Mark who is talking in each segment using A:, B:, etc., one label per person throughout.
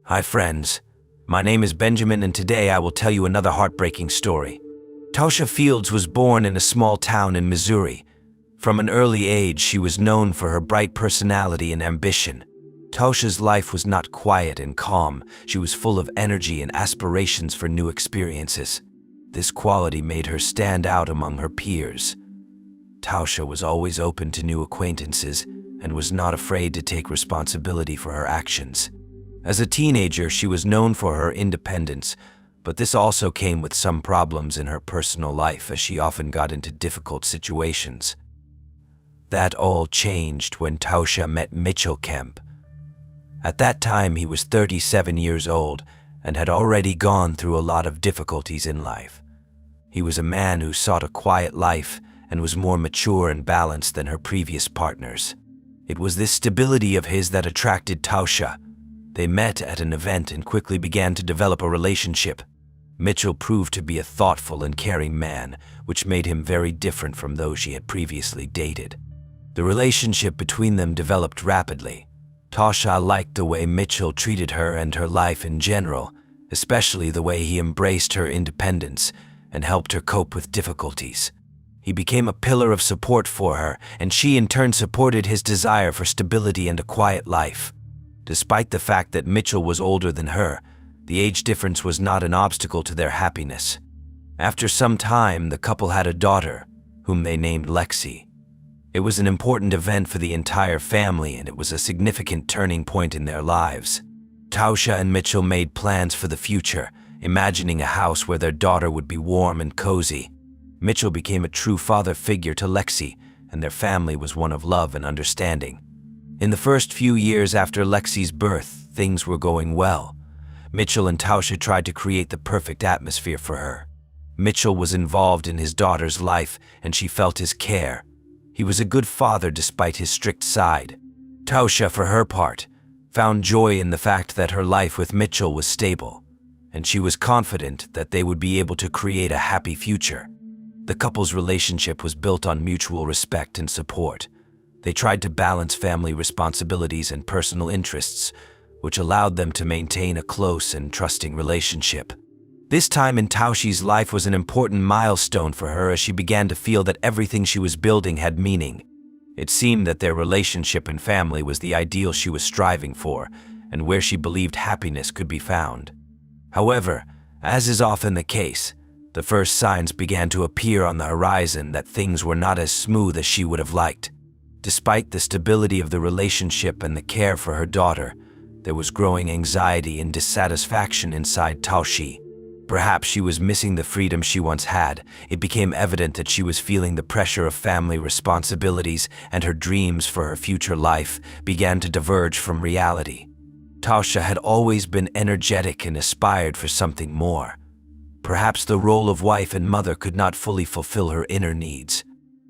A: Hi friends, my name is Benjamin and today I will tell you another heartbreaking story. Tasha Fields was born in a small town in Missouri. From an early age, she was known for her bright personality and ambition. Tasha's life was not quiet and calm. She was full of energy and aspirations for new experiences. This quality made her stand out among her peers. Tasha was always open to new acquaintances and was not afraid to take responsibility for her actions. As a teenager, she was known for her independence, but this also came with some problems in her personal life as she often got into difficult situations. That all changed when Tasha met Mitchell Kemp. At that time, he was 37 years old and had already gone through a lot of difficulties in life. He was a man who sought a quiet life and was more mature and balanced than her previous partners. It was this stability of his that attracted Tasha. They met at an event and quickly began to develop a relationship. Mitchell proved to be a thoughtful and caring man, which made him very different from those she had previously dated. The relationship between them developed rapidly. Tasha liked the way Mitchell treated her and her life in general, especially the way he embraced her independence and helped her cope with difficulties. He became a pillar of support for her, and she in turn supported his desire for stability and a quiet life. Despite the fact that Mitchell was older than her, the age difference was not an obstacle to their happiness. After some time, the couple had a daughter, whom they named Lexi. It was an important event for the entire family, and it was a significant turning point in their lives. Tasha and Mitchell made plans for the future, imagining a house where their daughter would be warm and cozy. Mitchell became a true father figure to Lexi, and their family was one of love and understanding. In the first few years after Lexi's birth, things were going well. Mitchell and Tasha tried to create the perfect atmosphere for her. Mitchell was involved in his daughter's life, and she felt his care. He was a good father despite his strict side. Tasha, for her part, found joy in the fact that her life with Mitchell was stable, and she was confident that they would be able to create a happy future. The couple's relationship was built on mutual respect and support. They tried to balance family responsibilities and personal interests, which allowed them to maintain a close and trusting relationship. This time in Tasha's life was an important milestone for her as she began to feel that everything she was building had meaning. It seemed that their relationship and family was the ideal she was striving for, and where she believed happiness could be found. However, as is often the case, the first signs began to appear on the horizon that things were not as smooth as she would have liked. Despite the stability of the relationship and the care for her daughter, there was growing anxiety and dissatisfaction inside Tasha. Perhaps she was missing the freedom she once had. It became evident that she was feeling the pressure of family responsibilities, and her dreams for her future life began to diverge from reality. Tasha had always been energetic and aspired for something more. Perhaps the role of wife and mother could not fully fulfill her inner needs.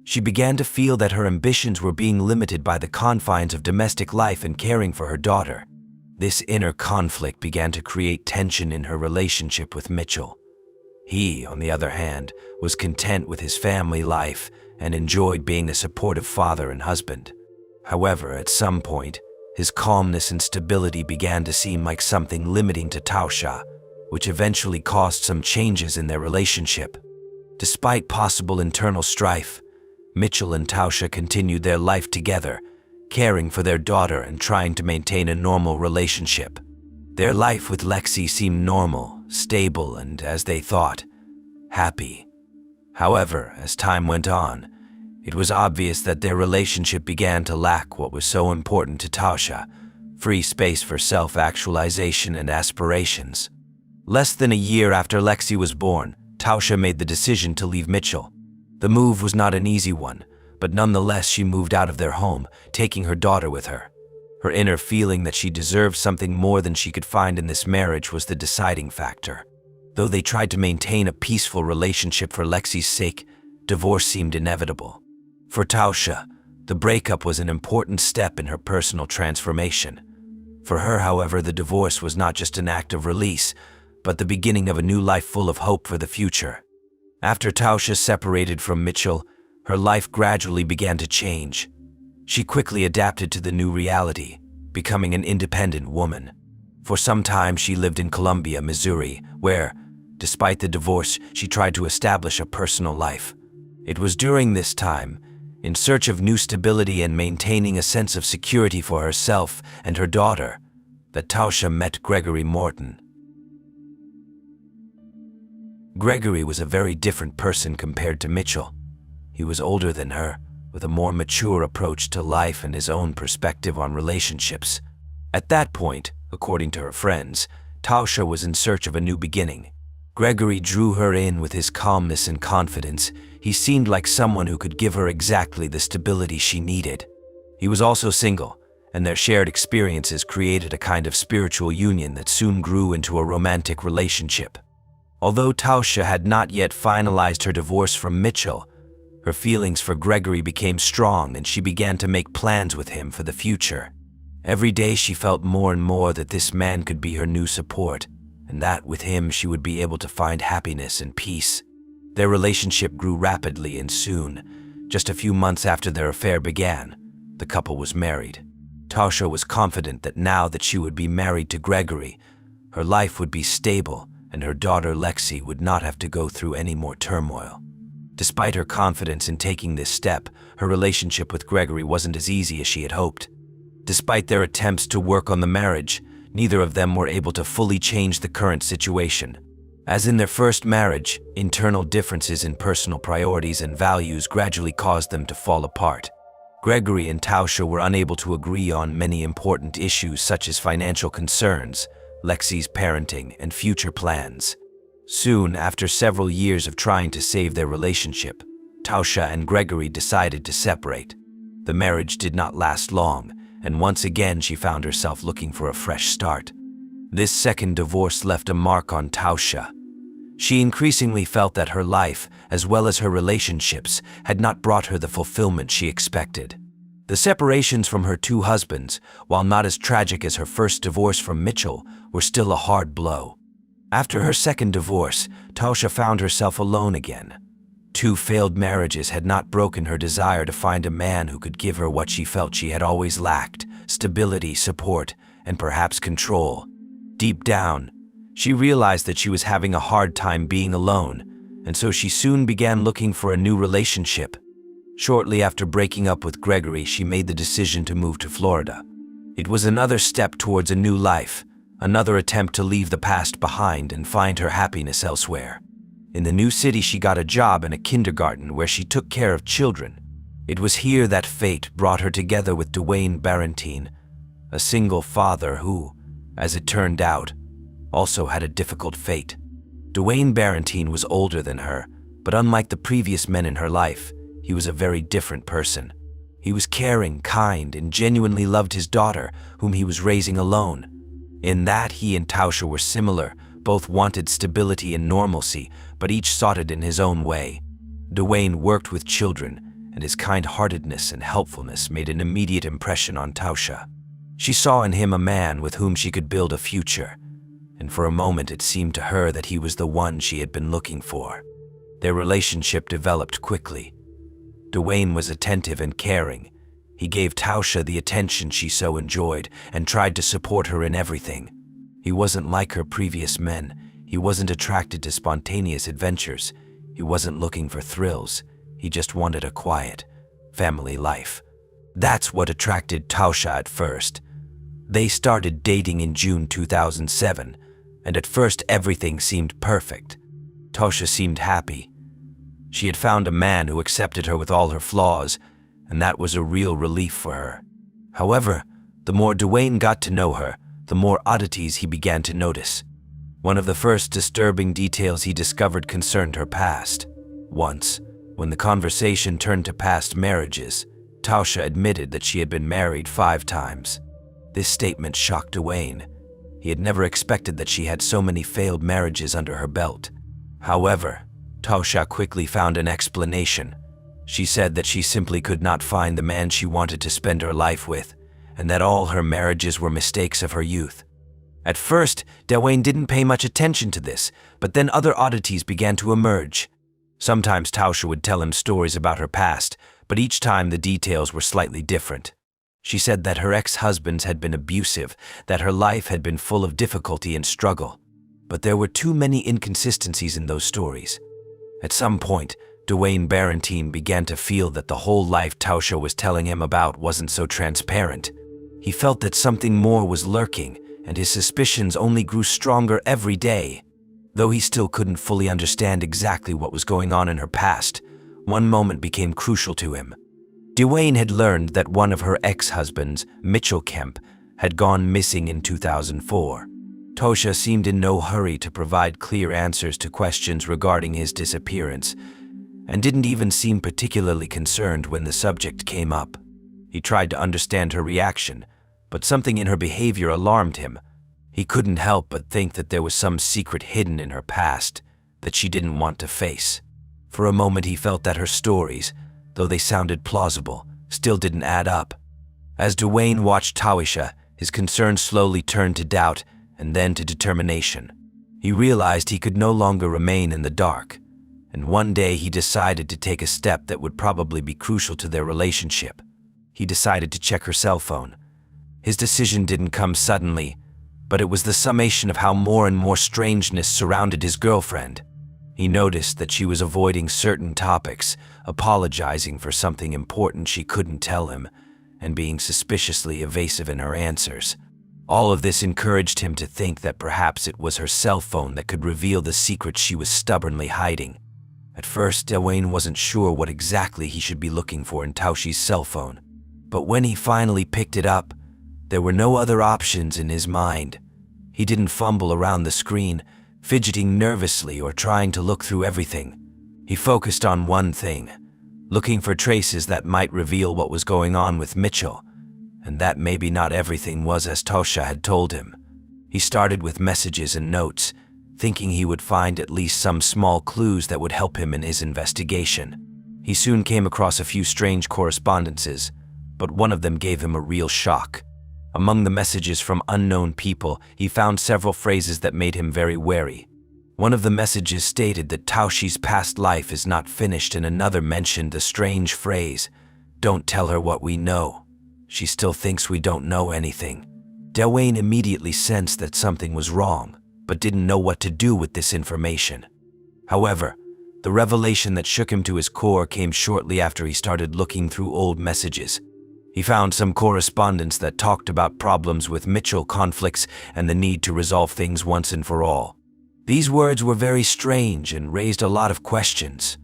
A: She began to feel that her ambitions were being limited by the confines of domestic life and caring for her daughter. This inner conflict began to create tension in her relationship with Mitchell. He, on the other hand, was content with his family life and enjoyed being a supportive father and husband. However, at some point, his calmness and stability began to seem like something limiting to Tasha, which eventually caused some changes in their relationship. Despite possible internal strife, Mitchell and Tasha continued their life together, caring for their daughter and trying to maintain a normal relationship. Their life with Lexi seemed normal, stable, and, as they thought, happy. However, as time went on, it was obvious that their relationship began to lack what was so important to Tasha: free space for self-actualization and aspirations. Less than a year after Lexi was born, Tasha made the decision to leave Mitchell. The move was not an easy one, but nonetheless she moved out of their home, taking her daughter with her. Her inner feeling that she deserved something more than she could find in this marriage was the deciding factor. Though they tried to maintain a peaceful relationship for Lexi's sake, divorce seemed inevitable. For Tasha, the breakup was an important step in her personal transformation. For her, however, the divorce was not just an act of release, but the beginning of a new life full of hope for the future. After Tasha separated from Mitchell, her life gradually began to change. She quickly adapted to the new reality, becoming an independent woman. For some time, she lived in Columbia, Missouri, where, despite the divorce, she tried to establish a personal life. It was during this time, in search of new stability and maintaining a sense of security for herself and her daughter, that Tausha met Gregory Morton. Gregory was a very different person compared to Mitchell. He was older than her, with a more mature approach to life and his own perspective on relationships. At that point, according to her friends, Tausha was in search of a new beginning. Gregory drew her in with his calmness and confidence. He seemed like someone who could give her exactly the stability she needed. He was also single, and their shared experiences created a kind of spiritual union that soon grew into a romantic relationship. Although Tausha had not yet finalized her divorce from Mitchell, her feelings for Gregory became strong and she began to make plans with him for the future. Every day she felt more and more that this man could be her new support, and that with him she would be able to find happiness and peace. Their relationship grew rapidly, and soon, just a few months after their affair began, the couple was married. Tausha was confident that now that she would be married to Gregory, her life would be stable and her daughter Lexi would not have to go through any more turmoil. Despite her confidence in taking this step, her relationship with Gregory wasn't as easy as she had hoped. Despite their attempts to work on the marriage, neither of them were able to fully change the current situation. As in their first marriage, internal differences in personal priorities and values gradually caused them to fall apart. Gregory and Tausha were unable to agree on many important issues such as financial concerns, Lexi's parenting, and future plans. Soon, after several years of trying to save their relationship, Tausha and Gregory decided to separate. The marriage did not last long, and once again she found herself looking for a fresh start. This second divorce left a mark on Tausha. She increasingly felt that her life, as well as her relationships, had not brought her the fulfillment she expected. The separations from her two husbands, while not as tragic as her first divorce from Mitchell, were still a hard blow. After her second divorce, Tausha found herself alone again. 2 failed marriages had not broken her desire to find a man who could give her what she felt she had always lacked: stability, support, and perhaps control. Deep down, she realized that she was having a hard time being alone, and so she soon began looking for a new relationship. Shortly after breaking up with Gregory, she made the decision to move to Florida. It was another step towards a new life, another attempt to leave the past behind and find her happiness elsewhere. In the new city, she got a job in a kindergarten where she took care of children. It was here that fate brought her together with Dwayne Barentine, a single father who, as it turned out, also had a difficult fate. Dwayne Barentine was older than her, but unlike the previous men in her life, he was a very different person. He was caring, kind, and genuinely loved his daughter, whom he was raising alone. In that, he and Tausha were similar. Both wanted stability and normalcy, but each sought it in his own way. Dwayne worked with children, and his kind-heartedness and helpfulness made an immediate impression on Tausha. She saw in him a man with whom she could build a future, and for a moment it seemed to her that he was the one she had been looking for. Their relationship developed quickly. Dwayne was attentive and caring. He gave Tausha the attention she so enjoyed and tried to support her in everything. He wasn't like her previous men. He wasn't attracted to spontaneous adventures. He wasn't looking for thrills. He just wanted a quiet, family life. That's what attracted Tausha at first. They started dating in June 2007, and at first everything seemed perfect. Tausha seemed happy. She had found a man who accepted her with all her flaws, and that was a real relief for her. However, the more Dwayne got to know her, the more oddities he began to notice. One of the first disturbing details he discovered concerned her past. Once, when the conversation turned to past marriages, Tausha admitted that she had been married 5 times. This statement shocked Dwayne. He had never expected that she had so many failed marriages under her belt. However, Tausha quickly found an explanation. She said that she simply could not find the man she wanted to spend her life with, and that all her marriages were mistakes of her youth. At first, Dwayne didn't pay much attention to this, but then other oddities began to emerge. Sometimes Tausha would tell him stories about her past, but each time the details were slightly different. She said that her ex-husbands had been abusive, that her life had been full of difficulty and struggle. But there were too many inconsistencies in those stories. At some point, Dwayne Barentine began to feel that the whole life Tausha was telling him about wasn't so transparent. He felt that something more was lurking, and his suspicions only grew stronger every day. Though he still couldn't fully understand exactly what was going on in her past, one moment became crucial to him. Dwayne had learned that one of her ex-husbands, Mitchell Kemp, had gone missing in 2004. Tausha seemed in no hurry to provide clear answers to questions regarding his disappearance, and didn't even seem particularly concerned when the subject came up. He tried to understand her reaction, but something in her behavior alarmed him. He couldn't help but think that there was some secret hidden in her past that she didn't want to face. For a moment he felt that her stories, though they sounded plausible, still didn't add up. As Dwayne watched Tausha, his concern slowly turned to doubt and then to determination. He realized he could no longer remain in the dark, and one day he decided to take a step that would probably be crucial to their relationship. He decided to check her cell phone. His decision didn't come suddenly, but it was the summation of how more and more strangeness surrounded his girlfriend. He noticed that she was avoiding certain topics, apologizing for something important she couldn't tell him, and being suspiciously evasive in her answers. All of this encouraged him to think that perhaps it was her cell phone that could reveal the secret she was stubbornly hiding. At first, Dwayne wasn't sure what exactly he should be looking for in Tausha's cell phone. But when he finally picked it up, there were no other options in his mind. He didn't fumble around the screen, fidgeting nervously or trying to look through everything. He focused on one thing, looking for traces that might reveal what was going on with Mitchell, and that maybe not everything was as Tausha had told him. He started with messages and notes, thinking he would find at least some small clues that would help him in his investigation. He soon came across a few strange correspondences, but one of them gave him a real shock. Among the messages from unknown people, he found several phrases that made him very wary. One of the messages stated that Tausha's past life is not finished, and another mentioned the strange phrase, "Don't tell her what we know. She still thinks we don't know anything." Dwayne immediately sensed that something was wrong, but didn't know what to do with this information. However, the revelation that shook him to his core came shortly after he started looking through old messages. He found some correspondence that talked about problems with Mitchell, conflicts, and the need to resolve things once and for all. These words were very strange and raised a lot of questions.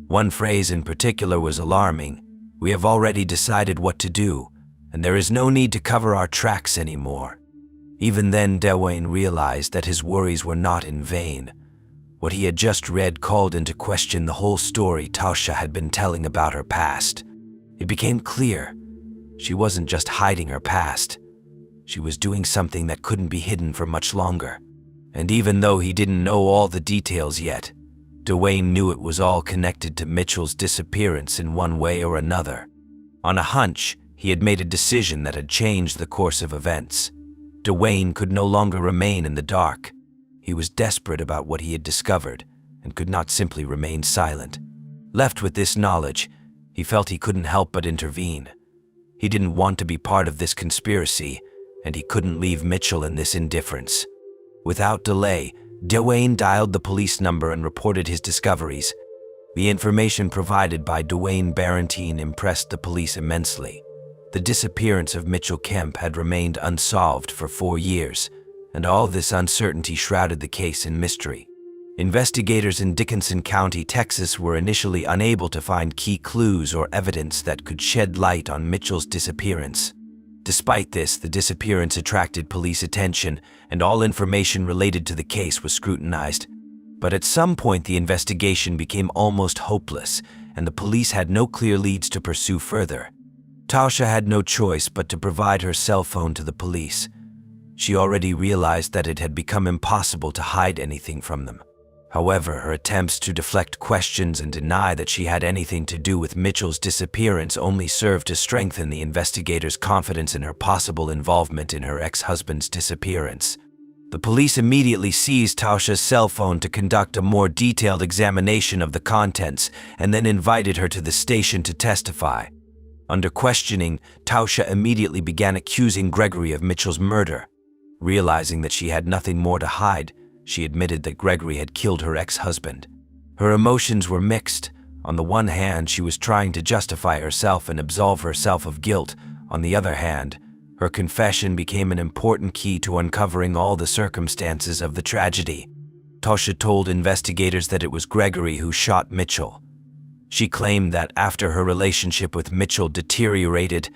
A: One phrase in particular was alarming. "We have already decided what to do, and there is no need to cover our tracks anymore." Even then, Dwayne realized that his worries were not in vain. What he had just read called into question the whole story Tausha had been telling about her past. It became clear. She wasn't just hiding her past. She was doing something that couldn't be hidden for much longer. And even though he didn't know all the details yet, Dwayne knew it was all connected to Mitchell's disappearance in one way or another. On a hunch, he had made a decision that had changed the course of events. Dwayne could no longer remain in the dark. He was desperate about what he had discovered and could not simply remain silent. Left with this knowledge, he felt he couldn't help but intervene. He didn't want to be part of this conspiracy, and he couldn't leave Mitchell in this indifference. Without delay, Dwayne dialed the police number and reported his discoveries. The information provided by Dwayne Barentine impressed the police immensely. The disappearance of Mitchell Kemp had remained unsolved for 4 years, and all this uncertainty shrouded the case in mystery. Investigators in Dickinson County, Texas were initially unable to find key clues or evidence that could shed light on Mitchell's disappearance. Despite this, the disappearance attracted police attention, and all information related to the case was scrutinized. But at some point, the investigation became almost hopeless, and the police had no clear leads to pursue further. Tausha had no choice but to provide her cell phone to the police. She already realized that it had become impossible to hide anything from them. However, her attempts to deflect questions and deny that she had anything to do with Mitchell's disappearance only served to strengthen the investigators' confidence in her possible involvement in her ex-husband's disappearance. The police immediately seized Tausha's cell phone to conduct a more detailed examination of the contents and then invited her to the station to testify. Under questioning, Tausha immediately began accusing Gregory of Mitchell's murder. Realizing that she had nothing more to hide, she admitted that Gregory had killed her ex-husband. Her emotions were mixed. On the one hand, she was trying to justify herself and absolve herself of guilt. On the other hand, her confession became an important key to uncovering all the circumstances of the tragedy. Tausha told investigators that it was Gregory who shot Mitchell. She claimed that after her relationship with Mitchell deteriorated,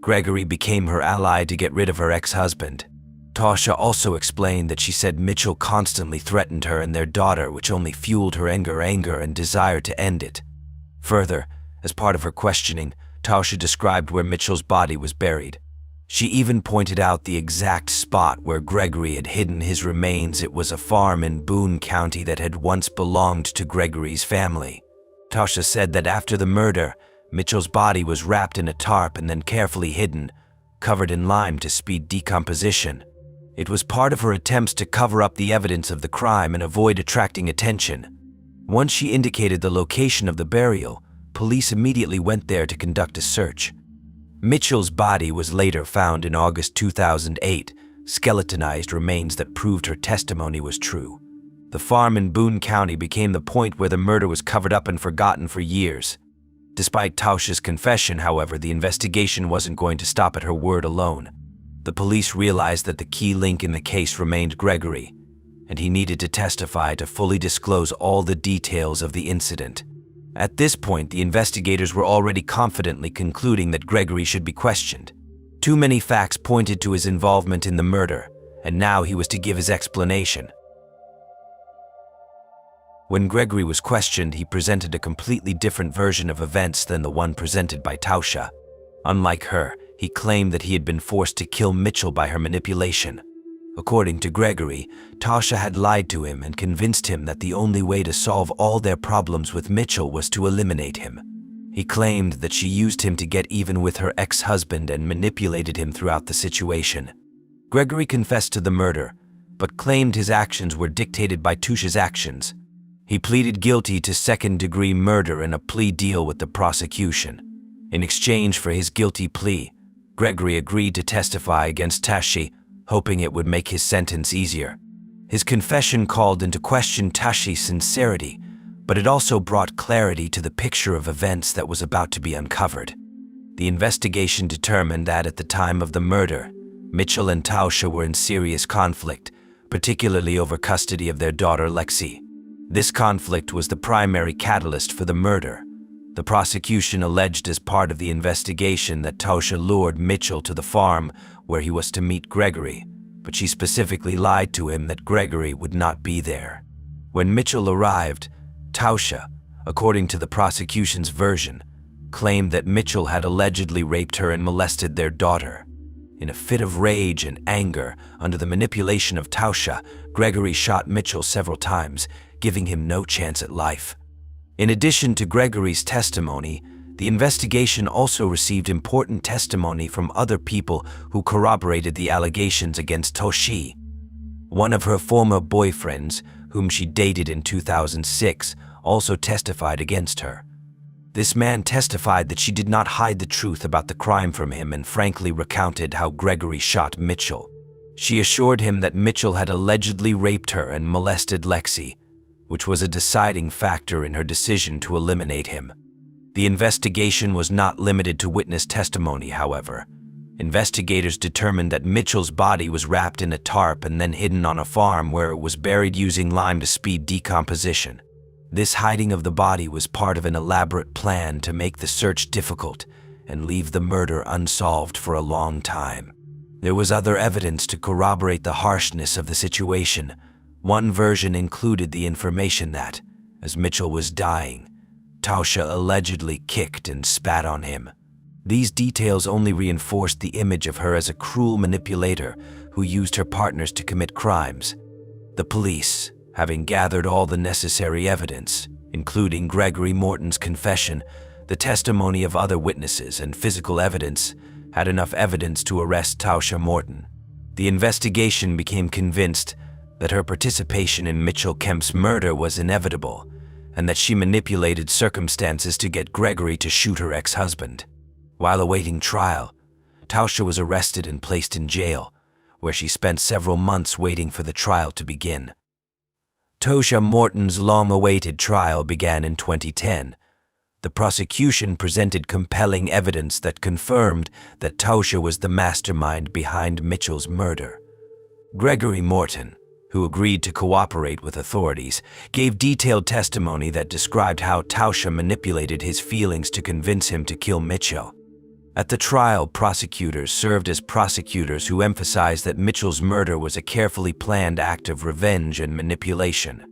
A: Gregory became her ally to get rid of her ex-husband. Tausha also explained that she said Mitchell constantly threatened her and their daughter, which only fueled her anger and desire to end it. Further, as part of her questioning, Tausha described where Mitchell's body was buried. She even pointed out the exact spot where Gregory had hidden his remains. It was a farm in Boone County that had once belonged to Gregory's family. Tausha said that after the murder, Mitchell's body was wrapped in a tarp and then carefully hidden, covered in lime to speed decomposition. It was part of her attempts to cover up the evidence of the crime and avoid attracting attention. Once she indicated the location of the burial, police immediately went there to conduct a search. Mitchell's body was later found in August 2008, skeletonized remains that proved her testimony was true. The farm in Boone County became the point where the murder was covered up and forgotten for years. Despite Tausha's confession, however, the investigation wasn't going to stop at her word alone. The police realized that the key link in the case remained Gregory, and he needed to testify to fully disclose all the details of the incident. At this point, the investigators were already confidently concluding that Gregory should be questioned. Too many facts pointed to his involvement in the murder, and now he was to give his explanation. When Gregory was questioned, he presented a completely different version of events than the one presented by Tausha. Unlike her, he claimed that he had been forced to kill Mitchell by her manipulation. According to Gregory, Tausha had lied to him and convinced him that the only way to solve all their problems with Mitchell was to eliminate him. He claimed that she used him to get even with her ex-husband and manipulated him throughout the situation. Gregory confessed to the murder, but claimed his actions were dictated by Tausha's actions. He pleaded guilty to second-degree murder in a plea deal with the prosecution. In exchange for his guilty plea, Gregory agreed to testify against Tashi, hoping it would make his sentence easier. His confession called into question Tashi's sincerity, but it also brought clarity to the picture of events that was about to be uncovered. The investigation determined that at the time of the murder, Mitchell and Tausha were in serious conflict, particularly over custody of their daughter Lexi. This conflict was the primary catalyst for the murder. The prosecution alleged as part of the investigation that Tausha lured Mitchell to the farm where he was to meet Gregory, but she specifically lied to him that Gregory would not be there. When Mitchell arrived, Tausha, according to the prosecution's version, claimed that Mitchell had allegedly raped her and molested their daughter. In a fit of rage and anger, under the manipulation of Tausha, Gregory shot Mitchell several times, giving him no chance at life. In addition to Gregory's testimony, the investigation also received important testimony from other people who corroborated the allegations against Tausha. One of her former boyfriends, whom she dated in 2006, also testified against her. This man testified that she did not hide the truth about the crime from him and frankly recounted how Gregory shot Mitchell. She assured him that Mitchell had allegedly raped her and molested Lexi, which was a deciding factor in her decision to eliminate him. The investigation was not limited to witness testimony, however. Investigators determined that Mitchell's body was wrapped in a tarp and then hidden on a farm where it was buried using lime to speed decomposition. This hiding of the body was part of an elaborate plan to make the search difficult and leave the murder unsolved for a long time. There was other evidence to corroborate the harshness of the situation. One version included the information that, as Mitchell was dying, Tausha allegedly kicked and spat on him. These details only reinforced the image of her as a cruel manipulator who used her partners to commit crimes. The police, having gathered all the necessary evidence, including Gregory Morton's confession, the testimony of other witnesses, and physical evidence, had enough evidence to arrest Tausha Morton. The investigation became convinced that her participation in Mitchell Kemp's murder was inevitable, and that she manipulated circumstances to get Gregory to shoot her ex-husband. While awaiting trial, Tausha was arrested and placed in jail, where she spent several months waiting for the trial to begin. Tausha Morton's long-awaited trial began in 2010. The prosecution presented compelling evidence that confirmed that Tausha was the mastermind behind Mitchell's murder. Gregory Morton, who agreed to cooperate with authorities, gave detailed testimony that described how Tausha manipulated his feelings to convince him to kill Mitchell. At the trial, prosecutors served as prosecutors who emphasized that Mitchell's murder was a carefully planned act of revenge and manipulation.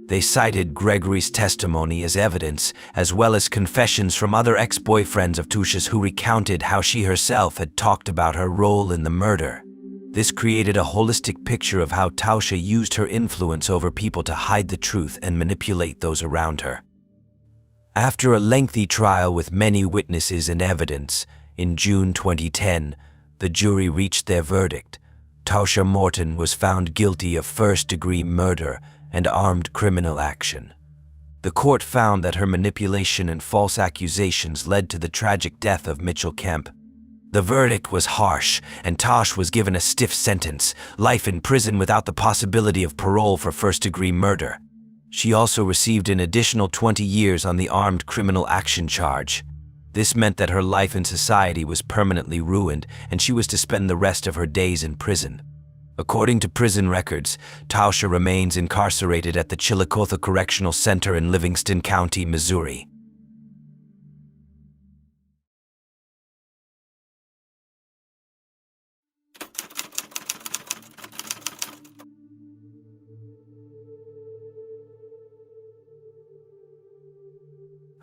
A: They cited Gregory's testimony as evidence, as well as confessions from other ex-boyfriends of Tausha's who recounted how she herself had talked about her role in the murder. This created a holistic picture of how Tausha used her influence over people to hide the truth and manipulate those around her. After a lengthy trial with many witnesses and evidence, in June 2010, the jury reached their verdict. Tausha Morton was found guilty of first-degree murder and armed criminal action. The court found that her manipulation and false accusations led to the tragic death of Mitchell Kemp. The verdict was harsh, and Tosh was given a stiff sentence, life in prison without the possibility of parole for first-degree murder. She also received an additional 20 years on the armed criminal action charge. This meant that her life in society was permanently ruined, and she was to spend the rest of her days in prison. According to prison records, Tausha remains incarcerated at the Chillicothe Correctional Center in Livingston County, Missouri.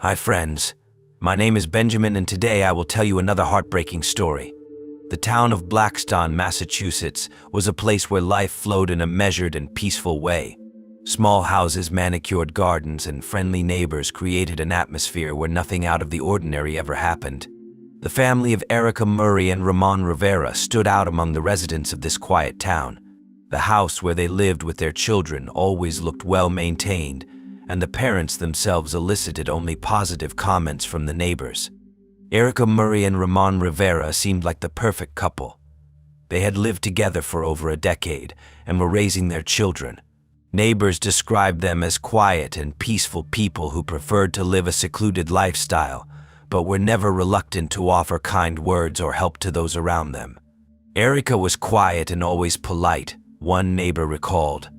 A: Hi friends, my name is Benjamin, and today I will tell you another heartbreaking story. The town of Blackstone, Massachusetts, was a place where life flowed in a measured and peaceful way. Small houses, manicured gardens, and friendly neighbors created an atmosphere where nothing out of the ordinary ever happened. The family of Erica Murray and Ramon Rivera stood out among the residents of this quiet town. The house where they lived with their children always looked well maintained, and the parents themselves elicited only positive comments from the neighbors. Erica Murray and Ramon Rivera seemed like the perfect couple. They had lived together for over a decade and were raising their children. Neighbors described them as quiet and peaceful people who preferred to live a secluded lifestyle, but were never reluctant to offer kind words or help to those around them. Erica was quiet and always polite, one neighbor recalled.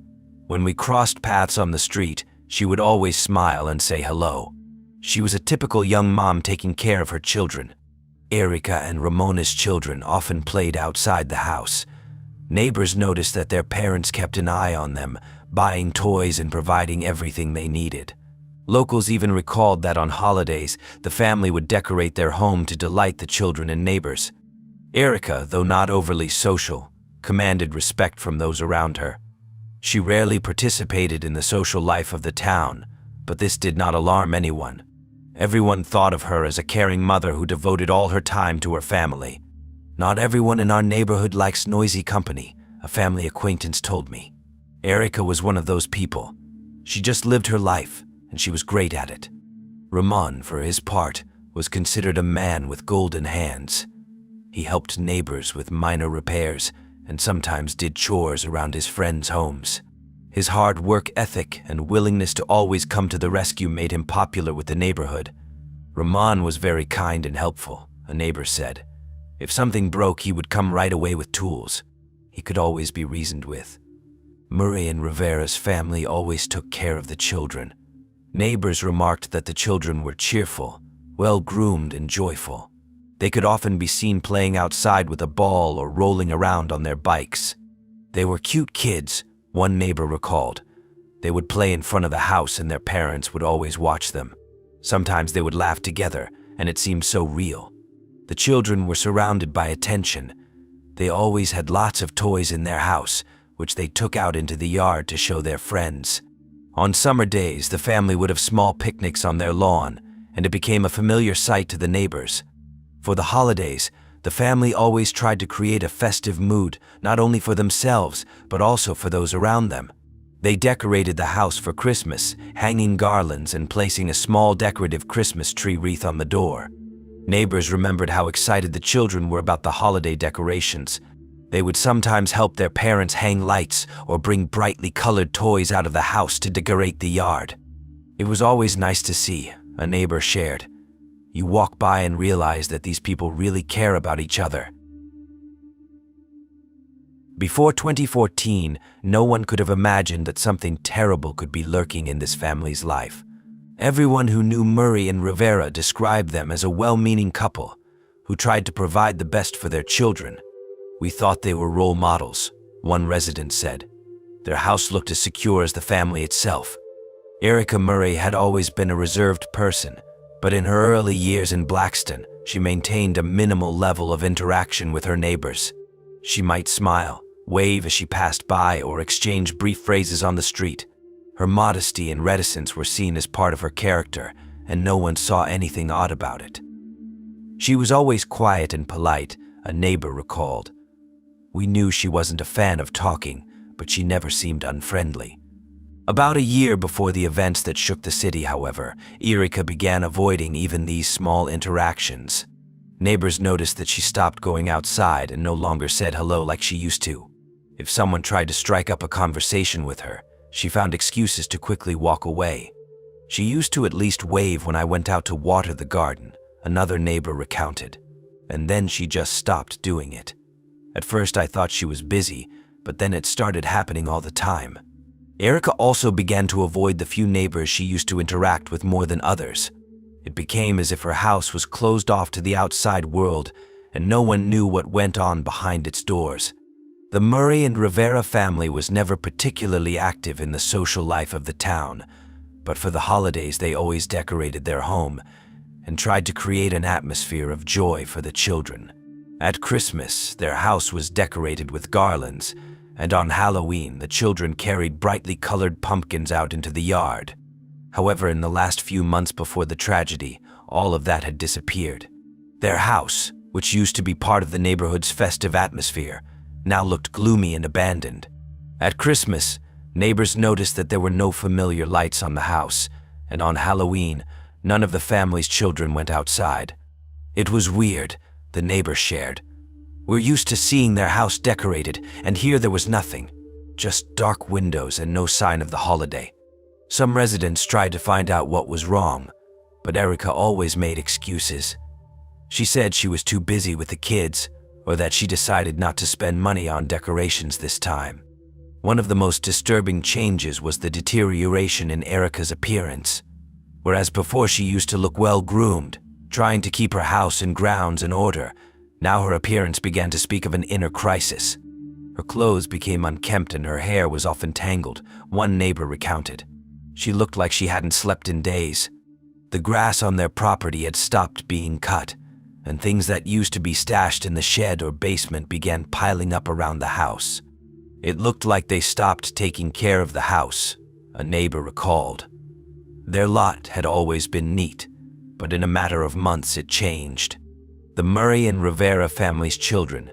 A: When we crossed paths on the street, she would always smile and say hello. She was a typical young mom taking care of her children. Erica and Ramona's children often played outside the house. Neighbors noticed that their parents kept an eye on them, buying toys and providing everything they needed. Locals even recalled that on holidays, the family would decorate their home to delight the children and neighbors. Erica, though not overly social, commanded respect from those around her. She rarely participated in the social life of the town, but this did not alarm anyone. Everyone thought of her as a caring mother who devoted all her time to her family. "Not everyone in our neighborhood likes noisy company," a family acquaintance told me. Erica was one of those people. She just lived her life, and she was great at it. Ramon, for his part, was considered a man with golden hands. He helped neighbors with minor repairs and sometimes did chores around his friends' homes. His hard work ethic and willingness to always come to the rescue made him popular with the neighborhood. Ramon was very kind and helpful, a neighbor said. If something broke, he would come right away with tools. He could always be reasoned with. Murray and Rivera's family always took care of the children. Neighbors remarked that the children were cheerful, well-groomed, and joyful. They could often be seen playing outside with a ball or rolling around on their bikes. They were cute kids, one neighbor recalled. They would play in front of the house and their parents would always watch them. Sometimes they would laugh together, and it seemed so real. The children were surrounded by attention. They always had lots of toys in their house, which they took out into the yard to show their friends. On summer days, the family would have small picnics on their lawn, and it became a familiar sight to the neighbors. For the holidays, the family always tried to create a festive mood, not only for themselves, but also for those around them. They decorated the house for Christmas, hanging garlands and placing a small decorative Christmas tree wreath on the door. Neighbors remembered how excited the children were about the holiday decorations. They would sometimes help their parents hang lights or bring brightly colored toys out of the house to decorate the yard. It was always nice to see, a neighbor shared. You walk by and realize that these people really care about each other. Before 2014, no one could have imagined that something terrible could be lurking in this family's life. Everyone who knew Murray and Rivera described them as a well-meaning couple who tried to provide the best for their children. We thought they were role models, one resident said. Their house looked as secure as the family itself. Erica Murray had always been a reserved person, but in her early years in Blackston, she maintained a minimal level of interaction with her neighbors. She might smile, wave as she passed by, or exchange brief phrases on the street. Her modesty and reticence were seen as part of her character, and no one saw anything odd about it. She was always quiet and polite, a neighbor recalled. We knew she wasn't a fan of talking, but she never seemed unfriendly. About a year before the events that shook the city, however, Erica began avoiding even these small interactions. Neighbors noticed that she stopped going outside and no longer said hello like she used to. If someone tried to strike up a conversation with her, she found excuses to quickly walk away. She used to at least wave when I went out to water the garden, another neighbor recounted, and then she just stopped doing it. At first I thought she was busy, but then it started happening all the time. Erica also began to avoid the few neighbors she used to interact with more than others. It became as if her house was closed off to the outside world, and no one knew what went on behind its doors. The Murray and Rivera family was never particularly active in the social life of the town, but for the holidays they always decorated their home and tried to create an atmosphere of joy for the children. At Christmas, their house was decorated with garlands, and on Halloween, the children carried brightly colored pumpkins out into the yard. However, in the last few months before the tragedy, all of that had disappeared. Their house, which used to be part of the neighborhood's festive atmosphere, now looked gloomy and abandoned. At Christmas, neighbors noticed that there were no familiar lights on the house, and on Halloween, none of the family's children went outside. It was weird, the neighbors shared. We're used to seeing their house decorated, and here there was nothing, just dark windows and no sign of the holiday. Some residents tried to find out what was wrong, but Erica always made excuses. She said she was too busy with the kids, or that she decided not to spend money on decorations this time. One of the most disturbing changes was the deterioration in Erica's appearance. Whereas before she used to look well-groomed, trying to keep her house and grounds in order, now her appearance began to speak of an inner crisis. Her clothes became unkempt and her hair was often tangled, one neighbor recounted. She looked like she hadn't slept in days. The grass on their property had stopped being cut, and things that used to be stashed in the shed or basement began piling up around the house. It looked like they stopped taking care of the house, a neighbor recalled. Their lot had always been neat, but in a matter of months it changed. The Murray and Rivera family's children,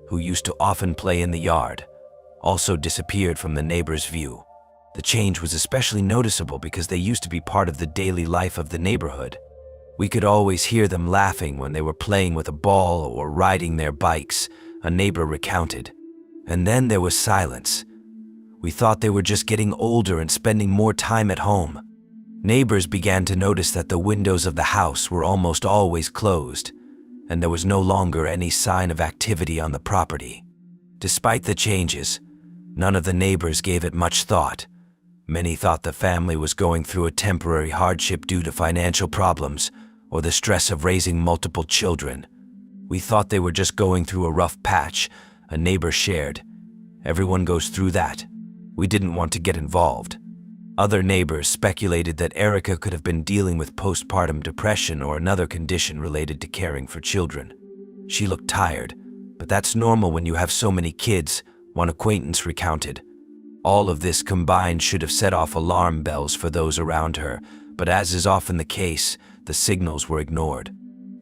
A: who used to often play in the yard, also disappeared from the neighbor's view. The change was especially noticeable because they used to be part of the daily life of the neighborhood. We could always hear them laughing when they were playing with a ball or riding their bikes, a neighbor recounted. And then there was silence. We thought they were just getting older and spending more time at home. Neighbors began to notice that the windows of the house were almost always closed, and there was no longer any sign of activity on the property. Despite the changes, none of the neighbors gave it much thought. Many thought the family was going through a temporary hardship due to financial problems or the stress of raising multiple children. We thought they were just going through a rough patch, a neighbor shared. Everyone goes through that. We didn't want to get involved. Other neighbors speculated that Erica could have been dealing with postpartum depression or another condition related to caring for children. She looked tired, but that's normal when you have so many kids, one acquaintance recounted. All of this combined should have set off alarm bells for those around her, but as is often the case, the signals were ignored.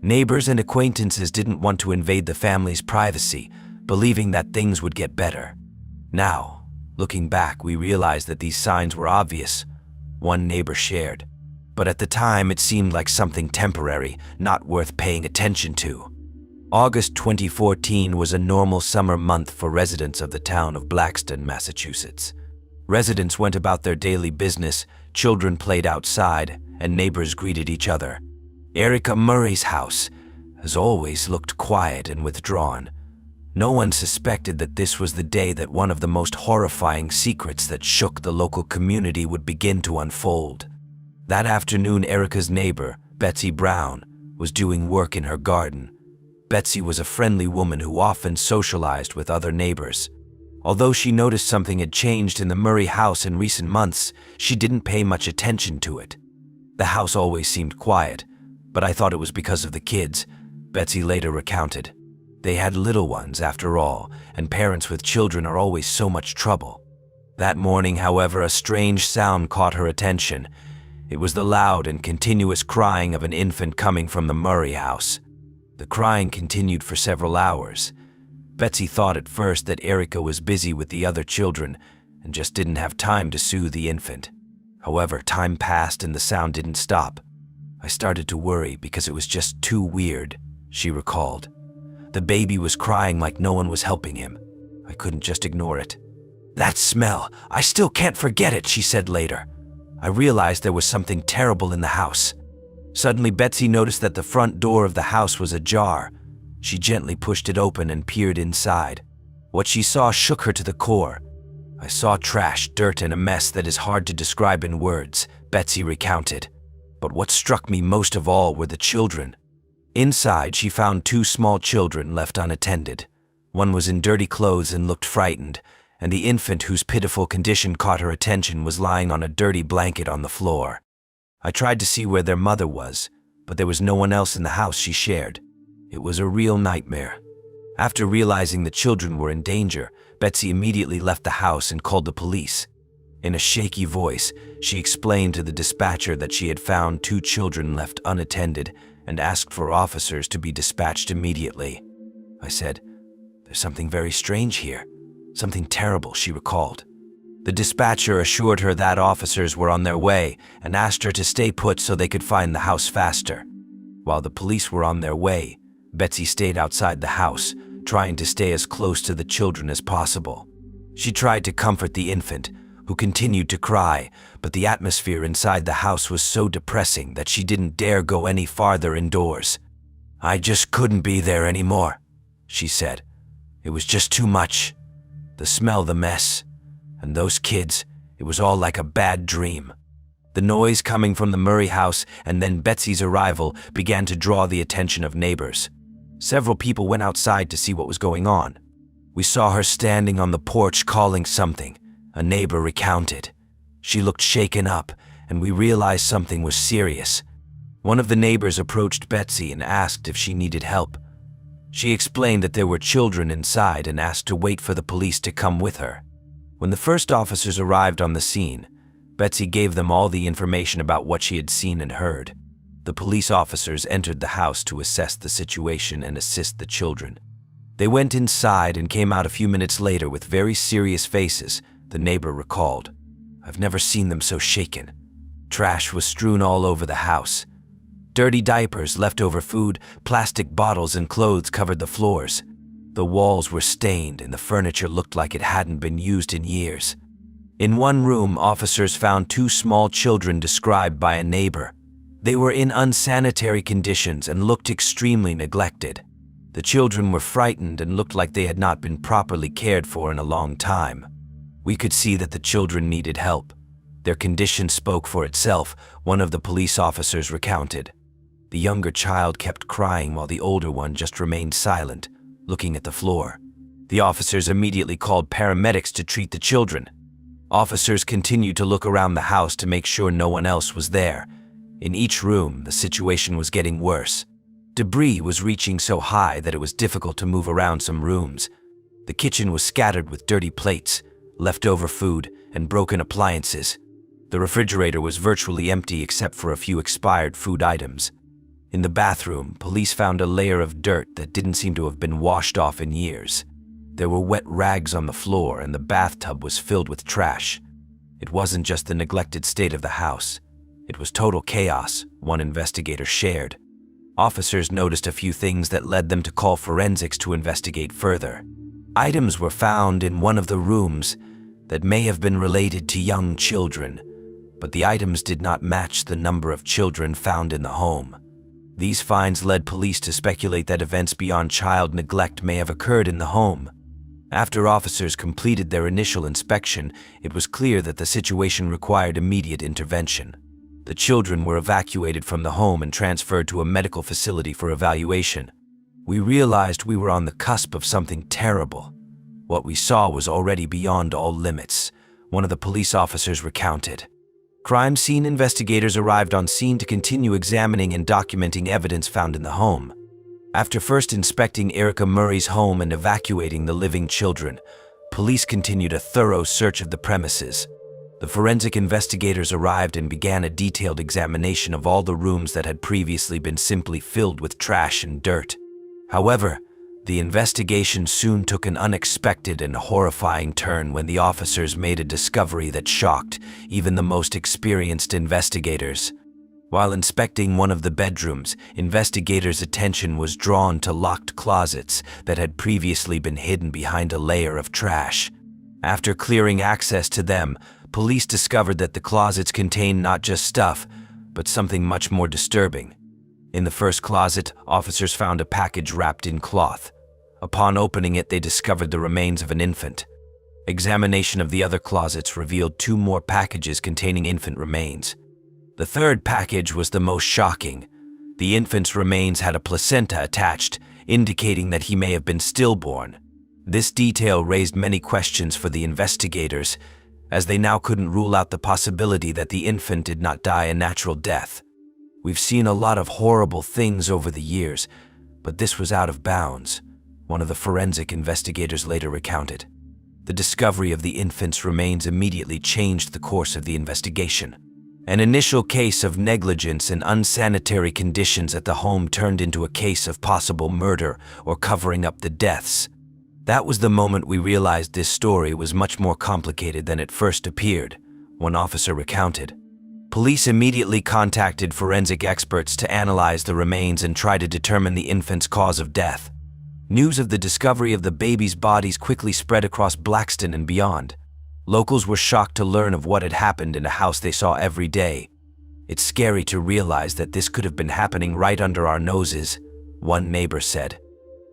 A: Neighbors and acquaintances didn't want to invade the family's privacy, believing that things would get better. Now, looking back, we realized that these signs were obvious, one neighbor shared. but at the time it seemed like something temporary, not worth paying attention to. August 2014 was a normal summer month for residents of the town of Blackston, Massachusetts. Residents went about their daily business, children played outside, and neighbors greeted each other. Erica Murray's house, as always, looked quiet and withdrawn. No one suspected that this was the day that one of the most horrifying secrets that shook the local community would begin to unfold. That afternoon, Erica's neighbor, Betsy Brown, was doing work in her garden. Betsy was a friendly woman who often socialized with other neighbors. Although she noticed something had changed in the Murray house in recent months, she didn't pay much attention to it. The house always seemed quiet, but I thought it was because of the kids, Betsy later recounted. They had little ones, after all, and parents with children are always so much trouble. That morning, however, a strange sound caught her attention. It was the loud and continuous crying of an infant coming from the Murray house. The crying continued for several hours. Betsy thought at first that Erica was busy with the other children and just didn't have time to soothe the infant. However, time passed and the sound didn't stop. I started to worry because it was just too weird, she recalled. The baby was crying like no one was helping him. I couldn't just ignore it. "That smell, I still can't forget it," she said later. I realized there was something terrible in the house. Suddenly, Betsy noticed that the front door of the house was ajar. She gently pushed it open and peered inside. What she saw shook her to the core. "I saw trash, dirt, and a mess that is hard to describe in words," Betsy recounted. But what struck me most of all were the children. Inside, she found 2 small children left unattended. One was in dirty clothes and looked frightened, and the infant whose pitiful condition caught her attention was lying on a dirty blanket on the floor. I tried to see where their mother was, but there was no one else in the house she shared. It was a real nightmare. After realizing the children were in danger, Betsy immediately left the house and called the police. In a shaky voice, she explained to the dispatcher that she had found 2 children left unattended and asked for officers to be dispatched immediately. I said, "There's something very strange here. Something terrible," she recalled. The dispatcher assured her that officers were on their way and asked her to stay put so they could find the house faster. While the police were on their way, Betsy stayed outside the house, trying to stay as close to the children as possible. She tried to comfort the infant, who continued to cry, but the atmosphere inside the house was so depressing that she didn't dare go any farther indoors. "I just couldn't be there anymore," she said. "It was just too much. The smell, the mess, and those kids, it was all like a bad dream." The noise coming from the Murray house and then Betsy's arrival began to draw the attention of neighbors. Several people went outside to see what was going on. "We saw her standing on the porch calling something," a neighbor recounted. "She looked shaken up, and we realized something was serious." One of the neighbors approached Betsy and asked if she needed help. She explained that there were children inside and asked to wait for the police to come with her. When the first officers arrived on the scene, Betsy gave them all the information about what she had seen and heard. The police officers entered the house to assess the situation and assist the children. They went inside and came out a few minutes later with very serious faces, the neighbor recalled. "I've never seen them so shaken." Trash was strewn all over the house. Dirty diapers, leftover food, plastic bottles, and clothes covered the floors. The walls were stained and the furniture looked like it hadn't been used in years. In one room, officers found 2 small children described by a neighbor. They were in unsanitary conditions and looked extremely neglected. The children were frightened and looked like they had not been properly cared for in a long time. We could see that the children needed help. Their condition spoke for itself, one of the police officers recounted. The younger child kept crying while the older one just remained silent, looking at the floor. The officers immediately called paramedics to treat the children. Officers continued to look around the house to make sure no one else was there. In each room, the situation was getting worse. Debris was reaching so high that it was difficult to move around some rooms. The kitchen was scattered with dirty plates, leftover food, and broken appliances. The refrigerator was virtually empty except for a few expired food items. In the bathroom, police found a layer of dirt that didn't seem to have been washed off in years. There were wet rags on the floor and the bathtub was filled with trash. It wasn't just the neglected state of the house. It was total chaos, one investigator shared. Officers noticed a few things that led them to call forensics to investigate further. Items were found in one of the rooms that may have been related to young children, but the items did not match the number of children found in the home. These finds led police to speculate that events beyond child neglect may have occurred in the home. After officers completed their initial inspection, it was clear that the situation required immediate intervention. The children were evacuated from the home and transferred to a medical facility for evaluation. We realized we were on the cusp of something terrible. What we saw was already beyond all limits, one of the police officers recounted. Crime scene investigators arrived on scene to continue examining and documenting evidence found in the home. After first inspecting Erica Murray's home and evacuating the living children, police continued a thorough search of the premises. The forensic investigators arrived and began a detailed examination of all the rooms that had previously been simply filled with trash and dirt. However, the investigation soon took an unexpected and horrifying turn when the officers made a discovery that shocked even the most experienced investigators. While inspecting one of the bedrooms, investigators' attention was drawn to locked closets that had previously been hidden behind a layer of trash. After clearing access to them, police discovered that the closets contained not just stuff, but something much more disturbing. In the first closet, officers found a package wrapped in cloth. Upon opening it, they discovered the remains of an infant. Examination of the other closets revealed 2 more packages containing infant remains. The third package was the most shocking. The infant's remains had a placenta attached, indicating that he may have been stillborn. This detail raised many questions for the investigators, as they now couldn't rule out the possibility that the infant did not die a natural death. We've seen a lot of horrible things over the years, but this was out of bounds, one of the forensic investigators later recounted. The discovery of the infant's remains immediately changed the course of the investigation. An initial case of negligence and unsanitary conditions at the home turned into a case of possible murder or covering up the deaths. That was the moment we realized this story was much more complicated than it first appeared, one officer recounted. Police immediately contacted forensic experts to analyze the remains and try to determine the infant's cause of death. News of the discovery of the baby's bodies quickly spread across Blackston and beyond. Locals were shocked to learn of what had happened in a house they saw every day. It's scary to realize that this could have been happening right under our noses, one neighbor said.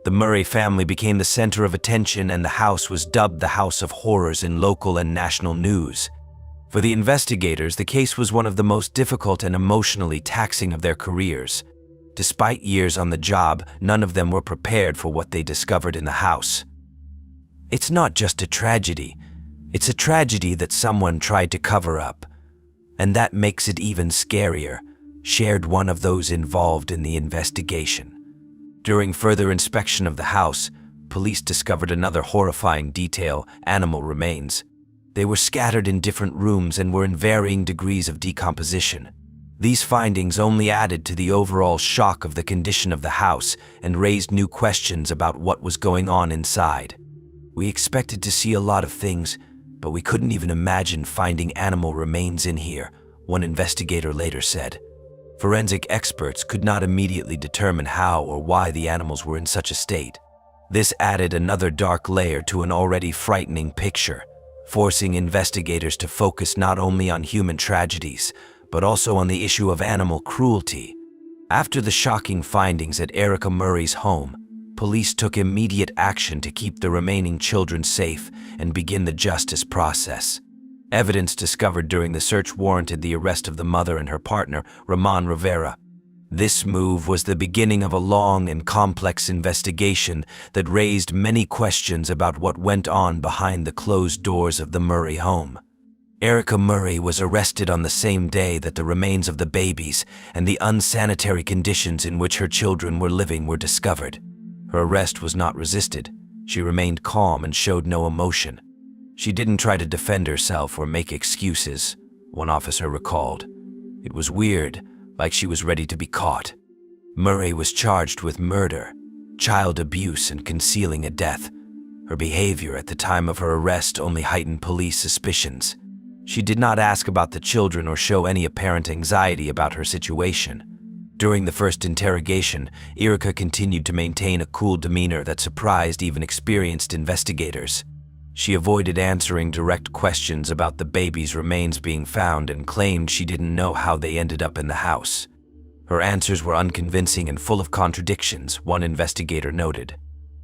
A: The Murray family became the center of attention, and the house was dubbed the House of Horrors in local and national news. For the investigators, the case was one of the most difficult and emotionally taxing of their careers. Despite years on the job, none of them were prepared for what they discovered in the house. It's not just a tragedy. It's a tragedy that someone tried to cover up. And that makes it even scarier, shared one of those involved in the investigation. During further inspection of the house, police discovered another horrifying detail: animal remains. They were scattered in different rooms and were in varying degrees of decomposition. These findings only added to the overall shock of the condition of the house and raised new questions about what was going on inside. We expected to see a lot of things, but we couldn't even imagine finding animal remains in here, one investigator later said. Forensic experts could not immediately determine how or why the animals were in such a state. This added another dark layer to an already frightening picture, forcing investigators to focus not only on human tragedies, but also on the issue of animal cruelty. After the shocking findings at Erica Murray's home, police took immediate action to keep the remaining children safe and begin the justice process. Evidence discovered during the search warranted the arrest of the mother and her partner, Ramon Rivera. This move was the beginning of a long and complex investigation that raised many questions about what went on behind the closed doors of the Murray home. Erica Murray was arrested on the same day that the remains of the babies and the unsanitary conditions in which her children were living were discovered. Her arrest was not resisted. She remained calm and showed no emotion. She didn't try to defend herself or make excuses, one officer recalled. It was weird, like she was ready to be caught. Murray was charged with murder, child abuse, and concealing a death. Her behavior at the time of her arrest only heightened police suspicions. She did not ask about the children or show any apparent anxiety about her situation. During the first interrogation, Erica continued to maintain a cool demeanor that surprised even experienced investigators. She avoided answering direct questions about the baby's remains being found and claimed she didn't know how they ended up in the house. Her answers were unconvincing and full of contradictions, one investigator noted.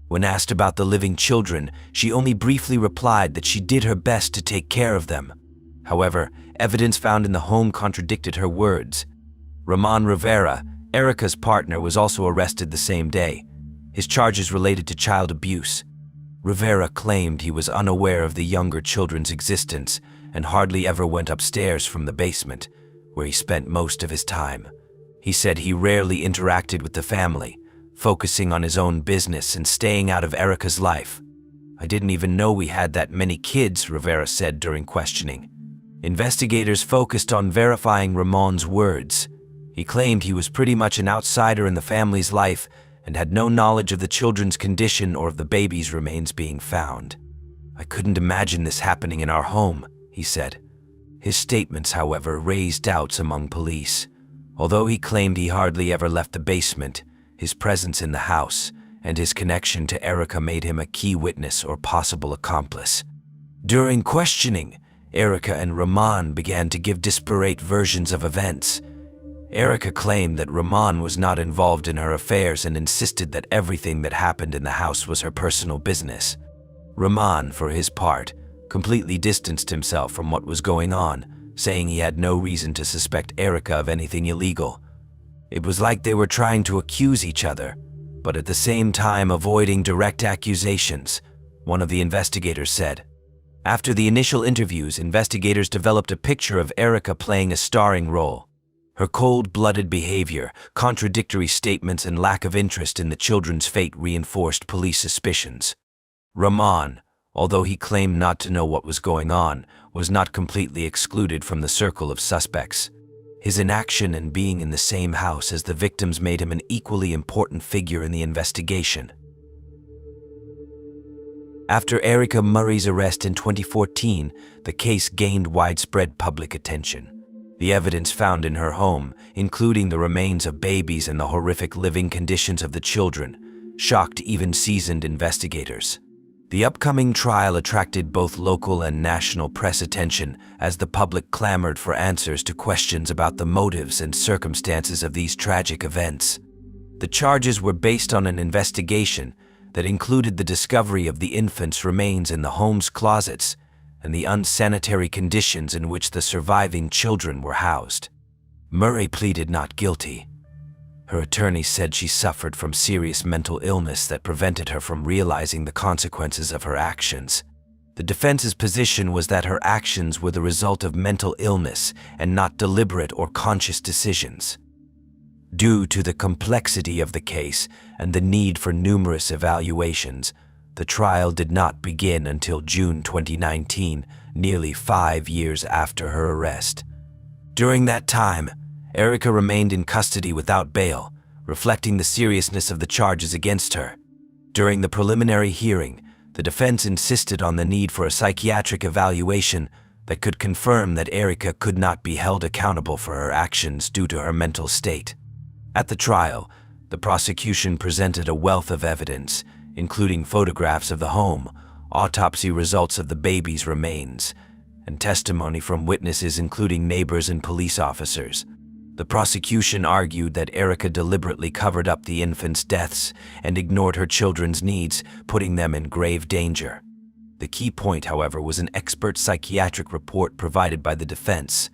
A: When asked about the living children, she only briefly replied that she did her best to take care of them. However, evidence found in the home contradicted her words. Ramon Rivera, Erica's partner, was also arrested the same day. His charges related to child abuse. Rivera claimed he was unaware of the younger children's existence and hardly ever went upstairs from the basement, where he spent most of his time. He said he rarely interacted with the family, focusing on his own business and staying out of Erica's life. "I didn't even know we had that many kids," Rivera said during questioning. Investigators focused on verifying Ramon's words. He claimed he was pretty much an outsider in the family's life and had no knowledge of the children's condition or of the baby's remains being found. "I couldn't imagine this happening in our home," he said. His statements, however, raised doubts among police. Although he claimed he hardly ever left the basement, his presence in the house and his connection to Erica made him a key witness or possible accomplice. During questioning, Erica and Ramon began to give disparate versions of events. Erica claimed that Ramon was not involved in her affairs and insisted that everything that happened in the house was her personal business. Ramon, for his part, completely distanced himself from what was going on, saying he had no reason to suspect Erica of anything illegal. It was like they were trying to accuse each other, but at the same time avoiding direct accusations, one of the investigators said. After the initial interviews, investigators developed a picture of Erica playing a starring role. Her cold-blooded behavior, contradictory statements, and lack of interest in the children's fate reinforced police suspicions. Ramon, although he claimed not to know what was going on, was not completely excluded from the circle of suspects. His inaction and being in the same house as the victims made him an equally important figure in the investigation. After Erica Murray's arrest in 2014, the case gained widespread public attention. The evidence found in her home, including the remains of babies and the horrific living conditions of the children, shocked even seasoned investigators. The upcoming trial attracted both local and national press attention as the public clamored for answers to questions about the motives and circumstances of these tragic events. The charges were based on an investigation that included the discovery of the infant's remains in the home's closets and the unsanitary conditions in which the surviving children were housed. Murray pleaded not guilty. Her attorney said she suffered from serious mental illness that prevented her from realizing the consequences of her actions. The defense's position was that her actions were the result of mental illness and not deliberate or conscious decisions. Due to the complexity of the case and the need for numerous evaluations, the trial did not begin until June 2019, nearly 5 years after her arrest. During that time, Erica remained in custody without bail, reflecting the seriousness of the charges against her. During the preliminary hearing, the defense insisted on the need for a psychiatric evaluation that could confirm that Erica could not be held accountable for her actions due to her mental state. At the trial, the prosecution presented a wealth of evidence, including photographs of the home, autopsy results of the baby's remains, and testimony from witnesses including neighbors and police officers. The prosecution argued that Erica deliberately covered up the infant's deaths and ignored her children's needs, putting them in grave danger. The key point, however, was an expert psychiatric report provided by the defense.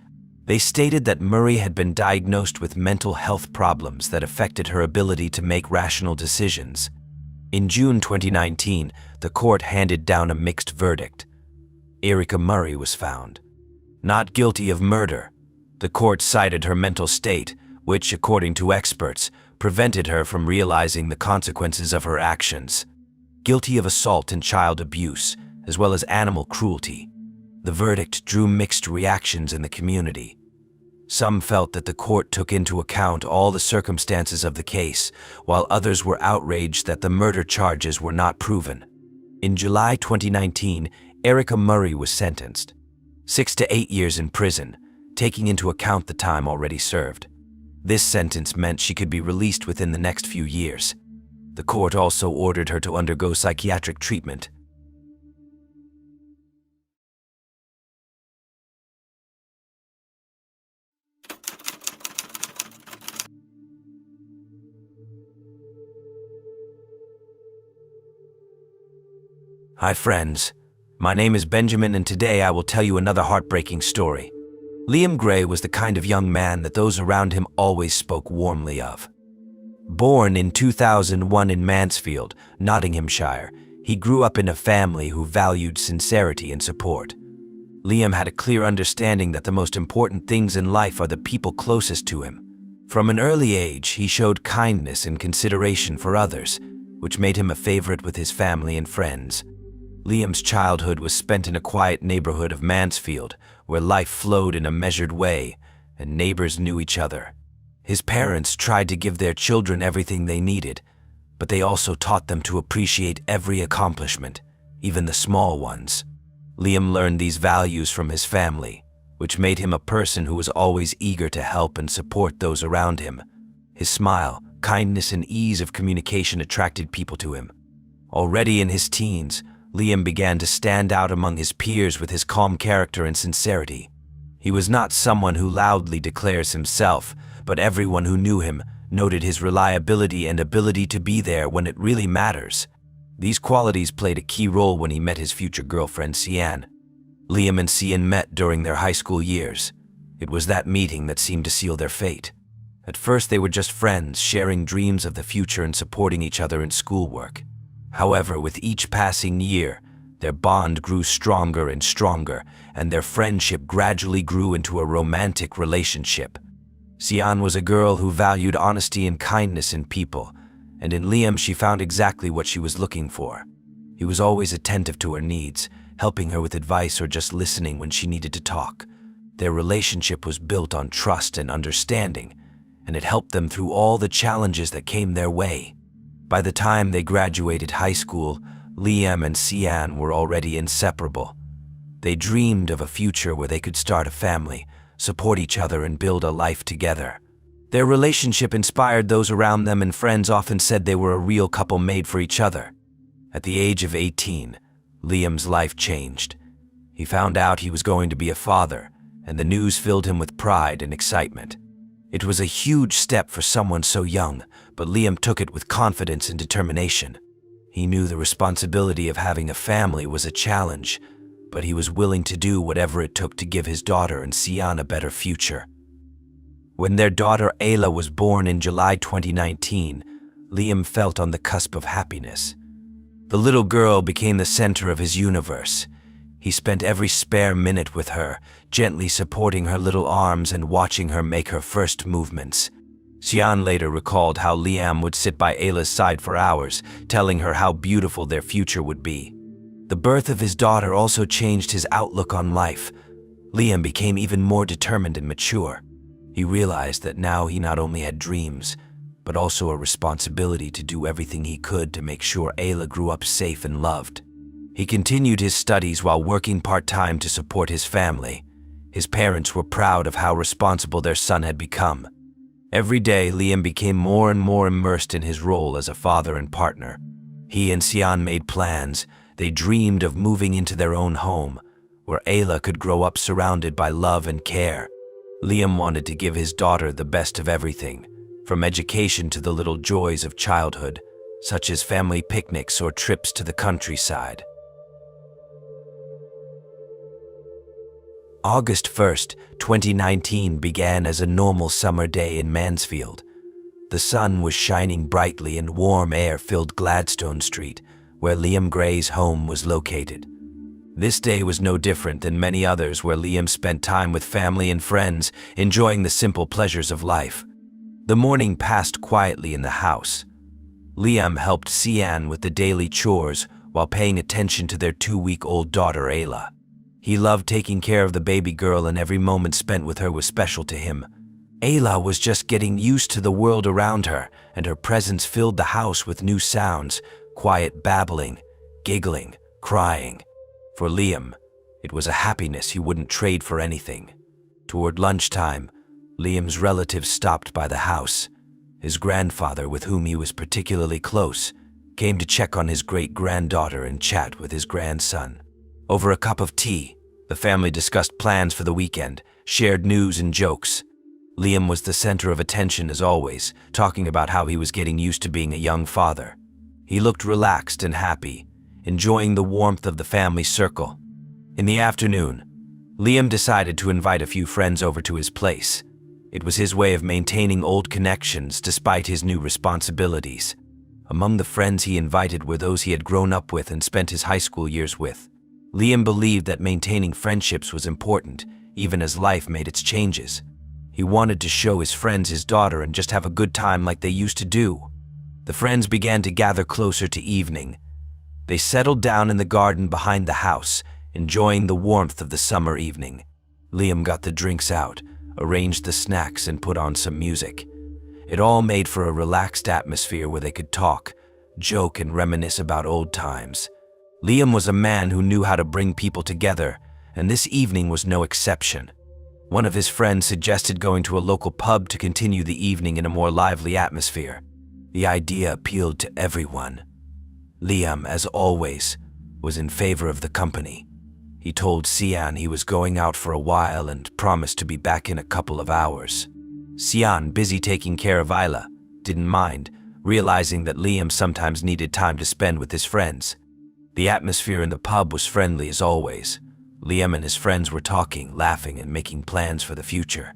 A: They stated that Murray had been diagnosed with mental health problems that affected her ability to make rational decisions. In June 2019, the court handed down a mixed verdict. Erica Murray was found not guilty of murder. The court cited her mental state, which, according to experts, prevented her from realizing the consequences of her actions. Guilty of assault and child abuse, as well as animal cruelty. The verdict drew mixed reactions in the community. Some felt that the court took into account all the circumstances of the case, while others were outraged that the murder charges were not proven. In July 2019, Erica Murray was sentenced. 6 to 8 years in prison, taking into account the time already served. This sentence meant she could be released within the next few years. The court also ordered her to undergo psychiatric treatment. Hi friends, my name is Benjamin and today I will tell you another heartbreaking story. Liam Gray was the kind of young man that those around him always spoke warmly of. Born in 2001 in Mansfield, Nottinghamshire, he grew up in a family who valued sincerity and support. Liam had a clear understanding that the most important things in life are the people closest to him. From an early age, he showed kindness and consideration for others, which made him a favorite with his family and friends. Liam's childhood was spent in a quiet neighborhood of Mansfield, where life flowed in a measured way and neighbors knew each other. His parents tried to give their children everything they needed, but they also taught them to appreciate every accomplishment, even the small ones. Liam learned these values from his family, which made him a person who was always eager to help and support those around him. His smile, kindness, and ease of communication attracted people to him. Already in his teens, Liam began to stand out among his peers with his calm character and sincerity. He was not someone who loudly declares himself, but everyone who knew him noted his reliability and ability to be there when it really matters. These qualities played a key role when he met his future girlfriend, Sian. Liam and Sian met during their high school years. It was that meeting that seemed to seal their fate. At first, they were just friends, sharing dreams of the future and supporting each other in schoolwork. However, with each passing year, their bond grew stronger and stronger, and their friendship gradually grew into a romantic relationship. Sian was a girl who valued honesty and kindness in people, and in Liam she found exactly what she was looking for. He was always attentive to her needs, helping her with advice or just listening when she needed to talk. Their relationship was built on trust and understanding, and it helped them through all the challenges that came their way. By the time they graduated high school, Liam and Sian were already inseparable. They dreamed of a future where they could start a family, support each other, and build a life together. Their relationship inspired those around them, and friends often said they were a real couple made for each other. At the age of 18, Liam's life changed. He found out he was going to be a father, and the news filled him with pride and excitement. It was a huge step for someone so young, but Liam took it with confidence and determination. He knew the responsibility of having a family was a challenge, but he was willing to do whatever it took to give his daughter and Sian a better future. When their daughter Ayla was born in July 2019, Liam felt on the cusp of happiness. The little girl became the center of his universe. He spent every spare minute with her, gently supporting her little arms and watching her make her first movements. Sian later recalled how Liam would sit by Ayla's side for hours, telling her how beautiful their future would be. The birth of his daughter also changed his outlook on life. Liam became even more determined and mature. He realized that now he not only had dreams, but also a responsibility to do everything he could to make sure Ayla grew up safe and loved. He continued his studies while working part-time to support his family. His parents were proud of how responsible their son had become. Every day, Liam became more and more immersed in his role as a father and partner. He and Sian made plans. They dreamed of moving into their own home, where Ayla could grow up surrounded by love and care. Liam wanted to give his daughter the best of everything, from education to the little joys of childhood, such as family picnics or trips to the countryside. August 1st, 2019 began as a normal summer day in Mansfield. The sun was shining brightly and warm air filled Gladstone Street, where Liam Gray's home was located. This day was no different than many others where Liam spent time with family and friends, enjoying the simple pleasures of life. The morning passed quietly in the house. Liam helped Sian with the daily chores while paying attention to their 2-week-old daughter Ayla. He loved taking care of the baby girl, and every moment spent with her was special to him. Ayla was just getting used to the world around her, and her presence filled the house with new sounds, quiet babbling, giggling, crying. For Liam, It was a happiness he wouldn't trade for anything. Toward lunchtime, Liam's relatives stopped by the house. His grandfather, with whom he was particularly close, came to check on his great-granddaughter and chat with his grandson. Over a cup of tea, the family discussed plans for the weekend, shared news and jokes. Liam was the center of attention as always, talking about how he was getting used to being a young father. He looked relaxed and happy, enjoying the warmth of the family circle. In the afternoon, Liam decided to invite a few friends over to his place. It was his way of maintaining old connections despite his new responsibilities. Among the friends he invited were those he had grown up with and spent his high school years with. Liam believed that maintaining friendships was important, even as life made its changes. He wanted to show his friends his daughter and just have a good time like they used to do. The friends began to gather closer to evening. They settled down in the garden behind the house, enjoying the warmth of the summer evening. Liam got the drinks out, arranged the snacks, and put on some music. It all made for a relaxed atmosphere where they could talk, joke, and reminisce about old times. Liam was a man who knew how to bring people together, and this evening was no exception. One of his friends suggested going to a local pub to continue the evening in a more lively atmosphere. The idea appealed to everyone. Liam, as always, was in favor of the company. He told Sian he was going out for a while and promised to be back in a couple of hours. Sian, busy taking care of Isla, didn't mind, realizing that Liam sometimes needed time to spend with his friends. The atmosphere in the pub was friendly as always. Liam and his friends were talking, laughing, and making plans for the future.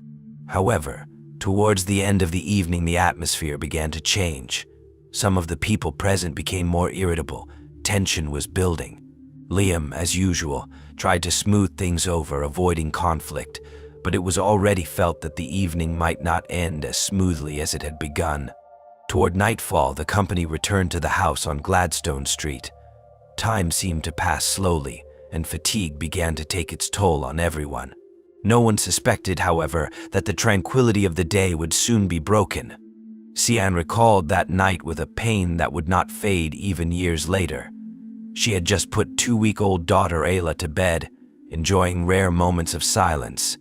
A: However, towards the end of the evening, the atmosphere began to change. Some of the people present became more irritable. Tension was building. Liam, as usual, tried to smooth things over, avoiding conflict, but it was already felt that the evening might not end as smoothly as it had begun. Toward nightfall, the company returned to the house on Gladstone Street. Time seemed to pass slowly, and fatigue began to take its toll on everyone. No one suspected, however, that the tranquility of the day would soon be broken. Sian recalled that night with a pain that would not fade even years later. She had just put 2-week-old daughter Ayla to bed, enjoying rare moments of silence.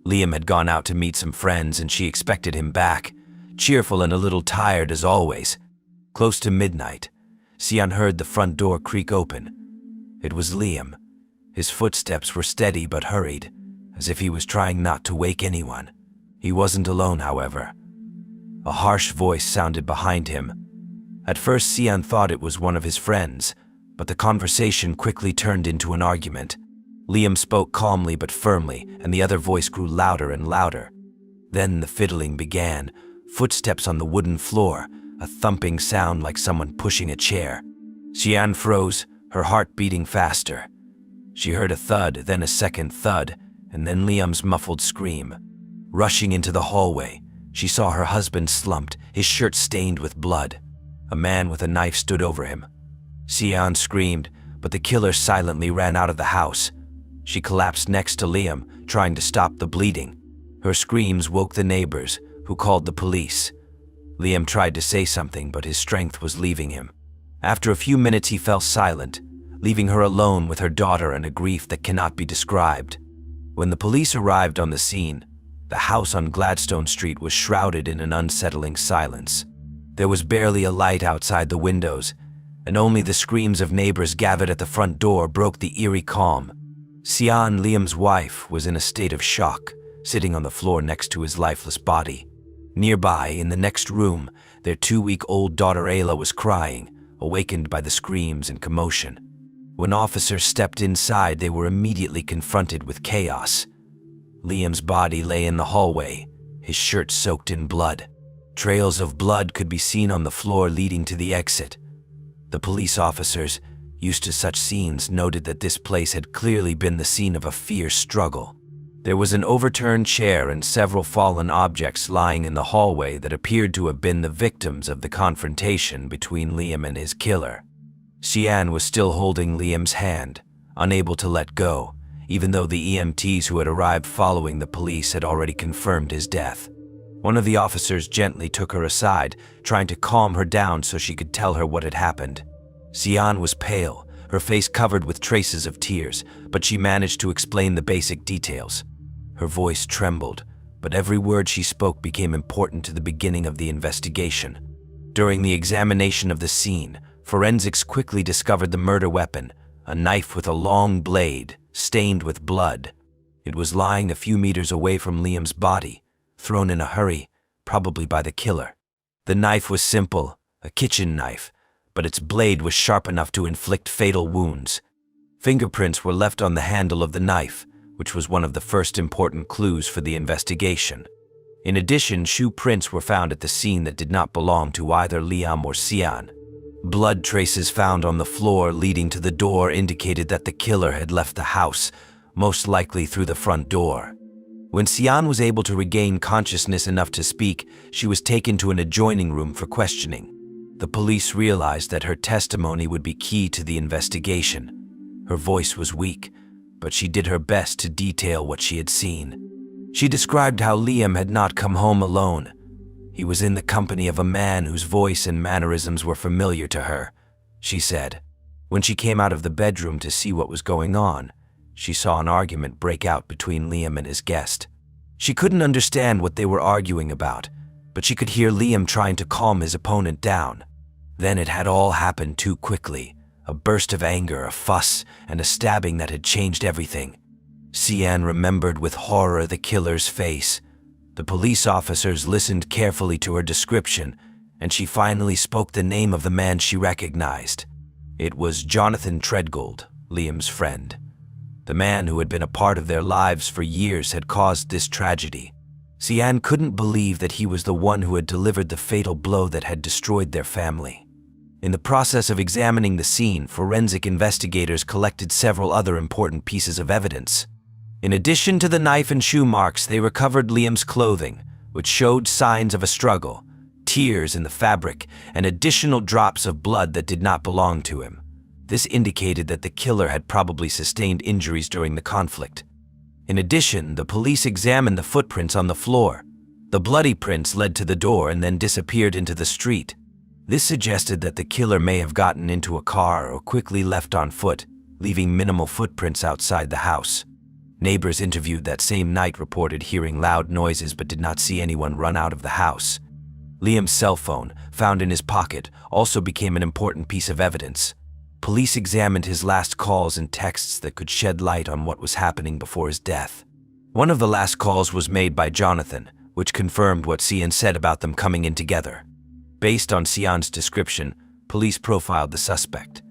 A: Liam had gone out to meet some friends and she expected him back, cheerful and a little tired as always. Close to midnight, Sian heard the front door creak open. It was Liam. His footsteps were steady but hurried, as if he was trying not to wake anyone. He wasn't alone, however. A harsh voice sounded behind him. At first, Sian thought it was one of his friends, but the conversation quickly turned into an argument. Liam spoke calmly but firmly, and the other voice grew louder and louder. Then the fiddling began, footsteps on the wooden floor, a thumping sound like someone pushing a chair. Sian froze, her heart beating faster. She heard a thud, then a second thud, and then Liam's muffled scream. Rushing into the hallway, she saw her husband slumped, his shirt stained with blood. A man with a knife stood over him. Sian screamed, but the killer silently ran out of the house. She collapsed next to Liam, trying to stop the bleeding. Her screams woke the neighbors, who called the police. Liam tried to say something, but his strength was leaving him. After a few minutes, he fell silent, leaving her alone with her daughter and a grief that cannot be described. When the police arrived on the scene, the house on Gladstone Street was shrouded in an unsettling silence. There was barely a light outside the windows, and only the screams of neighbors gathered at the front door broke the eerie calm. Sian, Liam's wife, was in a state of shock, sitting on the floor next to his lifeless body. Nearby, in the next room, their 2-week-old daughter Ayla was crying, awakened by the screams and commotion. When officers stepped inside, they were immediately confronted with chaos. Liam's body lay in the hallway, his shirt soaked in blood. Trails of blood could be seen on the floor leading to the exit. The police officers, used to such scenes, noted that this place had clearly been the scene of a fierce struggle. There was an overturned chair and several fallen objects lying in the hallway that appeared to have been the victims of the confrontation between Liam and his killer. Sian was still holding Liam's hand, unable to let go, even though the EMTs who had arrived following the police had already confirmed his death. One of the officers gently took her aside, trying to calm her down so she could tell her what had happened. Sian was pale, her face covered with traces of tears, but she managed to explain the basic details. Her voice trembled, but every word she spoke became important to the beginning of the investigation. During the examination of the scene, forensics quickly discovered the murder weapon, a knife with a long blade, stained with blood. It was lying a few meters away from Liam's body, thrown in a hurry, probably by the killer. The knife was simple, a kitchen knife, but its blade was sharp enough to inflict fatal wounds. Fingerprints were left on the handle of the knife, which was one of the first important clues for the investigation. In addition, shoe prints were found at the scene that did not belong to either Liam or Sian. Blood traces found on the floor leading to the door indicated that the killer had left the house, most likely through the front door. When Sian was able to regain consciousness enough to speak, she was taken to an adjoining room for questioning. The police realized that her testimony would be key to the investigation. Her voice was weak, but she did her best to detail what she had seen. She described how Liam had not come home alone. He was in the company of a man whose voice and mannerisms were familiar to her, she said. When she came out of the bedroom to see what was going on, she saw an argument break out between Liam and his guest. She couldn't understand what they were arguing about, but she could hear Liam trying to calm his opponent down. Then it had all happened too quickly. A burst of anger, a fuss, and a stabbing that had changed everything. Sian remembered with horror the killer's face. The police officers listened carefully to her description, and she finally spoke the name of the man she recognized. It was Jonathan Treadgold, Liam's friend. The man who had been a part of their lives for years had caused this tragedy. Sian couldn't believe that he was the one who had delivered the fatal blow that had destroyed their family. In the process of examining the scene, forensic investigators collected several other important pieces of evidence. In addition to the knife and shoe marks, they recovered Liam's clothing, which showed signs of a struggle, tears in the fabric, and additional drops of blood that did not belong to him. This indicated that the killer had probably sustained injuries during the conflict. In addition, the police examined the footprints on the floor. The bloody prints led to the door and then disappeared into the street. This suggested that the killer may have gotten into a car or quickly left on foot, leaving minimal footprints outside the house. Neighbors interviewed that same night reported hearing loud noises but did not see anyone run out of the house. Liam's cell phone, found in his pocket, also became an important piece of evidence. Police examined his last calls and texts that could shed light on what was happening before his death. One of the last calls was made by Jonathan, which confirmed what Sian said about them coming in together. Based on Sian's description, police profiled the suspect.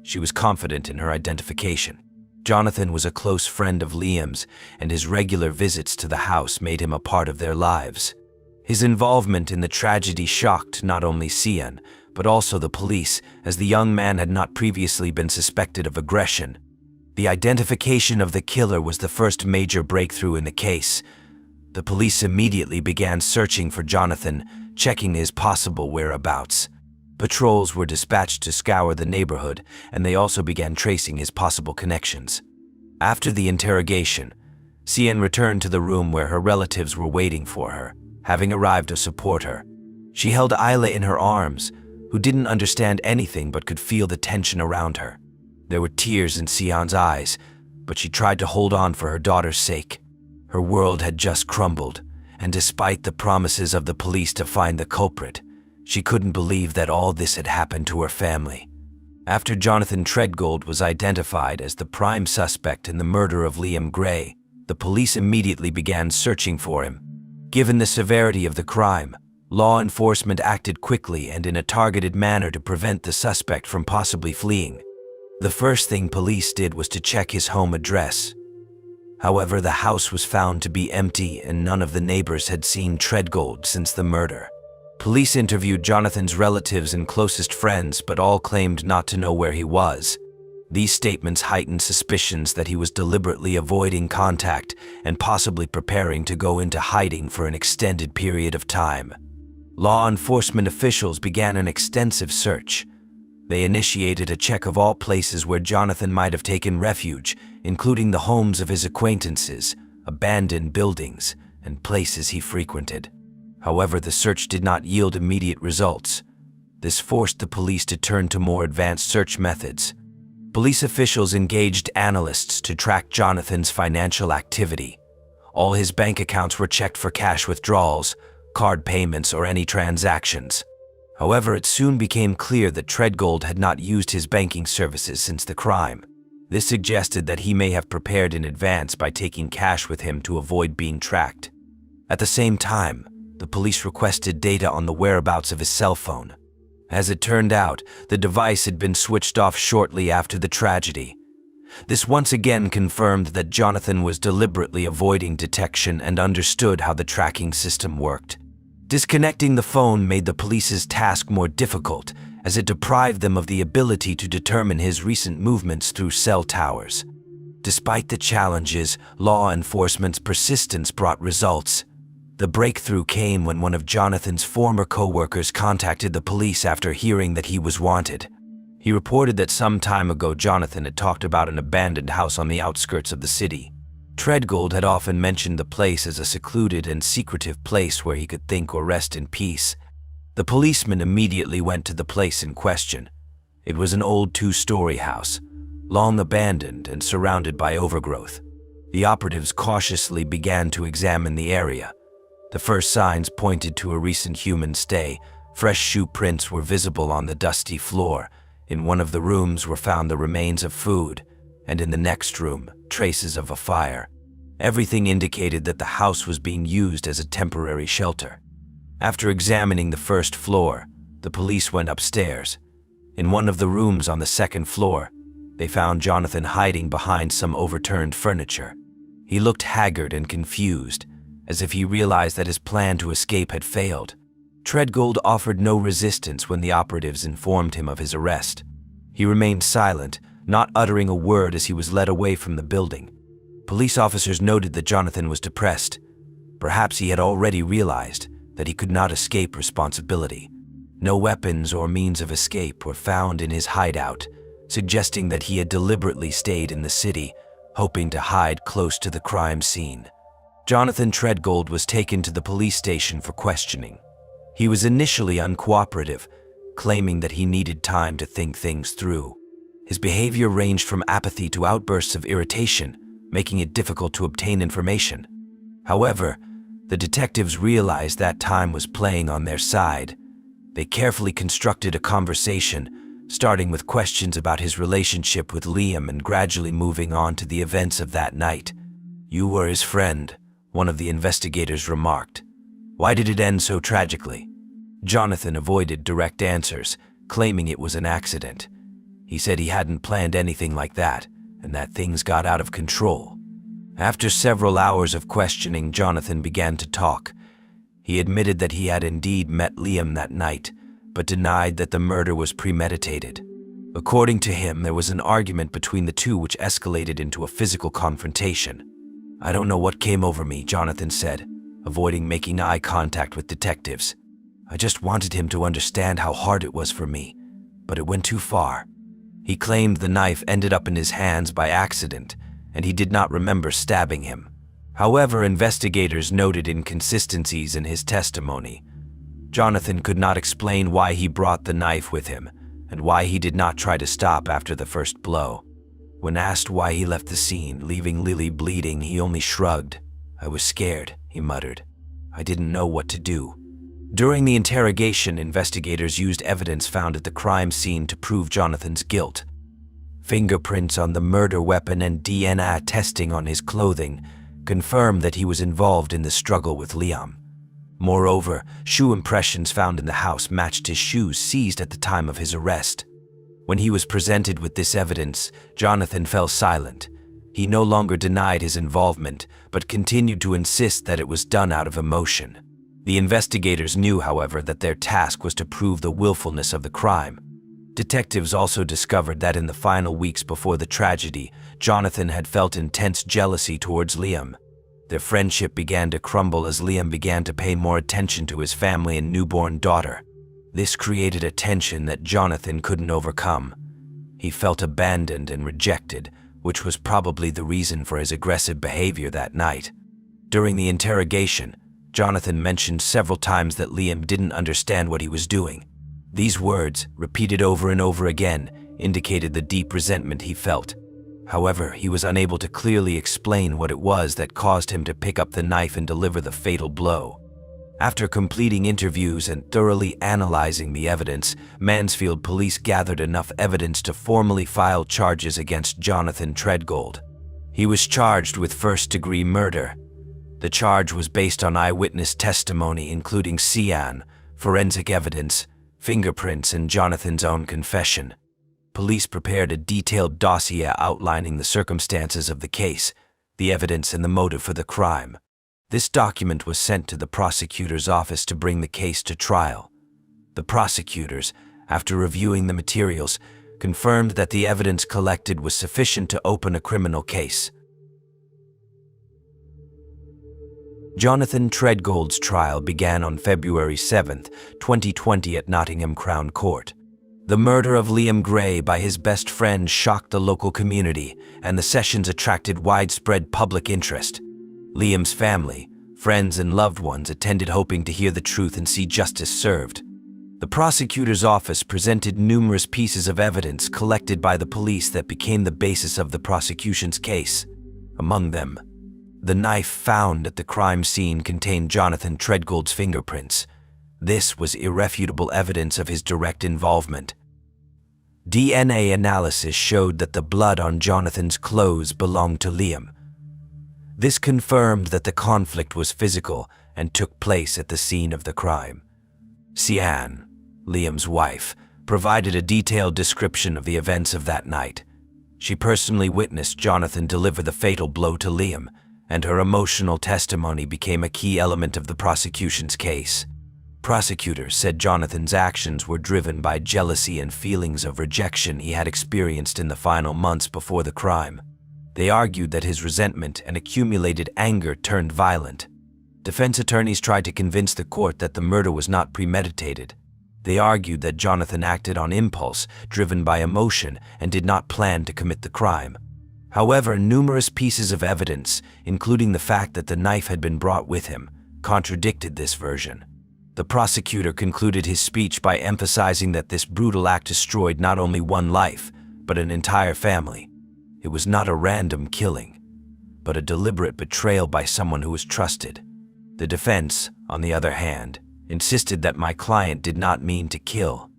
A: She was confident in her identification. Jonathan was a close friend of Liam's, and his regular visits to the house made him a part of their lives. His involvement in the tragedy shocked not only Sian, but also the police, as the young man had not previously been suspected of aggression. The identification of the killer was the first major breakthrough in the case. The police immediately began searching for Jonathan, checking his possible whereabouts. Patrols were dispatched to scour the neighborhood, and they also began tracing his possible connections. After the interrogation, Sian returned to the room where her relatives were waiting for her, having arrived to support her. She held Isla in her arms, who didn't understand anything but could feel the tension around her. There were tears in Sian's eyes, but she tried to hold on for her daughter's sake. Her world had just crumbled, and despite the promises of the police to find the culprit, she couldn't believe that all this had happened to her family. After Jonathan Treadgold was identified as the prime suspect in the murder of Liam Gray, the police immediately began searching for him. Given the severity of the crime, law enforcement acted quickly and in a targeted manner to prevent the suspect from possibly fleeing. The first thing police did was to check his home address. However, the house was found to be empty and none of the neighbors had seen Treadgold since the murder. Police interviewed Jonathan's relatives and closest friends, but all claimed not to know where he was. These statements heightened suspicions that he was deliberately avoiding contact and possibly preparing to go into hiding for an extended period of time. Law enforcement officials began an extensive search. They initiated a check of all places where Jonathan might have taken refuge, including the homes of his acquaintances, abandoned buildings, and places he frequented. However, the search did not yield immediate results. This forced the police to turn to more advanced search methods. Police officials engaged analysts to track Jonathan's financial activity. All his bank accounts were checked for cash withdrawals, card payments, or any transactions. However, it soon became clear that Treadgold had not used his banking services since the crime. This suggested that he may have prepared in advance by taking cash with him to avoid being tracked. At the same time, the police requested data on the whereabouts of his cell phone. As it turned out, the device had been switched off shortly after the tragedy. This once again confirmed that Jonathan was deliberately avoiding detection and understood how the tracking system worked. Disconnecting the phone made the police's task more difficult, as it deprived them of the ability to determine his recent movements through cell towers. Despite the challenges, law enforcement's persistence brought results. The breakthrough came when one of Jonathan's former co-workers contacted the police after hearing that he was wanted. He reported that some time ago Jonathan had talked about an abandoned house on the outskirts of the city. Treadgold had often mentioned the place as a secluded and secretive place where he could think or rest in peace. The policeman immediately went to the place in question. It was an old two-story house, long abandoned and surrounded by overgrowth. The operatives cautiously began to examine the area. The first signs pointed to a recent human stay. Fresh shoe prints were visible on the dusty floor. In one of the rooms were found the remains of food, and in the next room, traces of a fire. Everything indicated that the house was being used as a temporary shelter. After examining the first floor, the police went upstairs. In one of the rooms on the second floor, they found Jonathan hiding behind some overturned furniture. He looked haggard and confused, as if he realized that his plan to escape had failed. Treadgold offered no resistance when the operatives informed him of his arrest. He remained silent, not uttering a word as he was led away from the building. Police officers noted that Jonathan was depressed. Perhaps he had already realized that he could not escape responsibility. No weapons or means of escape were found in his hideout, suggesting that he had deliberately stayed in the city, hoping to hide close to the crime scene. Jonathan Treadgold was taken to the police station for questioning. He was initially uncooperative, claiming that he needed time to think things through. His behavior ranged from apathy to outbursts of irritation, making it difficult to obtain information. However, the detectives realized that time was playing on their side. They carefully constructed a conversation, starting with questions about his relationship with Liam and gradually moving on to the events of that night. "You were his friend," one of the investigators remarked. "Why did it end so tragically?" Jonathan avoided direct answers, claiming it was an accident. He said he hadn't planned anything like that, and that things got out of control. After several hours of questioning, Jonathan began to talk. He admitted that he had indeed met Liam that night, but denied that the murder was premeditated. According to him, there was an argument between the two which escalated into a physical confrontation. "I don't know what came over me," Jonathan said, avoiding making eye contact with detectives. "I just wanted him to understand how hard it was for me, but it went too far." He claimed the knife ended up in his hands by accident, and he did not remember stabbing him. However, investigators noted inconsistencies in his testimony. Jonathan could not explain why he brought the knife with him, and why he did not try to stop after the first blow. When asked why he left the scene, leaving Lily bleeding, he only shrugged. "I was scared," he muttered. "I didn't know what to do." During the interrogation, investigators used evidence found at the crime scene to prove Jonathan's guilt. Fingerprints on the murder weapon and DNA testing on his clothing confirmed that he was involved in the struggle with Liam. Moreover, shoe impressions found in the house matched his shoes seized at the time of his arrest. When he was presented with this evidence, Jonathan fell silent. He no longer denied his involvement, but continued to insist that it was done out of emotion. The investigators knew, however, that their task was to prove the willfulness of the crime. Detectives also discovered that in the final weeks before the tragedy, Jonathan had felt intense jealousy towards Liam. Their friendship began to crumble as Liam began to pay more attention to his family and newborn daughter. This created a tension that Jonathan couldn't overcome. He felt abandoned and rejected, which was probably the reason for his aggressive behavior that night. During the interrogation, Jonathan mentioned several times that Liam didn't understand what he was doing. These words, repeated over and over again, indicated the deep resentment he felt. However, he was unable to clearly explain what it was that caused him to pick up the knife and deliver the fatal blow. After completing interviews and thoroughly analyzing the evidence, Mansfield police gathered enough evidence to formally file charges against Jonathan Treadgold. He was charged with first-degree murder. The charge was based on eyewitness testimony including cyan, forensic evidence, fingerprints, and Jonathan's own confession. Police prepared a detailed dossier outlining the circumstances of the case, the evidence, and the motive for the crime. This document was sent to the prosecutor's office to bring the case to trial. The prosecutors, after reviewing the materials, confirmed that the evidence collected was sufficient to open a criminal case. Jonathan Treadgold's trial began on February 7, 2020 at Nottingham Crown Court. The murder of Liam Gray by his best friend shocked the local community, and the sessions attracted widespread public interest. Liam's family, friends, and loved ones attended hoping to hear the truth and see justice served. The prosecutor's office presented numerous pieces of evidence collected by the police that became the basis of the prosecution's case. Among them, the knife found at the crime scene contained Jonathan Treadgold's fingerprints. This was irrefutable evidence of his direct involvement. DNA analysis showed that the blood on Jonathan's clothes belonged to Liam. This confirmed that the conflict was physical and took place at the scene of the crime. Cyan, Liam's wife, provided a detailed description of the events of that night. She personally witnessed Jonathan deliver the fatal blow to Liam, and her emotional testimony became a key element of the prosecution's case. Prosecutors said Jonathan's actions were driven by jealousy and feelings of rejection he had experienced in the final months before the crime. They argued that his resentment and accumulated anger turned violent. Defense attorneys tried to convince the court that the murder was not premeditated. They argued that Jonathan acted on impulse, driven by emotion, and did not plan to commit the crime. However, numerous pieces of evidence, including the fact that the knife had been brought with him, contradicted this version. The prosecutor concluded his speech by emphasizing that this brutal act destroyed not only one life, but an entire family. It was not a random killing, but a deliberate betrayal by someone who was trusted. The defense, on the other hand, insisted that my client did not mean to kill.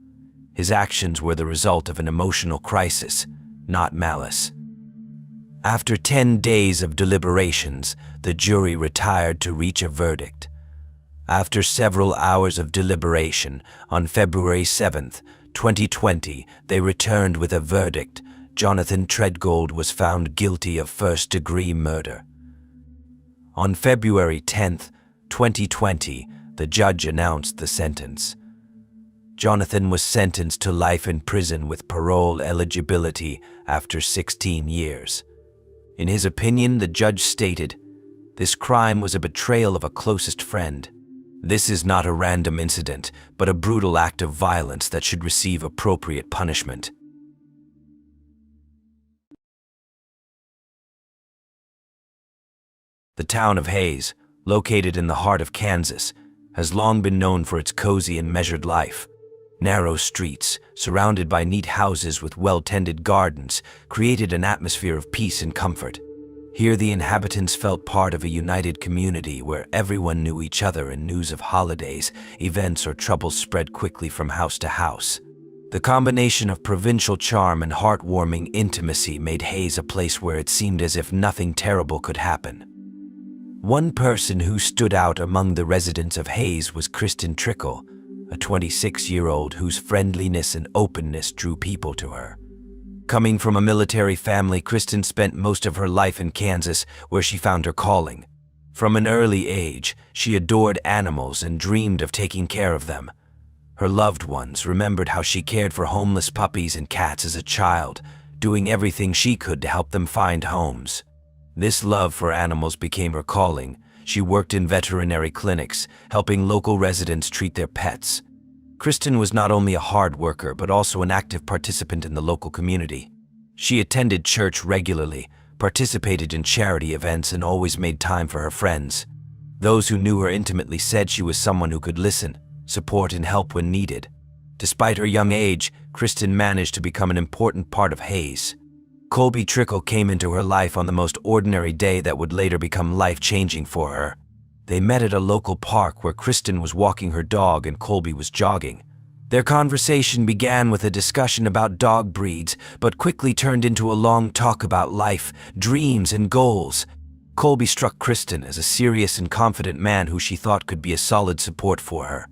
A: His actions were the result of an emotional crisis, not malice. After 10 days of deliberations, the jury retired to reach a verdict. After several hours of deliberation, on February 7, 2020, they returned with a verdict. Jonathan Treadgold was found guilty of first-degree murder. On February 10, 2020, the judge announced the sentence. Jonathan was sentenced to life in prison with parole eligibility after 16 years. In his opinion, the judge stated, "This crime was a betrayal of a closest friend. This is not a random incident, but a brutal act of violence that should receive appropriate punishment." The town of Hayes, located in the heart of Kansas, has long been known for its cozy and measured life. Narrow streets, surrounded by neat houses with well-tended gardens, created an atmosphere of peace and comfort. Here the inhabitants felt part of a united community where everyone knew each other and news of holidays, events, or troubles spread quickly from house to house. The combination of provincial charm and heartwarming intimacy made Hayes a place where it seemed as if nothing terrible could happen. One person who stood out among the residents of Hayes was Kristen Trickle, a 26-year-old whose friendliness and openness drew people to her. Coming from a military family, Kristen spent most of her life in Kansas, where she found her calling. From an early age, she adored animals and dreamed of taking care of them. Her loved ones remembered how she cared for homeless puppies and cats as a child, doing everything she could to help them find homes. This love for animals became her calling. She worked in veterinary clinics, helping local residents treat their pets. Kristen was not only a hard worker, but also an active participant in the local community. She attended church regularly, participated in charity events, and always made time for her friends. Those who knew her intimately said she was someone who could listen, support, and help when needed. Despite her young age, Kristen managed to become an important part of Hayes. Colby Trickle came into her life on the most ordinary day that would later become life-changing for her. They met at a local park where Kristen was walking her dog and Colby was jogging. Their conversation began with a discussion about dog breeds, but quickly turned into a long talk about life, dreams, and goals. Colby struck Kristen as a serious and confident man who she thought could be a solid support for her.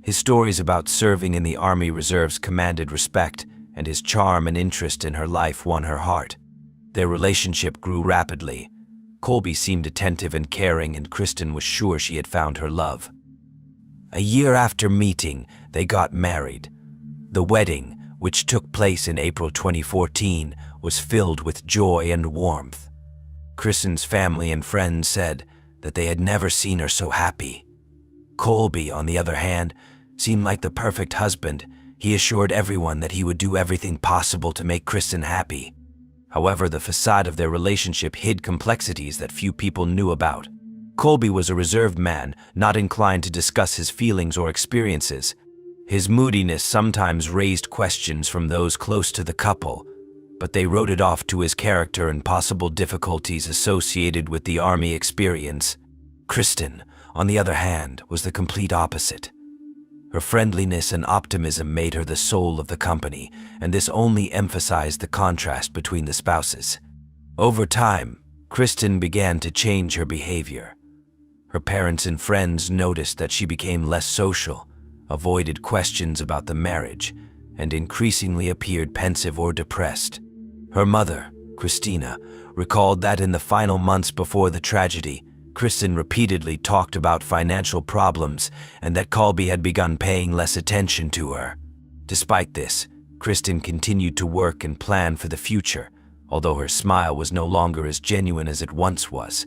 A: His stories about serving in the Army Reserves commanded respect, and his charm and interest in her life won her heart. Their relationship grew rapidly. Colby seemed attentive and caring, and Kristen was sure she had found her love. A year after meeting, they got married. The wedding, which took place in April 2014, was filled with joy and warmth. Kristen's family and friends said that they had never seen her so happy. Colby, on the other hand, seemed like the perfect husband. He assured everyone that he would do everything possible to make Kristen happy. However, the facade of their relationship hid complexities that few people knew about. Colby was a reserved man, not inclined to discuss his feelings or experiences. His moodiness sometimes raised questions from those close to the couple, but they wrote it off to his character and possible difficulties associated with the Army experience. Kristen, on the other hand, was the complete opposite. Her friendliness and optimism made her the soul of the company, and this only emphasized the contrast between the spouses. Over time, Kristen began to change her behavior. Her parents and friends noticed that she became less social, avoided questions about the marriage, and increasingly appeared pensive or depressed. Her mother, Christina, recalled that in the final months before the tragedy, Kristen repeatedly talked about financial problems and that Colby had begun paying less attention to her. Despite this, Kristen continued to work and plan for the future, although her smile was no longer as genuine as it once was.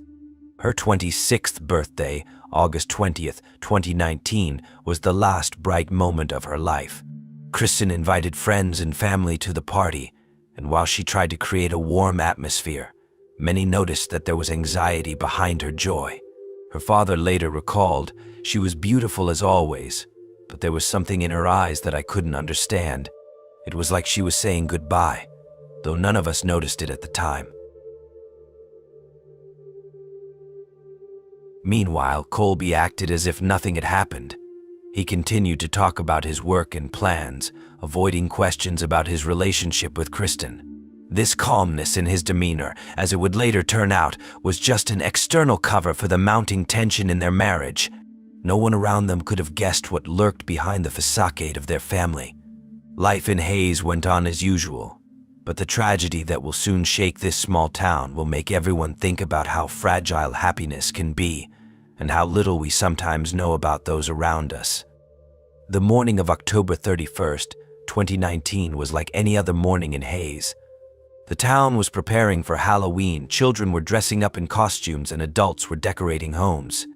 A: Her 26th birthday, August 20th, 2019, was the last bright moment of her life. Kristen invited friends and family to the party, and while she tried to create a warm atmosphere, many noticed that there was anxiety behind her joy. Her father later recalled, "She was beautiful as always, but there was something in her eyes that I couldn't understand. It was like she was saying goodbye, though none of us noticed it at the time." Meanwhile, Colby acted as if nothing had happened. He continued to talk about his work and plans, avoiding questions about his relationship with Kristen. This calmness in his demeanor, as it would later turn out, was just an external cover for the mounting tension in their marriage. No one around them could have guessed what lurked behind the facade of their family. Life in Hayes went on as usual, but the tragedy that will soon shake this small town will make everyone think about how fragile happiness can be and how little we sometimes know about those around us. The morning of October 31st, 2019 was like any other morning in Hayes. The town was preparing for Halloween, children were dressing up in costumes, and adults were decorating homes.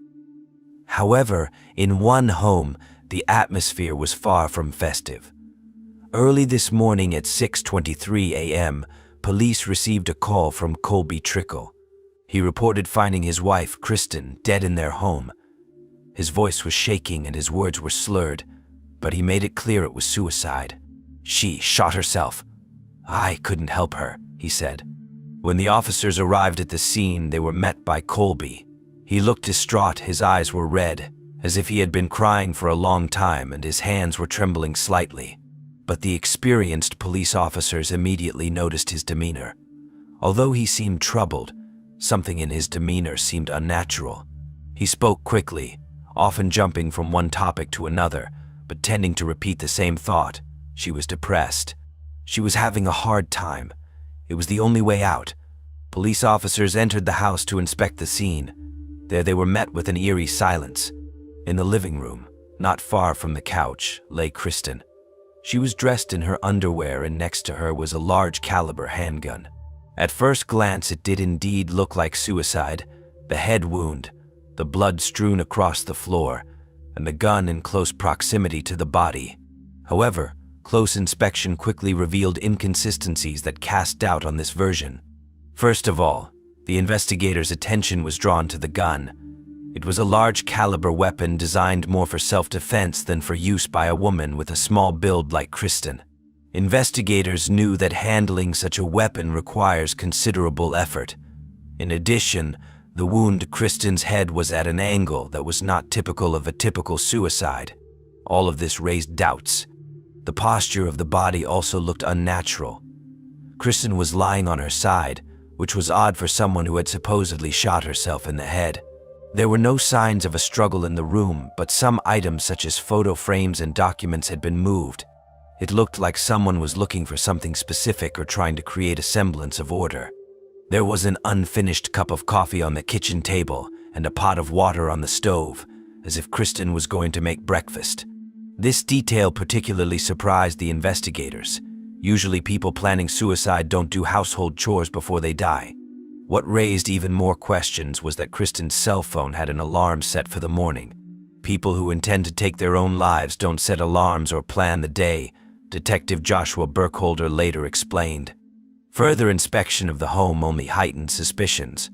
A: However, in one home, the atmosphere was far from festive. Early this morning at 6:23 a.m., police received a call from Colby Trickle. He reported finding his wife, Kristen, dead in their home. His voice was shaking and his words were slurred, but he made it clear it was suicide. "She shot herself. I couldn't help her," he said. When the officers arrived at the scene, they were met by Colby. He looked distraught, his eyes were red, as if he had been crying for a long time, and his hands were trembling slightly. But the experienced police officers immediately noticed his demeanor. Although he seemed troubled, something in his demeanor seemed unnatural. He spoke quickly, often jumping from one topic to another, but tending to repeat the same thought. She was depressed. She was having a hard time. It was the only way out. Police officers entered the house to inspect the scene. There they were met with an eerie silence. In the living room, not far from the couch, lay Kristen. She was dressed in her underwear, and next to her was a large caliber handgun. At first glance, it did indeed look like suicide. The head wound, the blood strewn across the floor, and the gun in close proximity to the body. However, close inspection quickly revealed inconsistencies that cast doubt on this version. First of all, the investigators' attention was drawn to the gun. It was a large caliber weapon designed more for self-defense than for use by a woman with a small build like Kristen. Investigators knew that handling such a weapon requires considerable effort. In addition, the wound to Kristen's head was at an angle that was not typical of a typical suicide. All of this raised doubts. The posture of the body also looked unnatural. Kristen was lying on her side, which was odd for someone who had supposedly shot herself in the head. There were no signs of a struggle in the room, but some items such as photo frames and documents had been moved. It looked like someone was looking for something specific or trying to create a semblance of order. There was an unfinished cup of coffee on the kitchen table and a pot of water on the stove, as if Kristen was going to make breakfast. This detail particularly surprised the investigators. Usually people planning suicide don't do household chores before they die. What raised even more questions was that Kristen's cell phone had an alarm set for the morning. People who intend to take their own lives don't set alarms or plan the day, Detective Joshua Burkholder later explained. Further inspection of the home only heightened suspicions.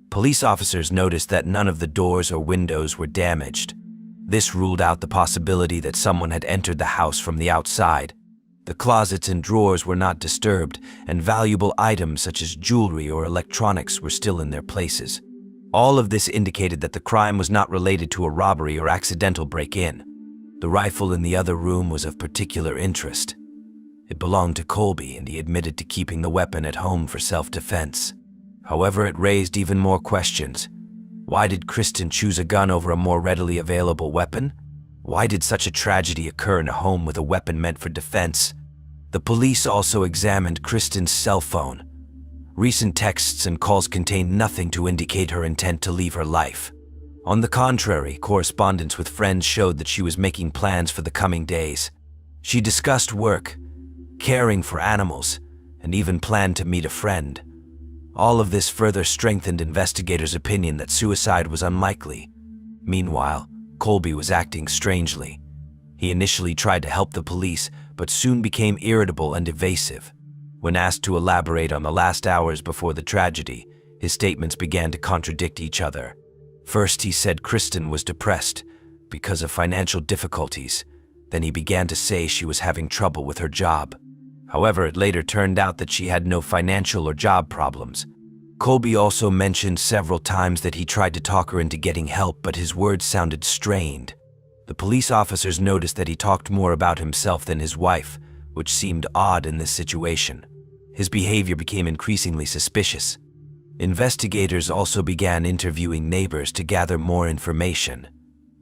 A: Police officers noticed that none of the doors or windows were damaged. This ruled out the possibility that someone had entered the house from the outside. The closets and drawers were not disturbed, and valuable items such as jewelry or electronics were still in their places. All of this indicated that the crime was not related to a robbery or accidental break-in. The rifle in the other room was of particular interest. It belonged to Colby, and he admitted to keeping the weapon at home for self-defense. However, it raised even more questions. Why did Kristen choose a gun over a more readily available weapon? Why did such a tragedy occur in a home with a weapon meant for defense? The police also examined Kristen's cell phone. Recent texts and calls contained nothing to indicate her intent to leave her life. On the contrary, correspondence with friends showed that she was making plans for the coming days. She discussed work, caring for animals, and even planned to meet a friend. All of this further strengthened investigators' opinion that suicide was unlikely. Meanwhile, Colby was acting strangely. He initially tried to help the police, but soon became irritable and evasive. When asked to elaborate on the last hours before the tragedy, his statements began to contradict each other. First, he said Kristen was depressed because of financial difficulties. Then he began to say she was having trouble with her job. However, it later turned out that she had no financial or job problems. Colby also mentioned several times that he tried to talk her into getting help, but his words sounded strained. The police officers noticed that he talked more about himself than his wife, which seemed odd in this situation. His behavior became increasingly suspicious. Investigators also began interviewing neighbors to gather more information.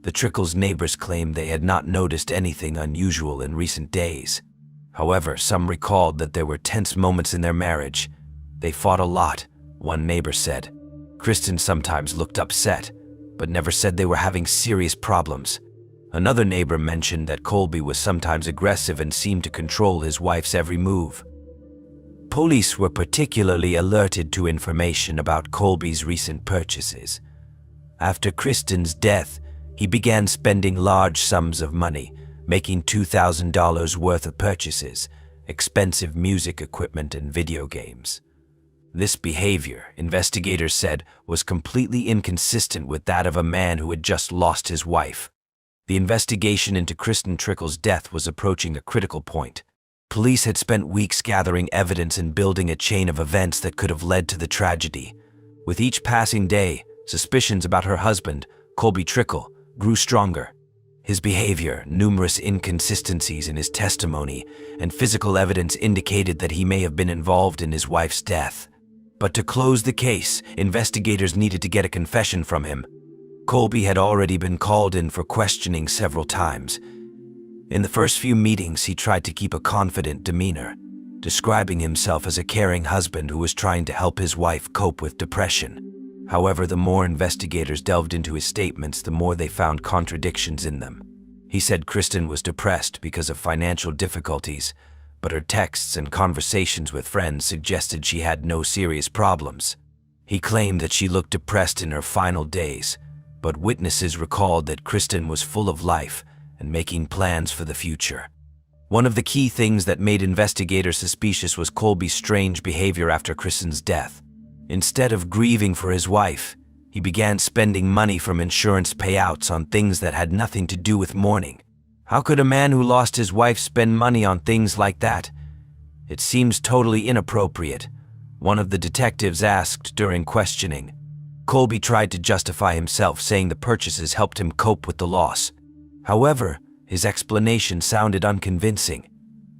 A: The Trickles' neighbors claimed they had not noticed anything unusual in recent days. However, some recalled that there were tense moments in their marriage. They fought a lot, one neighbor said. Kristen sometimes looked upset, but never said they were having serious problems. Another neighbor mentioned that Colby was sometimes aggressive and seemed to control his wife's every move. Police were particularly alerted to information about Colby's recent purchases. After Kristen's death, he began spending large sums of money, making $2,000 worth of purchases, expensive music equipment and video games. This behavior, investigators said, was completely inconsistent with that of a man who had just lost his wife. The investigation into Kristen Trickles' death was approaching a critical point. Police had spent weeks gathering evidence and building a chain of events that could have led to the tragedy. With each passing day, suspicions about her husband, Colby Trickle, grew stronger. His behavior, numerous inconsistencies in his testimony, and physical evidence indicated that he may have been involved in his wife's death. But to close the case, investigators needed to get a confession from him. Colby had already been called in for questioning several times. In the first few meetings, he tried to keep a confident demeanor, describing himself as a caring husband who was trying to help his wife cope with depression. However, the more investigators delved into his statements, the more they found contradictions in them. He said Kristen was depressed because of financial difficulties, but her texts and conversations with friends suggested she had no serious problems. He claimed that she looked depressed in her final days, but witnesses recalled that Kristen was full of life and making plans for the future. One of the key things that made investigators suspicious was Colby's strange behavior after Kristen's death. Instead of grieving for his wife, he He began spending money from insurance payouts on things that had nothing to do with mourning. How could a man who lost his wife spend money on things like that? It seems totally inappropriate, one of the detectives asked during questioning. Colby tried to justify himself, saying the purchases helped him cope with the loss. However, his explanation sounded unconvincing.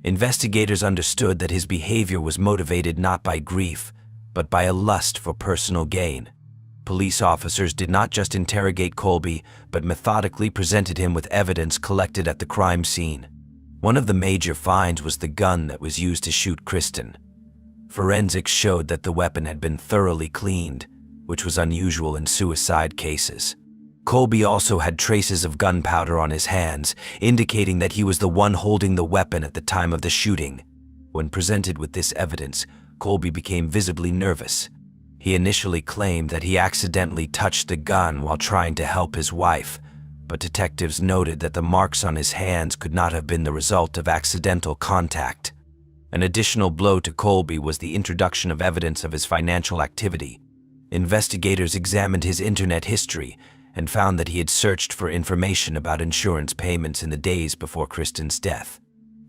A: Investigators understood that his behavior was motivated not by grief, but by a lust for personal gain. Police officers did not just interrogate Colby, but methodically presented him with evidence collected at the crime scene. One of the major finds was the gun that was used to shoot Kristen. Forensics showed that the weapon had been thoroughly cleaned, which was unusual in suicide cases. Colby also had traces of gunpowder on his hands, indicating that he was the one holding the weapon at the time of the shooting. When presented with this evidence, Colby became visibly nervous. He initially claimed that he accidentally touched the gun while trying to help his wife, but detectives noted that the marks on his hands could not have been the result of accidental contact. An additional blow to Colby was the introduction of evidence of his financial activity. Investigators examined his internet history and found that he had searched for information about insurance payments in the days before Kristen's death.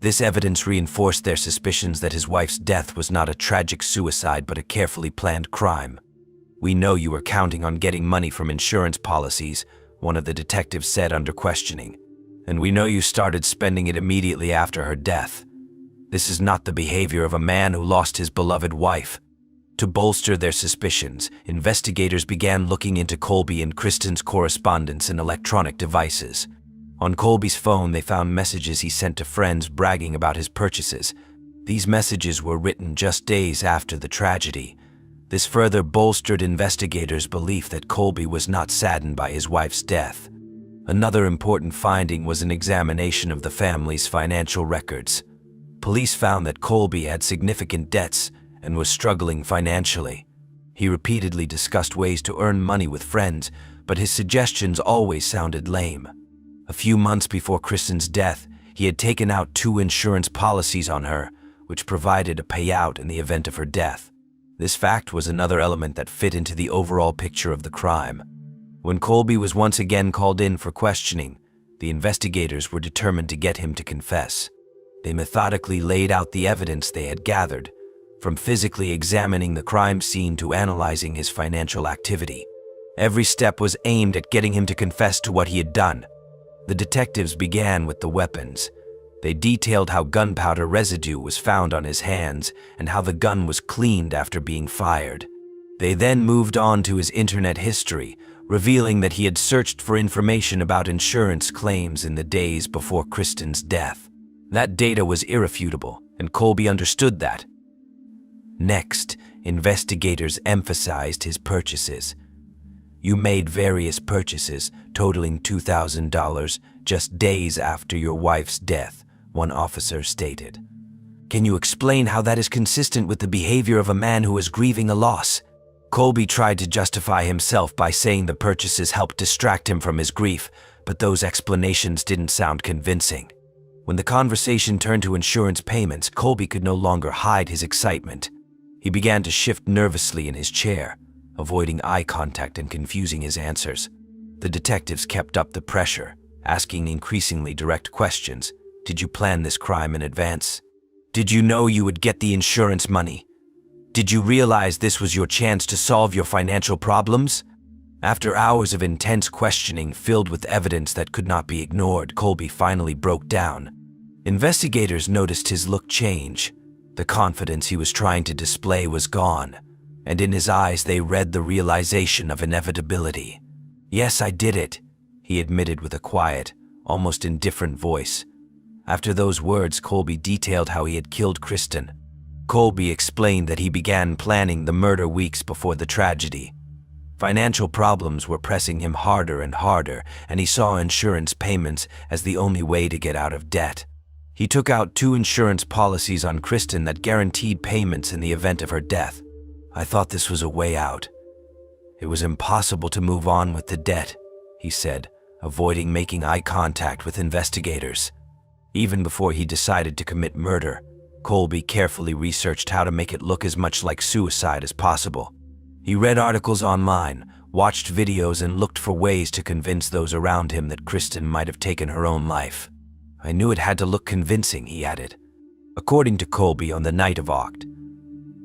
A: This evidence reinforced their suspicions that his wife's death was not a tragic suicide but a carefully planned crime. "We know you were counting on getting money from insurance policies," one of the detectives said under questioning. "And we know you started spending it immediately after her death. This is not the behavior of a man who lost his beloved wife." To bolster their suspicions, investigators began looking into Colby and Kristen's correspondence and electronic devices. On Colby's phone, they found messages he sent to friends bragging about his purchases. These messages were written just days after the tragedy. This further bolstered investigators' belief that Colby was not saddened by his wife's death. Another important finding was an examination of the family's financial records. Police found that Colby had significant debts and was struggling financially. He repeatedly discussed ways to earn money with friends, but his suggestions always sounded lame. A few months before Kristen's death, he had taken out 2 insurance policies on her, which provided a payout in the event of her death. This fact was another element that fit into the overall picture of the crime. When Colby was once again called in for questioning, the investigators were determined to get him to confess. They methodically laid out the evidence they had gathered, from physically examining the crime scene to analyzing his financial activity. Every step was aimed at getting him to confess to what he had done. The detectives began with the weapons. They detailed how gunpowder residue was found on his hands and how the gun was cleaned after being fired. They then moved on to his internet history, revealing that he had searched for information about insurance claims in the days before Kristen's death. That data was irrefutable, and Colby understood that. Next, investigators emphasized his purchases. "You made various purchases totaling $2,000 just days after your wife's death," one officer stated. "Can you explain how that is consistent with the behavior of a man who is grieving a loss?" Colby tried to justify himself by saying the purchases helped distract him from his grief, but those explanations didn't sound convincing. When the conversation turned to insurance payments, Colby could no longer hide his excitement. He began to shift nervously in his chair, avoiding eye contact and confusing his answers. The detectives kept up the pressure, asking increasingly direct questions. "Did you plan this crime in advance? Did you know you would get the insurance money? Did you realize this was your chance to solve your financial problems?" After hours of intense questioning filled with evidence that could not be ignored, Colby finally broke down. Investigators noticed his look change. The confidence he was trying to display was gone, and in his eyes they read the realization of inevitability. "Yes, I did it," he admitted with a quiet, almost indifferent voice. After those words, Colby detailed how he had killed Kristen. Colby explained that he began planning the murder weeks before the tragedy. Financial problems were pressing him harder and harder, and he saw insurance payments as the only way to get out of debt. He took out 2 insurance policies on Kristen that guaranteed payments in the event of her death. "I thought this was a way out. It was impossible to move on with the debt," he said, avoiding making eye contact with investigators. Even before he decided to commit murder, Colby carefully researched how to make it look as much like suicide as possible. He read articles online, watched videos, and looked for ways to convince those around him that Kristen might have taken her own life. I knew it had to look convincing, he added. According to Colby, on the night of Oct.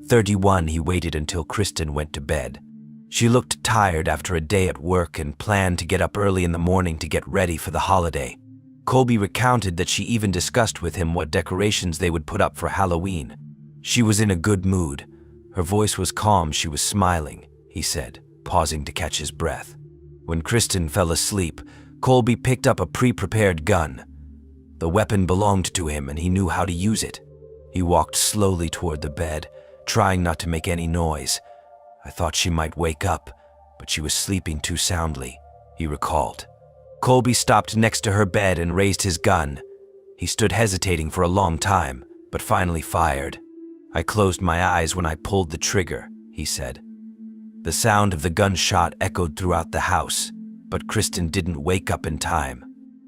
A: 31, he waited until Kristen went to bed. She looked tired after a day at work and planned to get up early in the morning to get ready for the holiday. Colby recounted that she even discussed with him what decorations they would put up for Halloween. She was in a good mood. Her voice was calm, she was smiling, he said, pausing to catch his breath. When Kristen fell asleep, Colby picked up a pre-prepared gun. The weapon belonged to him and he knew how to use it. He walked slowly toward the bed, trying not to make any noise. I thought she might wake up, but she was sleeping too soundly, he recalled. Colby stopped next to her bed and raised his gun. He stood hesitating for a long time, but finally fired. I closed my eyes when I pulled the trigger, he said. The sound of the gunshot echoed throughout the house, but Kristen didn't wake up in time.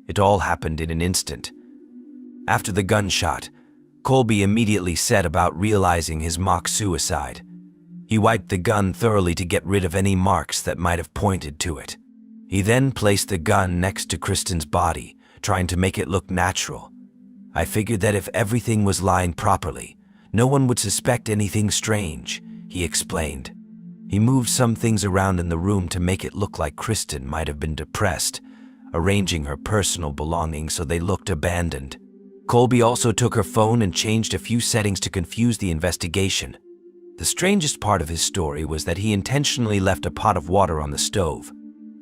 A: It all happened in an instant. After the gunshot, Colby immediately set about realizing his mock suicide. He wiped the gun thoroughly to get rid of any marks that might have pointed to it. He then placed the gun next to Kristen's body, trying to make it look natural. I figured that if everything was lying properly, no one would suspect anything strange, he explained. He moved some things around in the room to make it look like Kristen might have been depressed, arranging her personal belongings so they looked abandoned. Colby also took her phone and changed a few settings to confuse the investigation. The strangest part of his story was that he intentionally left a pot of water on the stove.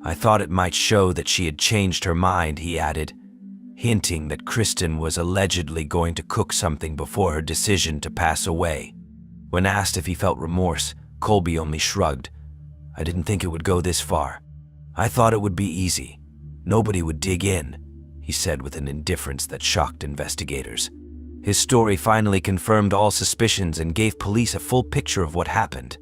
A: I thought it might show that she had changed her mind, he added, hinting that Kristen was allegedly going to cook something before her decision to pass away. When asked if he felt remorse, Colby only shrugged. I didn't think it would go this far. I thought it would be easy. Nobody would dig in, he said with an indifference that shocked investigators. His story finally confirmed all suspicions and gave police a full picture of what happened.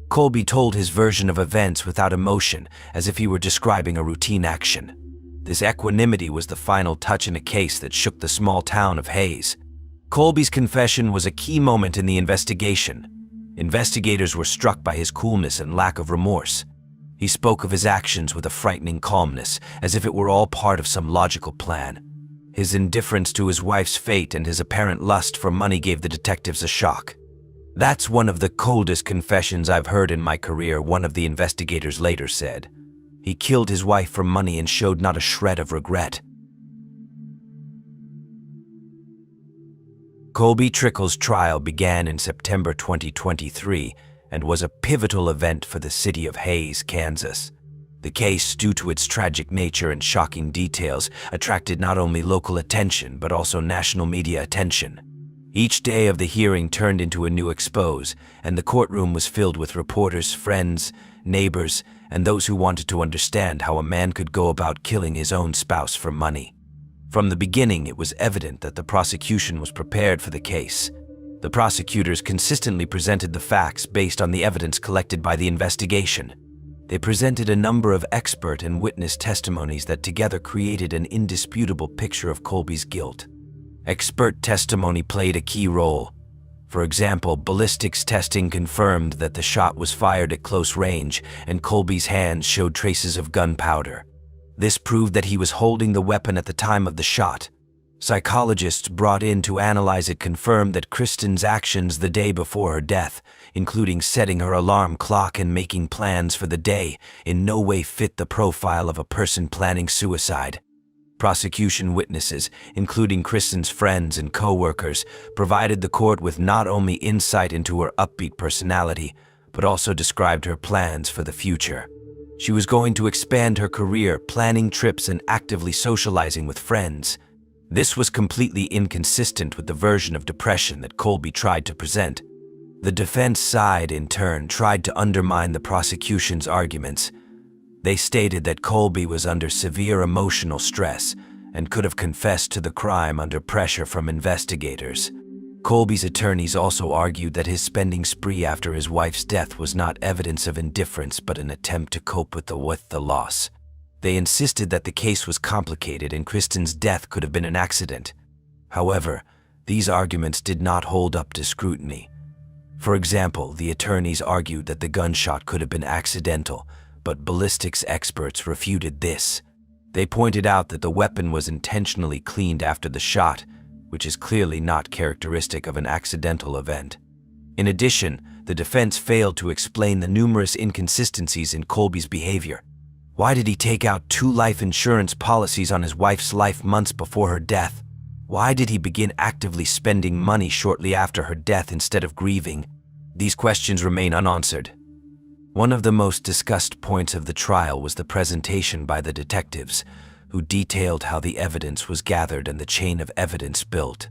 A: Colby told his version of events without emotion, as if he were describing a routine action. This equanimity was the final touch in a case that shook the small town of Hayes. Colby's confession was a key moment in the investigation. Investigators were struck by his coolness and lack of remorse. He spoke of his actions with a frightening calmness, as if it were all part of some logical plan. His indifference to his wife's fate and his apparent lust for money gave the detectives a shock. That's one of the coldest confessions I've heard in my career, one of the investigators later said. He killed his wife for money and showed not a shred of regret. Colby Trickle's trial began in September 2023 and was a pivotal event for the city of Hayes, Kansas. The case, due to its tragic nature and shocking details, attracted not only local attention but also national media attention. Each day of the hearing turned into a new expose, and the courtroom was filled with reporters, friends, neighbors, and those who wanted to understand how a man could go about killing his own spouse for money. From the beginning, it was evident that the prosecution was prepared for the case. The prosecutors consistently presented the facts based on the evidence collected by the investigation. They presented a number of expert and witness testimonies that together created an indisputable picture of Colby's guilt. Expert testimony played a key role. For example, ballistics testing confirmed that the shot was fired at close range, and Colby's hands showed traces of gunpowder. This proved that he was holding the weapon at the time of the shot. Psychologists brought in to analyze it confirmed that Kristen's actions the day before her death, including setting her alarm clock and making plans for the day, in no way fit the profile of a person planning suicide. Prosecution witnesses, including Kristen's friends and co-workers, provided the court with not only insight into her upbeat personality, but also described her plans for the future. She was going to expand her career, planning trips and actively socializing with friends. This was completely inconsistent with the version of depression that Colby tried to present. The defense side, in turn, tried to undermine the prosecution's arguments. They stated that Colby was under severe emotional stress and could have confessed to the crime under pressure from investigators. Colby's attorneys also argued that his spending spree after his wife's death was not evidence of indifference but an attempt to cope with the loss. They insisted that the case was complicated and Kristen's death could have been an accident. However, these arguments did not hold up to scrutiny. For example, the attorneys argued that the gunshot could have been accidental, but ballistics experts refuted this. They pointed out that the weapon was intentionally cleaned after the shot, which is clearly not characteristic of an accidental event. In addition, the defense failed to explain the numerous inconsistencies in Colby's behavior. Why did he take out 2 life insurance policies on his wife's life months before her death? Why did he begin actively spending money shortly after her death instead of grieving? These questions remain unanswered. One of the most discussed points of the trial was the presentation by the detectives, who detailed how the evidence was gathered and the chain of evidence built.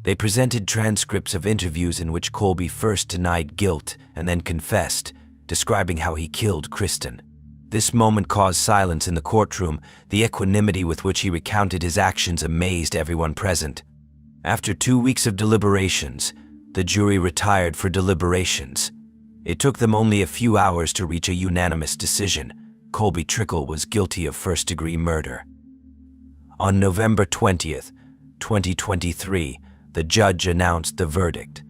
A: They presented transcripts of interviews in which Colby first denied guilt and then confessed, describing how he killed Kristen. This moment caused silence in the courtroom. The equanimity with which he recounted his actions amazed everyone present. After 2 weeks of deliberations, the jury retired for deliberations. It took them only a few hours to reach a unanimous decision. Colby Trickle was guilty of first-degree murder. On November 20th, 2023, the judge announced the verdict.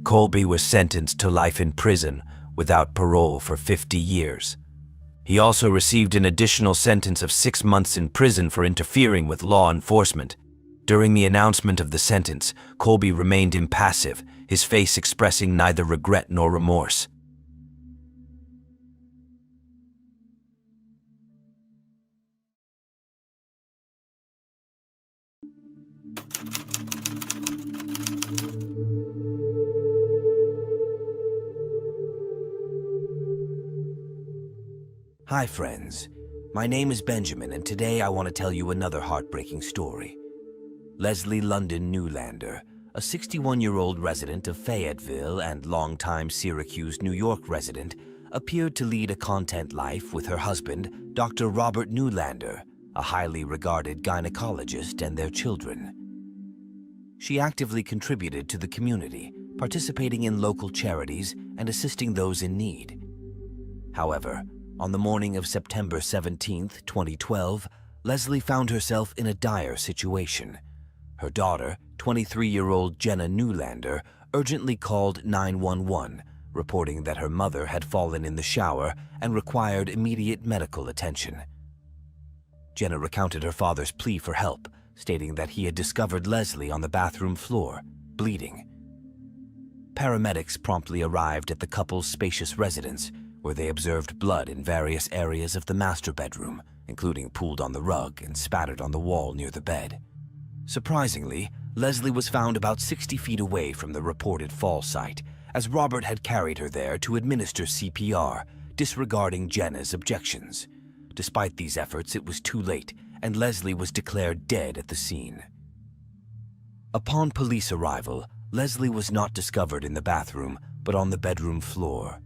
A: Colby was sentenced to life in prison without parole for 50 years. He also received an additional sentence of 6 months in prison for interfering with law enforcement. During the announcement of the sentence, Colby remained impassive, his face expressing neither regret nor remorse. Hi friends, my name is Benjamin and today I want to tell you another heartbreaking story. Leslie London Newlander, a 61-year-old resident of Fayetteville and longtime Syracuse, New York resident, appeared to lead a content life with her husband, Dr. Robert Newlander, a highly regarded gynecologist, and their children. She actively contributed to the community, participating in local charities and assisting those in need. However, on the morning of September 17, 2012, Leslie found herself in a dire situation. Her daughter, 23-year-old Jenna Newlander, urgently called 911, reporting that her mother had fallen in the shower and required immediate medical attention. Jenna recounted her father's plea for help, stating that he had discovered Leslie on the bathroom floor, bleeding. Paramedics promptly arrived at the couple's spacious residence, where they observed blood in various areas of the master bedroom, including pooled on the rug and spattered on the wall near the bed. Surprisingly, Leslie was found about 60 feet away from the reported fall site, as Robert had carried her there to administer CPR, disregarding Jenna's objections. Despite these efforts, it was too late, and Leslie was declared dead at the scene. Upon police arrival, Leslie was not discovered in the bathroom, but on the bedroom floor.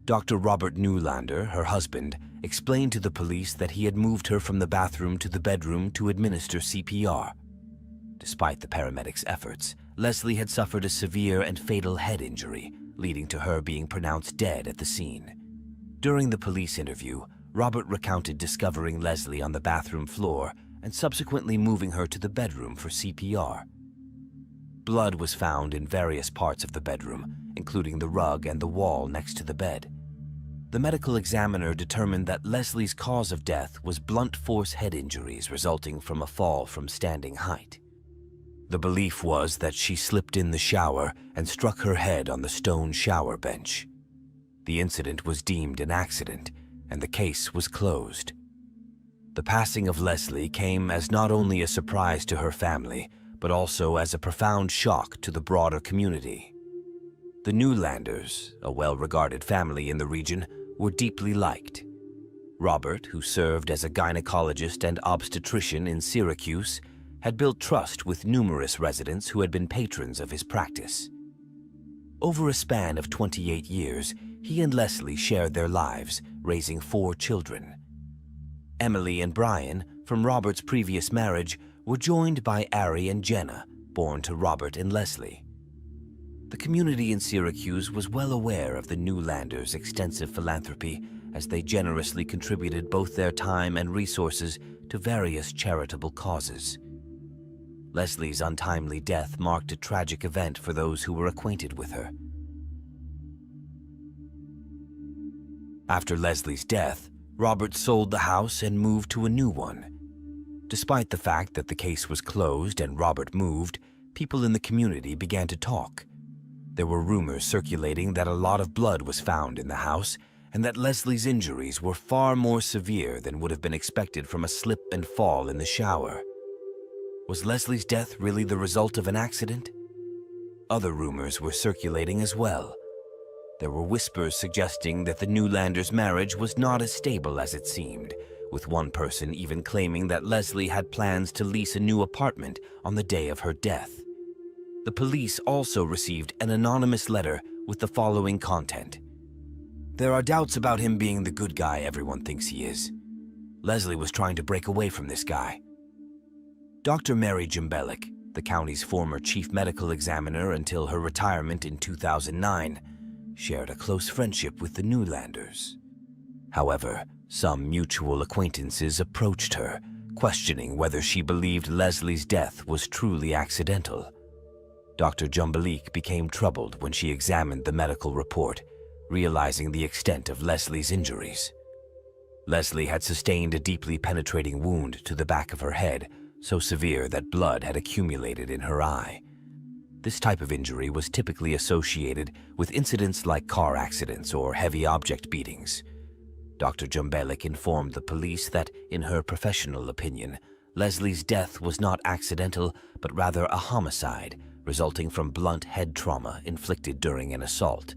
A: Dr. Robert Newlander, her husband, explained to the police that he had moved her from the bathroom to the bedroom to administer CPR. Despite the paramedics' efforts, Leslie had suffered a severe and fatal head injury, leading to her being pronounced dead at the scene. During the police interview, Robert recounted discovering Leslie on the bathroom floor and subsequently moving her to the bedroom for CPR. Blood was found in various parts of the bedroom, including the rug and the wall next to the bed. The medical examiner determined that Leslie's cause of death was blunt force head injuries resulting from a fall from standing height. The belief was that she slipped in the shower and struck her head on the stone shower bench. The incident was deemed an accident, and the case was closed. The passing of Leslie came as not only a surprise to her family, but also as a profound shock to the broader community. The Newlanders, a well-regarded family in the region, were deeply liked. Robert, who served as a gynecologist and obstetrician in Syracuse, had built trust with numerous residents who had been patrons of his practice. Over a span of 28 years, he and Leslie shared their lives, raising 4 children. Emily and Brian, from Robert's previous marriage, were joined by Ari and Jenna, born to Robert and Leslie. The community in Syracuse was well aware of the Newlanders' extensive philanthropy, as they generously contributed both their time and resources to various charitable causes. Leslie's untimely death marked a tragic event for those who were acquainted with her. After Leslie's death, Robert sold the house and moved to a new one. Despite the fact that the case was closed and Robert moved, people in the community began to talk. There were rumors circulating that a lot of blood was found in the house and that Leslie's injuries were far more severe than would have been expected from a slip and fall in the shower. Was Leslie's death really the result of an accident? Other rumors were circulating as well. There were whispers suggesting that the Newlanders' marriage was not as stable as it seemed, with one person even claiming that Leslie had plans to lease a new apartment on the day of her death. The police also received an anonymous letter with the following content. There are doubts about him being the good guy everyone thinks he is. Leslie was trying to break away from this guy. Dr. Mary Jumbelik, the county's former chief medical examiner until her retirement in 2009, shared a close friendship with the Newlanders. However, some mutual acquaintances approached her, questioning whether she believed Leslie's death was truly accidental. Dr. Jumbelik became troubled when she examined the medical report, realizing the extent of Leslie's injuries. Leslie had sustained a deeply penetrating wound to the back of her head, so severe that blood had accumulated in her eye. This type of injury was typically associated with incidents like car accidents or heavy object beatings. Dr. Jumbelik informed the police that, in her professional opinion, Leslie's death was not accidental, but rather a homicide resulting from blunt head trauma inflicted during an assault.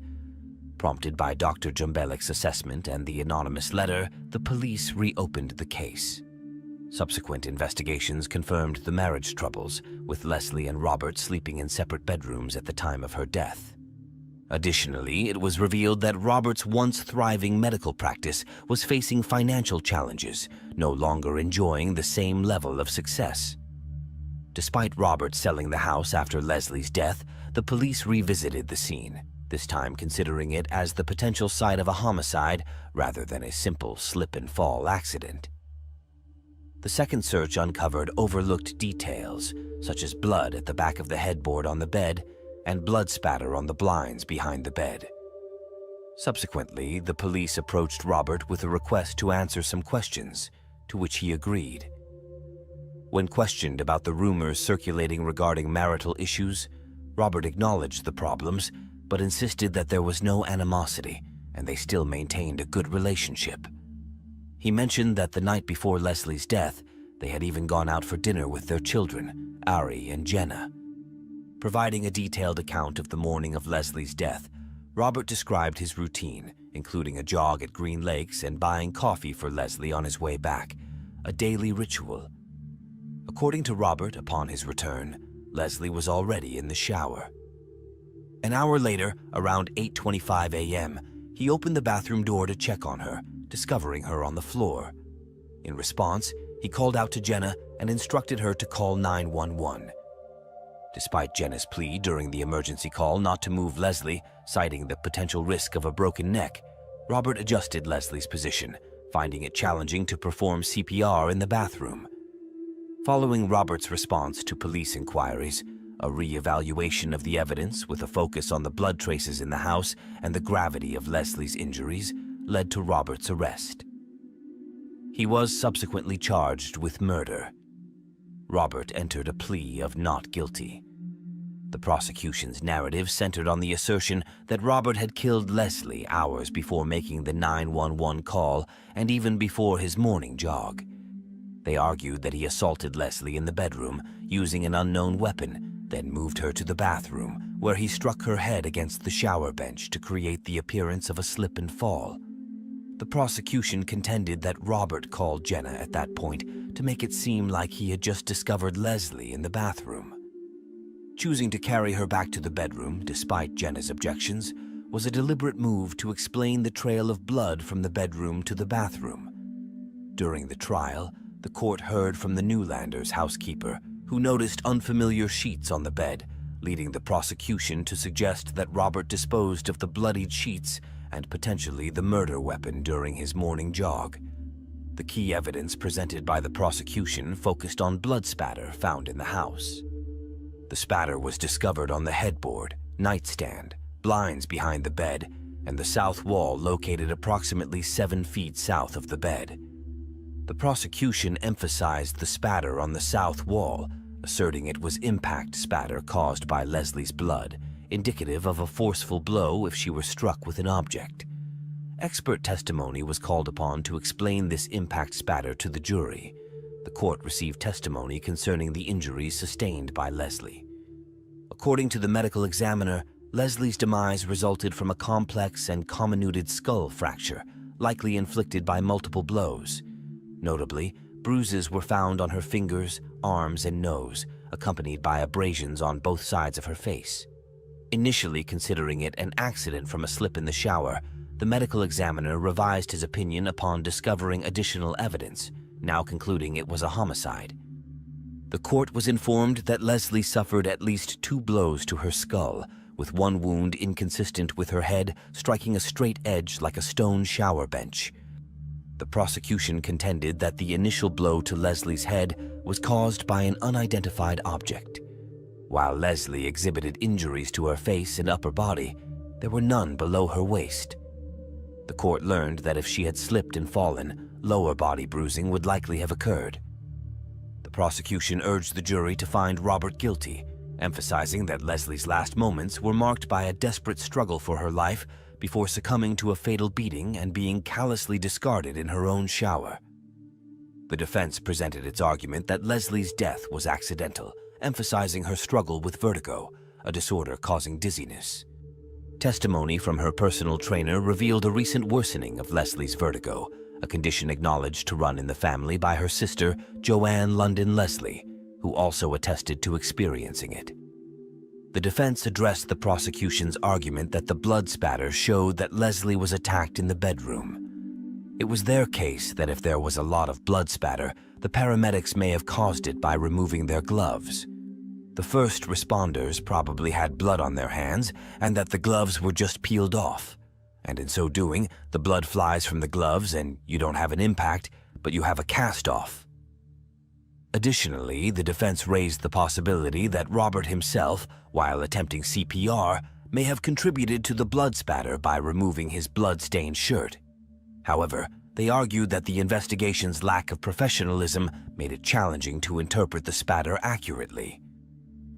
A: Prompted by Dr. Jumbelik's assessment and the anonymous letter, the police reopened the case. Subsequent investigations confirmed the marriage troubles, with Leslie and Robert sleeping in separate bedrooms at the time of her death. Additionally, it was revealed that Robert's once thriving medical practice was facing financial challenges, no longer enjoying the same level of success. Despite Robert selling the house after Leslie's death, the police revisited the scene, this time considering it as the potential site of a homicide rather than a simple slip-and-fall accident. The second search uncovered overlooked details, such as blood at the back of the headboard on the bed and blood spatter on the blinds behind the bed. Subsequently, the police approached Robert with a request to answer some questions, to which he agreed. When questioned about the rumors circulating regarding marital issues, Robert acknowledged the problems, but insisted that there was no animosity and they still maintained a good relationship. He mentioned that the night before Leslie's death, they had even gone out for dinner with their children, Ari and Jenna. Providing a detailed account of the morning of Leslie's death, Robert described his routine, including a jog at Green Lakes and buying coffee for Leslie on his way back, a daily ritual. According to Robert, upon his return, Leslie was already in the shower. An hour later, around 8:25 a.m., he opened the bathroom door to check on her, discovering her on the floor. In response, he called out to Jenna and instructed her to call 911. Despite Jenna's plea during the emergency call not to move Leslie, citing the potential risk of a broken neck, Robert adjusted Leslie's position, finding it challenging to perform CPR in the bathroom. Following Robert's response to police inquiries, a re-evaluation of the evidence with a focus on the blood traces in the house and the gravity of Leslie's injuries led to Robert's arrest. He was subsequently charged with murder. Robert entered a plea of not guilty. The prosecution's narrative centered on the assertion that Robert had killed Leslie hours before making the 911 call and even before his morning jog. They argued that he assaulted Leslie in the bedroom using an unknown weapon, then moved her to the bathroom, where he struck her head against the shower bench to create the appearance of a slip and fall. The prosecution contended that Robert called Jenna at that point to make it seem like he had just discovered Leslie in the bathroom. Choosing to carry her back to the bedroom, despite Jenna's objections, was a deliberate move to explain the trail of blood from the bedroom to the bathroom. During the trial, the court heard from the Newlanders' housekeeper, who noticed unfamiliar sheets on the bed, leading the prosecution to suggest that Robert disposed of the bloodied sheets and potentially the murder weapon during his morning jog. The key evidence presented by the prosecution focused on blood spatter found in the house. The spatter was discovered on the headboard, nightstand, blinds behind the bed, and the south wall located approximately 7 feet south of the bed. The prosecution emphasized the spatter on the south wall, asserting it was impact spatter caused by Leslie's blood, indicative of a forceful blow if she were struck with an object. Expert testimony was called upon to explain this impact spatter to the jury. The court received testimony concerning the injuries sustained by Leslie. According to the medical examiner, Leslie's demise resulted from a complex and comminuted skull fracture, likely inflicted by multiple blows. Notably, bruises were found on her fingers, arms, and nose, accompanied by abrasions on both sides of her face. Initially considering it an accident from a slip in the shower, the medical examiner revised his opinion upon discovering additional evidence, now concluding it was a homicide. The court was informed that Leslie suffered at least 2 blows to her skull, with one wound inconsistent with her head striking a straight edge like a stone shower bench. The prosecution contended that the initial blow to Leslie's head was caused by an unidentified object. While Leslie exhibited injuries to her face and upper body, there were none below her waist. The court learned that if she had slipped and fallen, lower body bruising would likely have occurred. The prosecution urged the jury to find Robert guilty, emphasizing that Leslie's last moments were marked by a desperate struggle for her life before succumbing to a fatal beating and being callously discarded in her own shower. The defense presented its argument that Leslie's death was accidental, emphasizing her struggle with vertigo, a disorder causing dizziness. Testimony from her personal trainer revealed a recent worsening of Leslie's vertigo, a condition acknowledged to run in the family by her sister, Joanne London Leslie, who also attested to experiencing it. The defense addressed the prosecution's argument that the blood spatter showed that Leslie was attacked in the bedroom. It was their case that if there was a lot of blood spatter, the paramedics may have caused it by removing their gloves. The first responders probably had blood on their hands and that the gloves were just peeled off. And in so doing, the blood flies from the gloves and you don't have an impact, but you have a cast-off. Additionally, the defense raised the possibility that Robert himself, while attempting CPR, may have contributed to the blood spatter by removing his blood-stained shirt. However, they argued that the investigation's lack of professionalism made it challenging to interpret the spatter accurately.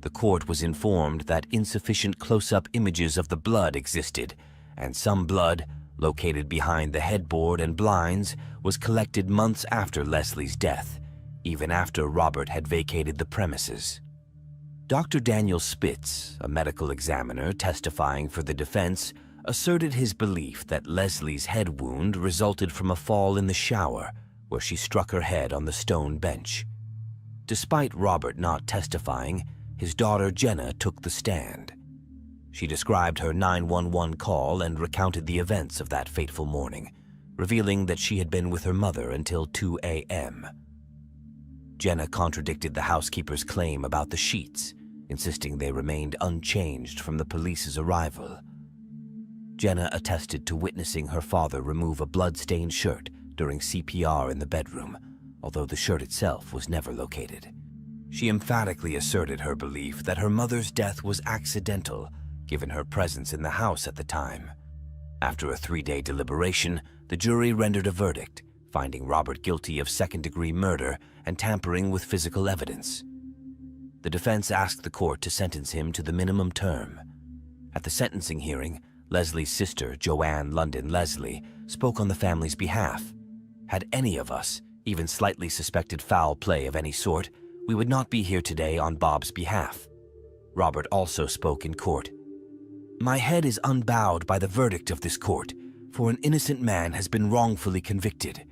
A: The court was informed that insufficient close-up images of the blood existed, and some blood, located behind the headboard and blinds, was collected months after Leslie's death, even after Robert had vacated the premises. Dr. Daniel Spitz, a medical examiner testifying for the defense, asserted his belief that Leslie's head wound resulted from a fall in the shower, where she struck her head on the stone bench. Despite Robert not testifying, his daughter Jenna took the stand. She described her 911 call and recounted the events of that fateful morning, revealing that she had been with her mother until 2 a.m. Jenna contradicted the housekeeper's claim about the sheets, insisting they remained unchanged from the police's arrival. Jenna attested to witnessing her father remove a blood-stained shirt during CPR in the bedroom, although the shirt itself was never located. She emphatically asserted her belief that her mother's death was accidental, given her presence in the house at the time. After a 3-day deliberation, the jury rendered a verdict, finding Robert guilty of second-degree murder and tampering with physical evidence. The defense asked the court to sentence him to the minimum term. At the sentencing hearing, Leslie's sister, Joanne London Leslie, spoke on the family's behalf. Had any of us even slightly suspected foul play of any sort, we would not be here today on Bob's behalf. Robert also spoke in court. My head is unbowed by the verdict of this court, for an innocent man has been wrongfully convicted.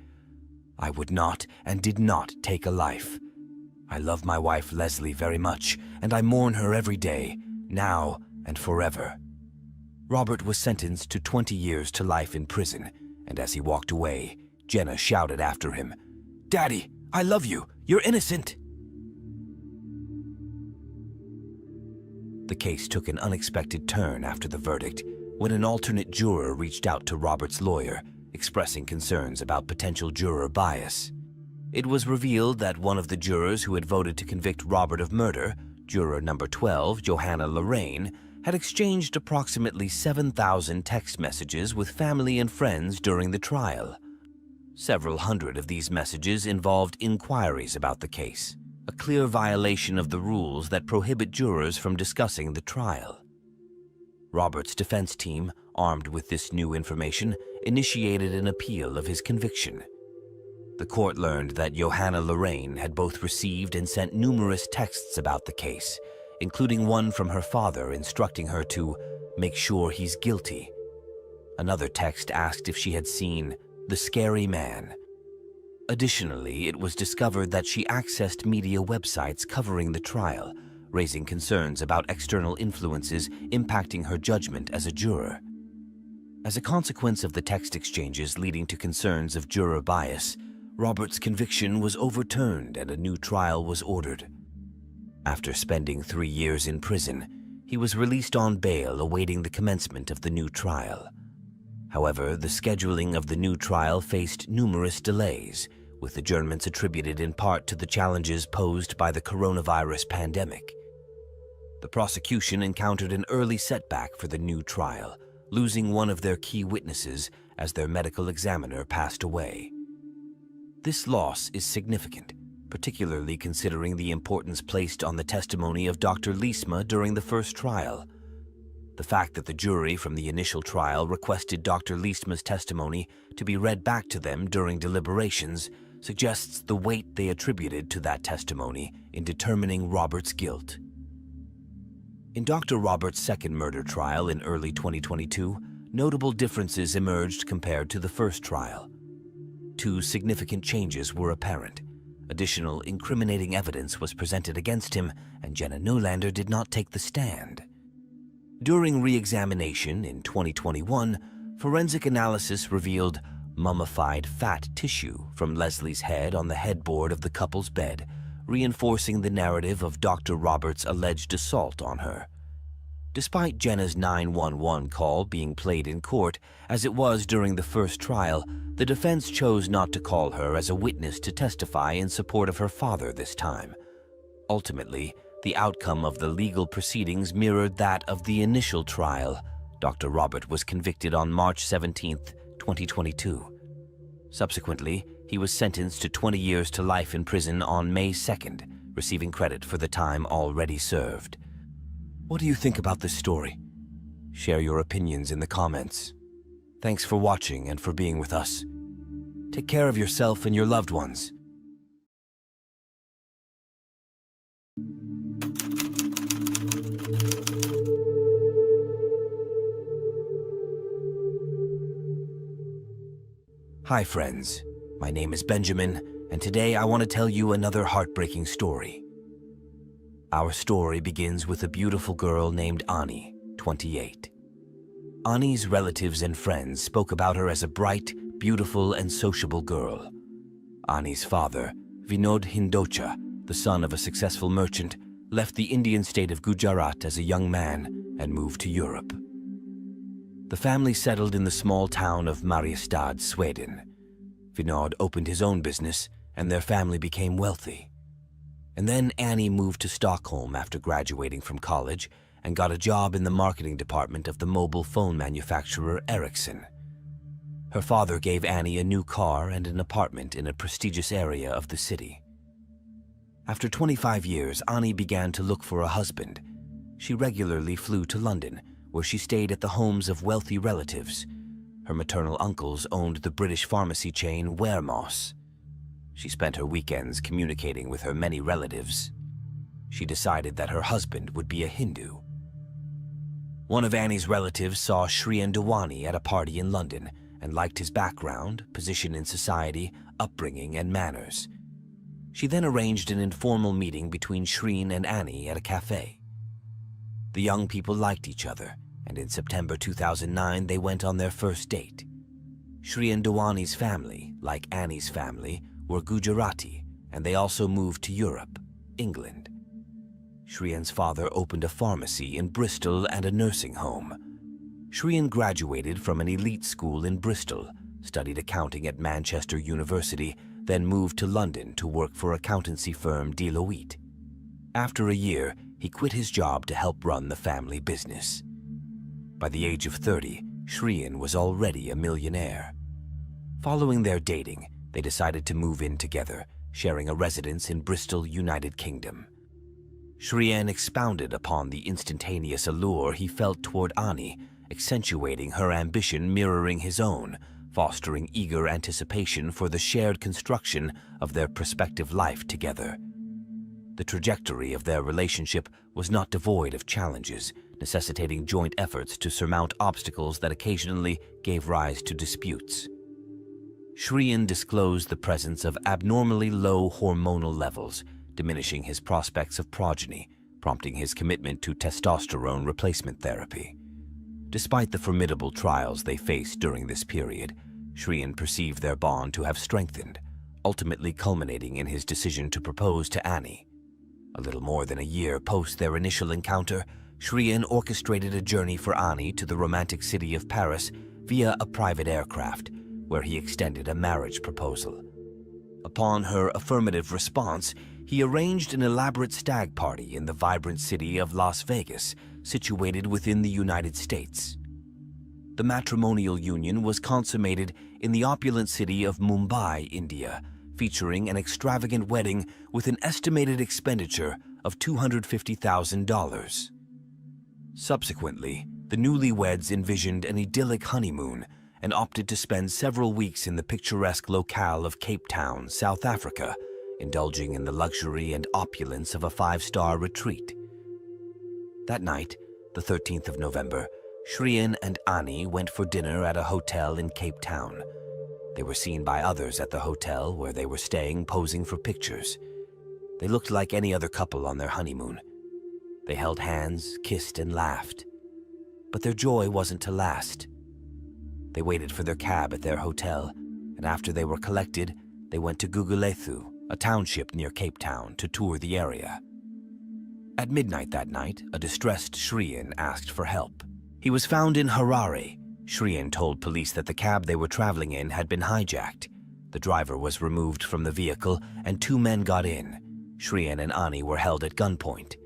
A: I would not and did not take a life. I love my wife Leslie very much, and I mourn her every day, now and forever. Robert was sentenced to 20 years to life in prison, and as he walked away, Jenna shouted after him, "Daddy, I love you. You're innocent." The case took an unexpected turn after the verdict when an alternate juror reached out to Robert's lawyer, expressing concerns about potential juror bias. It was revealed that one of the jurors who had voted to convict Robert of murder, juror number 12, Johanna Lorraine, had exchanged approximately 7,000 text messages with family and friends during the trial. Several hundred of these messages involved inquiries about the case, a clear violation of the rules that prohibit jurors from discussing the trial. Robert's defense team, armed with this new information, initiated an appeal of his conviction. The court learned that Johanna Lorraine had both received and sent numerous texts about the case, including one from her father instructing her to make sure he's guilty. Another text asked if she had seen the scary man. Additionally, it was discovered that she accessed media websites covering the trial, raising concerns about external influences impacting her judgment as a juror. As a consequence of the text exchanges leading to concerns of juror bias, Robert's conviction was overturned and a new trial was ordered. After spending 3 years in prison, he was released on bail awaiting the commencement of the new trial. However, the scheduling of the new trial faced numerous delays, with adjournments attributed in part to the challenges posed by the coronavirus pandemic. The prosecution encountered an early setback for the new trial, losing one of their key witnesses as their medical examiner passed away. This loss is significant, particularly considering the importance placed on the testimony of Dr. Liesma during the first trial. The fact that the jury from the initial trial requested Dr. Liesma's testimony to be read back to them during deliberations suggests the weight they attributed to that testimony in determining Robert's guilt. In Dr. Robert's second murder trial in early 2022, notable differences emerged compared to the first trial. 2 significant changes were apparent. Additional incriminating evidence was presented against him, and Jenna Nolander did not take the stand. During re-examination in 2021, forensic analysis revealed mummified fat tissue from Leslie's head on the headboard of the couple's bed, reinforcing the narrative of Dr. Roberts' alleged assault on her. Despite Jenna's 911 call being played in court, as it was during the first trial, the defense chose not to call her as a witness to testify in support of her father this time. Ultimately, the outcome of the legal proceedings mirrored that of the initial trial. Dr. Robert was convicted on March 17, 2022. Subsequently, he was sentenced to 20 years to life in prison on May 2nd, receiving credit for the time already served. What do you think about this story? Share your opinions in the comments. Thanks for watching and for being with us. Take care of yourself and your loved ones. Hi friends, my name is Benjamin, and today I want to tell you another heartbreaking story. Our story begins with a beautiful girl named Ani, 28. Ani's relatives and friends spoke about her as a bright, beautiful, and sociable girl. Ani's father, Vinod Hindocha, the son of a successful merchant, left the Indian state of Gujarat as a young man and moved to Europe. The family settled in the small town of Mariestad, Sweden. Vinod opened his own business, and their family became wealthy. And then Annie moved to Stockholm after graduating from college and got a job in the marketing department of the mobile phone manufacturer Ericsson. Her father gave Annie a new car and an apartment in a prestigious area of the city. After 25 years, Annie began to look for a husband. She regularly flew to London, where she stayed at the homes of wealthy relatives. Her maternal uncles owned the British pharmacy chain Wermos. She spent her weekends communicating with her many relatives. She decided that her husband would be a Hindu. One of Annie's relatives saw Shriyan Dewani at a party in London and liked his background, position in society, upbringing, and manners. She then arranged an informal meeting between Shriyan and Annie at a cafe. The young people liked each other, and in September 2009 they went on their first date. Shriyan Dewani's family, like Annie's family, were Gujarati, and they also moved to Europe, England. Shriyan's father opened a pharmacy in Bristol and a nursing home. Shriyan graduated from an elite school in Bristol, studied accounting at Manchester University, then moved to London to work for accountancy firm Deloitte. After a year, he quit his job to help run the family business. By the age of 30, Shriyan was already a millionaire. Following their dating, they decided to move in together, sharing a residence in Bristol, United Kingdom. Shriyan expounded upon the instantaneous allure he felt toward Ani, accentuating her ambition mirroring his own, fostering eager anticipation for the shared construction of their prospective life together. The trajectory of their relationship was not devoid of challenges, necessitating joint efforts to surmount obstacles that occasionally gave rise to disputes. Shriyan disclosed the presence of abnormally low hormonal levels, diminishing his prospects of progeny, prompting his commitment to testosterone replacement therapy. Despite the formidable trials they faced during this period, Shriyan perceived their bond to have strengthened, ultimately culminating in his decision to propose to Ani. A little more than a year post their initial encounter, Shriyan orchestrated a journey for Ani to the romantic city of Paris via a private aircraft, where he extended a marriage proposal. Upon her affirmative response, he arranged an elaborate stag party in the vibrant city of Las Vegas, situated within the United States. The matrimonial union was consummated in the opulent city of Mumbai, India, featuring an extravagant wedding with an estimated expenditure of $250,000. Subsequently, the newlyweds envisioned an idyllic honeymoon and opted to spend several weeks in the picturesque locale of Cape Town, South Africa, indulging in the luxury and opulence of a five-star retreat. That night, the 13th of November, Shriyan and Ani went for dinner at a hotel in Cape Town. They were seen by others at the hotel where they were staying, posing for pictures. They looked like any other couple on their honeymoon. They held hands, kissed, and laughed. But their joy wasn't to last. They waited for their cab at their hotel, and after they were collected, they went to Gugulethu, a township near Cape Town, to tour the area. At midnight that night, a distressed Shriyan asked for help. He was found in Harare. Shriyan told police that the cab they were traveling in had been hijacked. The driver was removed from the vehicle, and two men got in. Shriyan and Ani were held at gunpoint.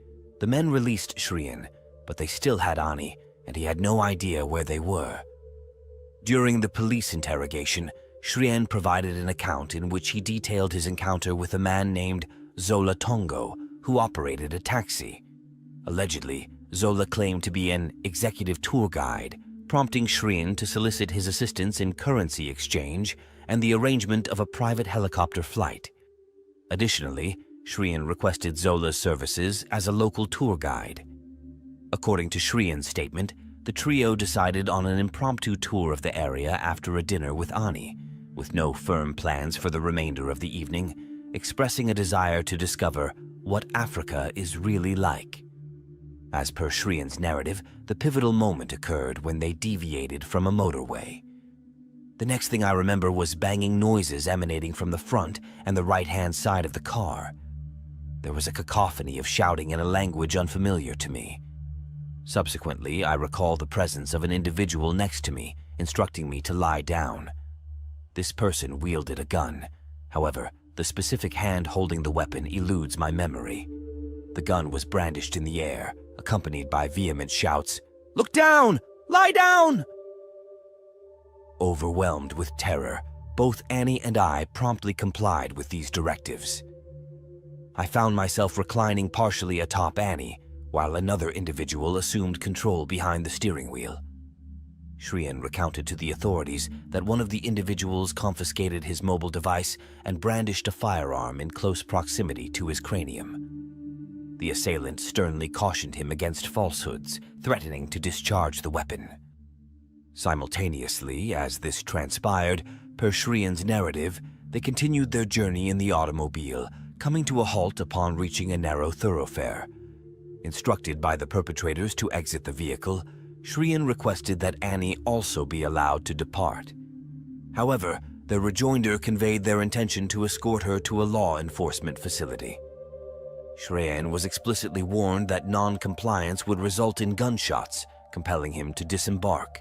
A: The men released Shriyan, but they still had Ani, and he had no idea where they were. During the police interrogation, Shriyan provided an account in which he detailed his encounter with a man named Zola Tongo, who operated a taxi. Allegedly, Zola claimed to be an executive tour guide, prompting Shriyan to solicit his assistance in currency exchange and the arrangement of a private helicopter flight. Additionally, Shriyan requested Zola's services as a local tour guide. According to Shriyan's statement, the trio decided on an impromptu tour of the area after a dinner with Ani, with no firm plans for the remainder of the evening, expressing a desire to discover what Africa is really like. As per Shriyan's narrative, the pivotal moment occurred when they deviated from a motorway. The next thing I remember was banging noises emanating from the front and the right-hand side of the car. There was a cacophony of shouting in a language unfamiliar to me. Subsequently, I recall the presence of an individual next to me, instructing me to lie down. This person wielded a gun. However, the specific hand holding the weapon eludes my memory. The gun was brandished in the air, accompanied by vehement shouts, "Look down! Lie down!" Overwhelmed with terror, both Ani and I promptly complied with these directives. I found myself reclining partially atop Ani, while another individual assumed control behind the steering wheel. Shriyan recounted to the authorities that one of the individuals confiscated his mobile device and brandished a firearm in close proximity to his cranium. The assailant sternly cautioned him against falsehoods, threatening to discharge the weapon. Simultaneously, as this transpired, per Shriyan's narrative, they continued their journey in the automobile, coming to a halt upon reaching a narrow thoroughfare. Instructed by the perpetrators to exit the vehicle, Shriyan requested that Ani also be allowed to depart. However, their rejoinder conveyed their intention to escort her to a law enforcement facility. Shriyan was explicitly warned that non-compliance would result in gunshots, compelling him to disembark.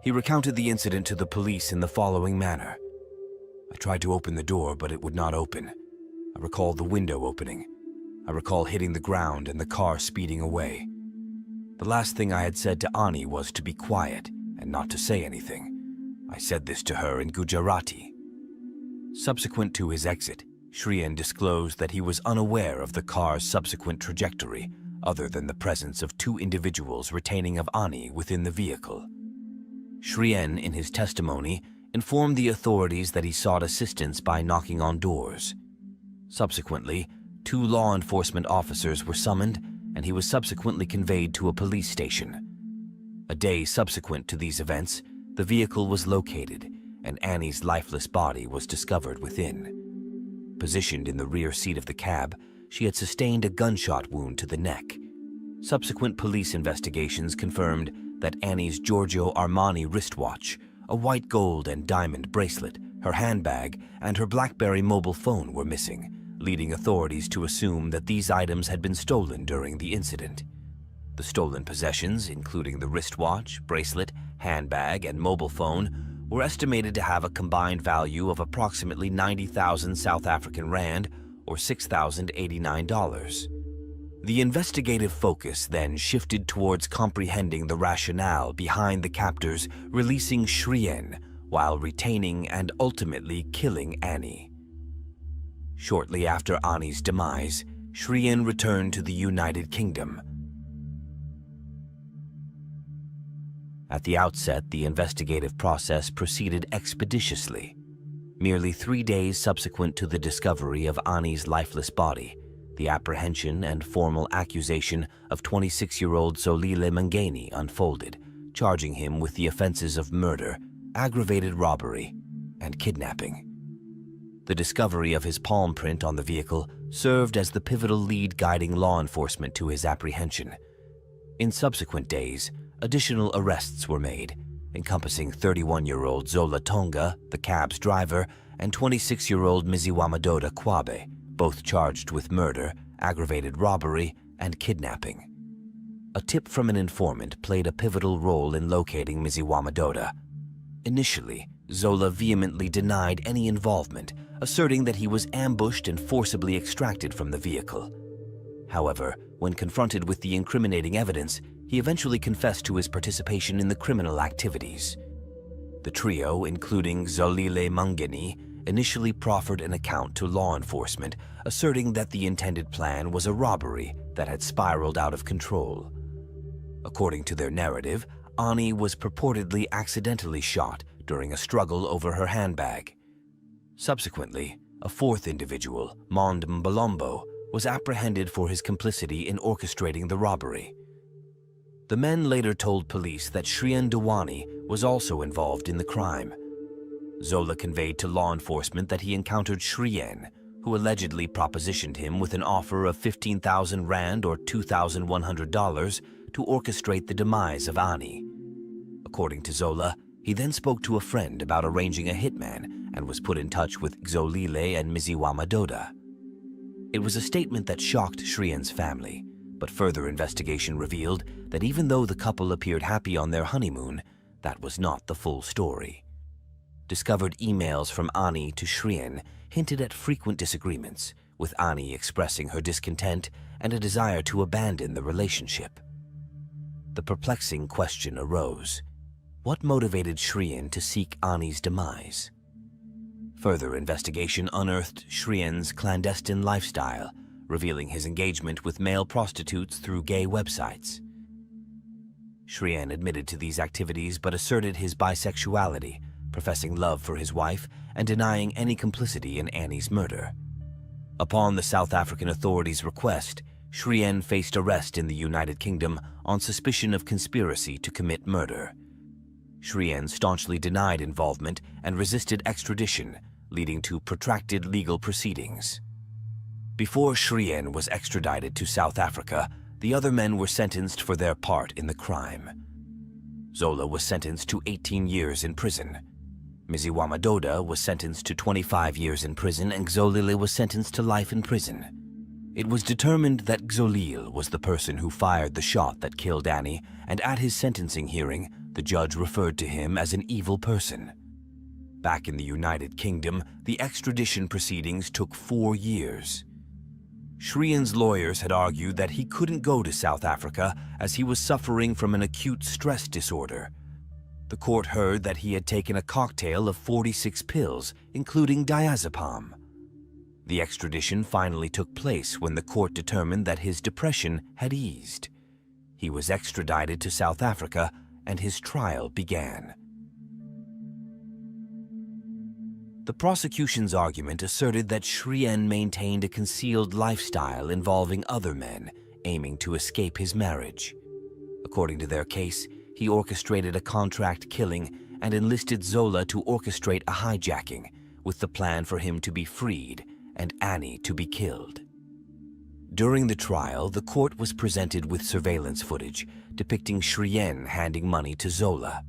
A: He recounted the incident to the police in the following manner. "I tried to open the door, but it would not open. I recall the window opening. I recall hitting the ground and the car speeding away. The last thing I had said to Ani was to be quiet and not to say anything. I said this to her in Gujarati. Subsequent to his exit, Shrien disclosed that he was unaware of the car's subsequent trajectory, other than the presence of two individuals retaining of Ani within the vehicle. Shrien, in his testimony, informed the authorities that he sought assistance by knocking on doors. Subsequently, 2 law enforcement officers were summoned, and he was subsequently conveyed to a police station. A day subsequent to these events, the vehicle was located, and Annie's lifeless body was discovered within. Positioned in the rear seat of the cab, she had sustained a gunshot wound to the neck. Subsequent police investigations confirmed that Annie's Giorgio Armani wristwatch, a white gold and diamond bracelet, her handbag, and her BlackBerry mobile phone were missing, leading authorities to assume that these items had been stolen during the incident. The stolen possessions, including the wristwatch, bracelet, handbag, and mobile phone, were estimated to have a combined value of approximately 90,000 South African rand, or $6,089. The investigative focus then shifted towards comprehending the rationale behind the captors releasing Shrien while retaining and ultimately killing Annie. Shortly after Annie's demise, Shrien returned to the United Kingdom. At the outset, the investigative process proceeded expeditiously. Merely 3 days subsequent to the discovery of Annie's lifeless body, the apprehension and formal accusation of 26-year-old Zolile Mangeni unfolded, charging him with the offenses of murder, aggravated robbery, and kidnapping. The discovery of his palm print on the vehicle served as the pivotal lead guiding law enforcement to his apprehension. In subsequent days, additional arrests were made, encompassing 31-year-old Zola Tonga, the cab's driver, and 26-year-old Miziwamadoda Kwabe, both charged with murder, aggravated robbery, and kidnapping. A tip from an informant played a pivotal role in locating Miziwamadoda. Initially, Zola vehemently denied any involvement, asserting that he was ambushed and forcibly extracted from the vehicle. However, when confronted with the incriminating evidence, he eventually confessed to his participation in the criminal activities. The trio, including Zolile Mangeni, initially proffered an account to law enforcement, asserting that the intended plan was a robbery that had spiraled out of control. According to their narrative, Ani was purportedly accidentally shot during a struggle over her handbag. Subsequently, a fourth individual, Mond Mbalombo, was apprehended for his complicity in orchestrating the robbery. The men later told police that Shrien Dewani was also involved in the crime. Zola conveyed to law enforcement that he encountered Shrien, who allegedly propositioned him with an offer of 15,000 rand or $2,100 to orchestrate the demise of Ani. According to Zola, he then spoke to a friend about arranging a hitman and was put in touch with Zolile and Miziwamadoda. It was a statement that shocked Shrien's family, but further investigation revealed that even though the couple appeared happy on their honeymoon, that was not the full story. Discovered emails from Ani to Shrien hinted at frequent disagreements, with Ani expressing her discontent and a desire to abandon the relationship. The perplexing question arose: what motivated Shrien to seek Ani's demise? Further investigation unearthed Shrien's clandestine lifestyle, revealing his engagement with male prostitutes through gay websites. Shrien admitted to these activities but asserted his bisexuality, professing love for his wife and denying any complicity in Annie's murder. Upon the South African authorities' request, Shrien faced arrest in the United Kingdom on suspicion of conspiracy to commit murder. Shrien staunchly denied involvement and resisted extradition, leading to protracted legal proceedings. Before Shrien was extradited to South Africa, the other men were sentenced for their part in the crime. Zola was sentenced to 18 years in prison. Miziwamadoda was sentenced to 25 years in prison and Zolile was sentenced to life in prison. It was determined that Zolile was the person who fired the shot that killed Annie, and at his sentencing hearing, the judge referred to him as an evil person. Back in the United Kingdom, the extradition proceedings took 4 years. Shriyan's lawyers had argued that he couldn't go to South Africa as he was suffering from an acute stress disorder. The court heard that he had taken a cocktail of 46 pills, including diazepam. The extradition finally took place when the court determined that his depression had eased. He was extradited to South Africa and his trial began. The prosecution's argument asserted that Shriyan maintained a concealed lifestyle involving other men, aiming to escape his marriage. According to their case, he orchestrated a contract killing and enlisted Zola to orchestrate a hijacking, with the plan for him to be freed and Annie to be killed. During the trial, the court was presented with surveillance footage depicting Shriyan handing money to Zola.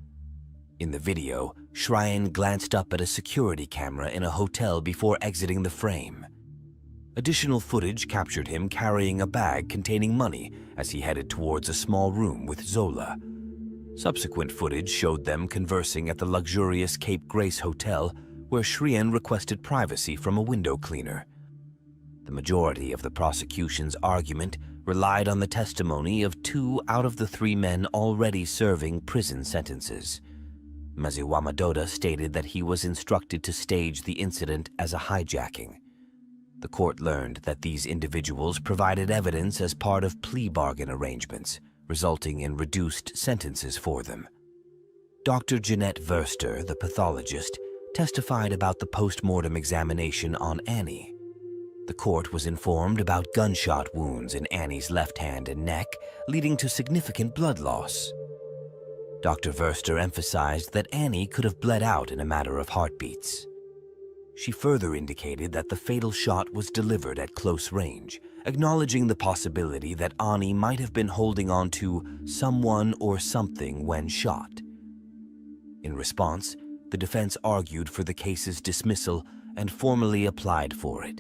A: In the video, Shriyan glanced up at a security camera in a hotel before exiting the frame. Additional footage captured him carrying a bag containing money as he headed towards a small room with Zola. Subsequent footage showed them conversing at the luxurious Cape Grace Hotel, where Shriyan requested privacy from a window cleaner. The majority of the prosecution's argument relied on the testimony of 2 out of the 3 men already serving prison sentences. Maziwamadoda stated that he was instructed to stage the incident as a hijacking. The court learned that these individuals provided evidence as part of plea bargain arrangements, resulting in reduced sentences for them. Dr. Jeanette Verster, the pathologist, testified about the post-mortem examination on Annie. The court was informed about gunshot wounds in Annie's left hand and neck, leading to significant blood loss. Dr. Verster emphasized that Annie could have bled out in a matter of heartbeats. She further indicated that the fatal shot was delivered at close range, acknowledging the possibility that Annie might have been holding on to someone or something when shot. In response, the defense argued for the case's dismissal and formally applied for it.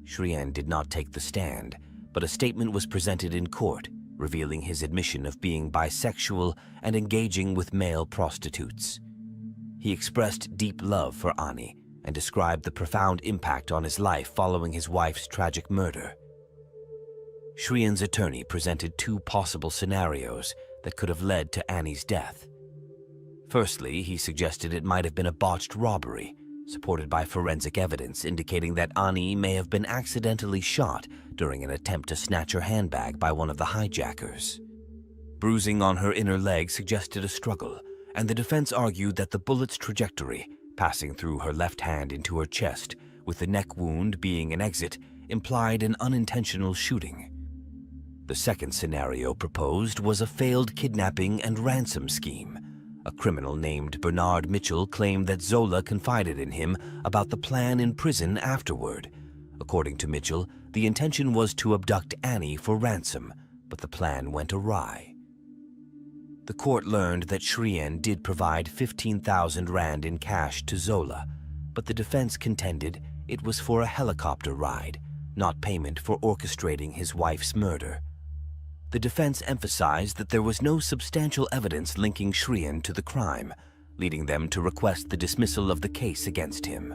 A: Shriyan did not take the stand, but a statement was presented in court, revealing his admission of being bisexual and engaging with male prostitutes. He expressed deep love for Annie and described the profound impact on his life following his wife's tragic murder. Shriyan's attorney presented 2 possible scenarios that could have led to Annie's death. Firstly, he suggested it might have been a botched robbery, supported by forensic evidence indicating that Annie may have been accidentally shot during an attempt to snatch her handbag by one of the hijackers. Bruising on her inner leg suggested a struggle, and the defense argued that the bullet's trajectory, passing through her left hand into her chest, with the neck wound being an exit, implied an unintentional shooting. The second scenario proposed was a failed kidnapping and ransom scheme. A criminal named Bernard Mitchell claimed that Zola confided in him about the plan in prison afterward. According to Mitchell, the intention was to abduct Annie for ransom, but the plan went awry. The court learned that Shriyan did provide 15,000 rand in cash to Zola, but the defense contended it was for a helicopter ride, not payment for orchestrating his wife's murder. The defense emphasized that there was no substantial evidence linking Shriyan to the crime, leading them to request the dismissal of the case against him.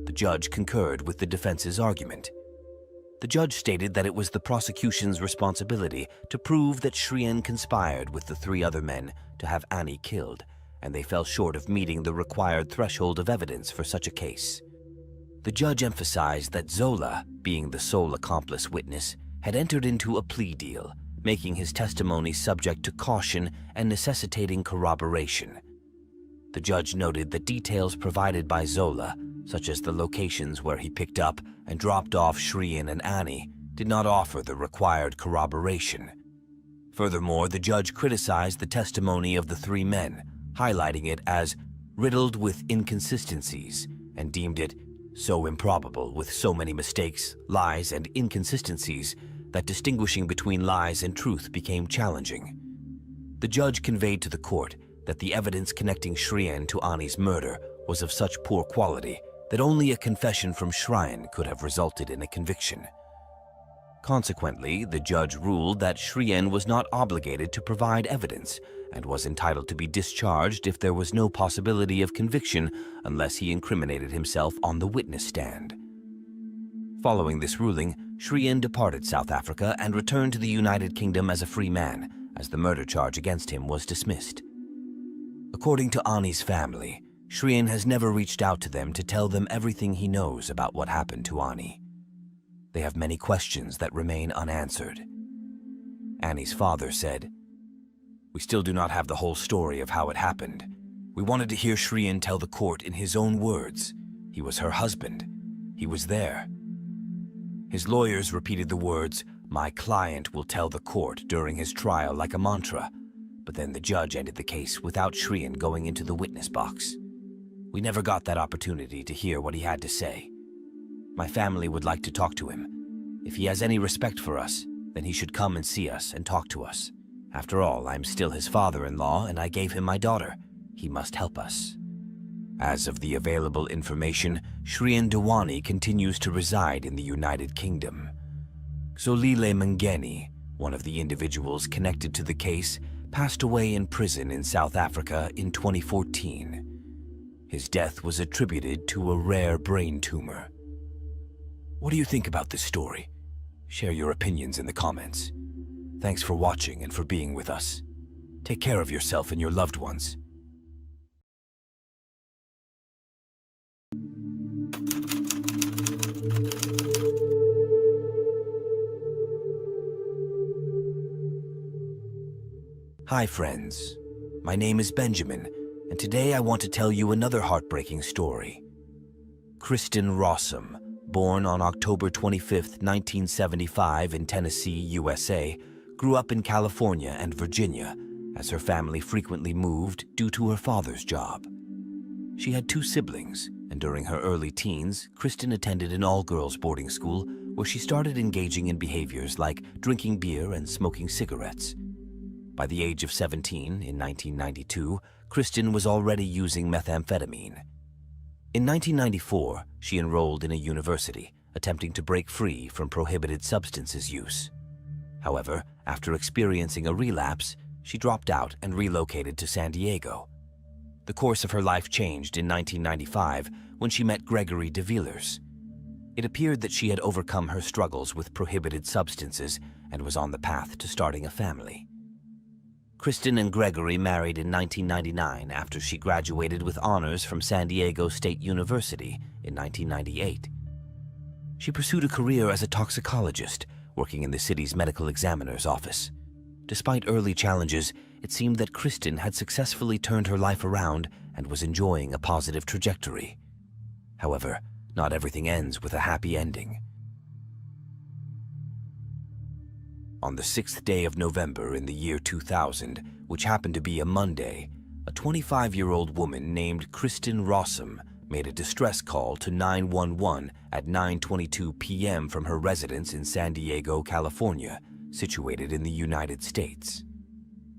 A: The judge concurred with the defense's argument. The judge stated that it was the prosecution's responsibility to prove that Shriyan conspired with the 3 other men to have Annie killed, and they fell short of meeting the required threshold of evidence for such a case. The judge emphasized that Zola, being the sole accomplice witness, had entered into a plea deal, making his testimony subject to caution and necessitating corroboration. The judge noted that details provided by Zola, such as the locations where he picked up and dropped off Shriyan and Annie, did not offer the required corroboration. Furthermore, the judge criticized the testimony of the 3 men, highlighting it as riddled with inconsistencies, and deemed it so improbable with so many mistakes, lies, and inconsistencies that distinguishing between lies and truth became challenging. The judge conveyed to the court that the evidence connecting Shriyan to Annie's murder was of such poor quality that only a confession from Shriyan could have resulted in a conviction. Consequently, the judge ruled that Shriyan was not obligated to provide evidence and was entitled to be discharged if there was no possibility of conviction unless he incriminated himself on the witness stand. Following this ruling, Shrien departed South Africa and returned to the United Kingdom as a free man, as the murder charge against him was dismissed. According to Ani's family, Shrien has never reached out to them to tell them everything he knows about what happened to Ani. They have many questions that remain unanswered. Ani's father said, "We still do not have the whole story of how it happened. We wanted to hear Shrien tell the court in his own words. He was her husband. He was there." His lawyers repeated the words, "My client will tell the court," during his trial like a mantra, but then the judge ended the case without Shrien going into the witness box. We never got that opportunity to hear what he had to say. My family would like to talk to him. If he has any respect for us, then he should come and see us and talk to us. After all, I'm still his father-in-law and I gave him my daughter. He must help us. As of the available information, Shrien Dewani continues to reside in the United Kingdom. Zolile Mngeni, one of the individuals connected to the case, passed away in prison in South Africa in 2014. His death was attributed to a rare brain tumor. What do you think about this story? Share your opinions in the comments. Thanks for watching and for being with us. Take care of yourself and your loved ones. Hi friends, my name is Benjamin, and today I want to tell you another heartbreaking story. Kristen Rossum, born on October 25, 1975 in Tennessee, USA, grew up in California and Virginia, as her family frequently moved due to her father's job. She had 2 siblings, and during her early teens, Kristen attended an all-girls boarding school where she started engaging in behaviors like drinking beer and smoking cigarettes. By the age of 17, in 1992, Kristen was already using methamphetamine. In 1994, she enrolled in a university, attempting to break free from prohibited substances use. However, after experiencing a relapse, she dropped out and relocated to San Diego. The course of her life changed in 1995 when she met Gregory DeVillers. It appeared that she had overcome her struggles with prohibited substances and was on the path to starting a family. Kristen and Gregory married in 1999 after she graduated with honors from San Diego State University in 1998. She pursued a career as a toxicologist, working in the city's medical examiner's office. Despite early challenges, it seemed that Kristen had successfully turned her life around and was enjoying a positive trajectory. However, not everything ends with a happy ending. On the 6th day of November in the year 2000, which happened to be a Monday, a 25-year-old woman named Kristen Rossum made a distress call to 911 at 9:22 p.m. from her residence in San Diego, California, situated in the United States.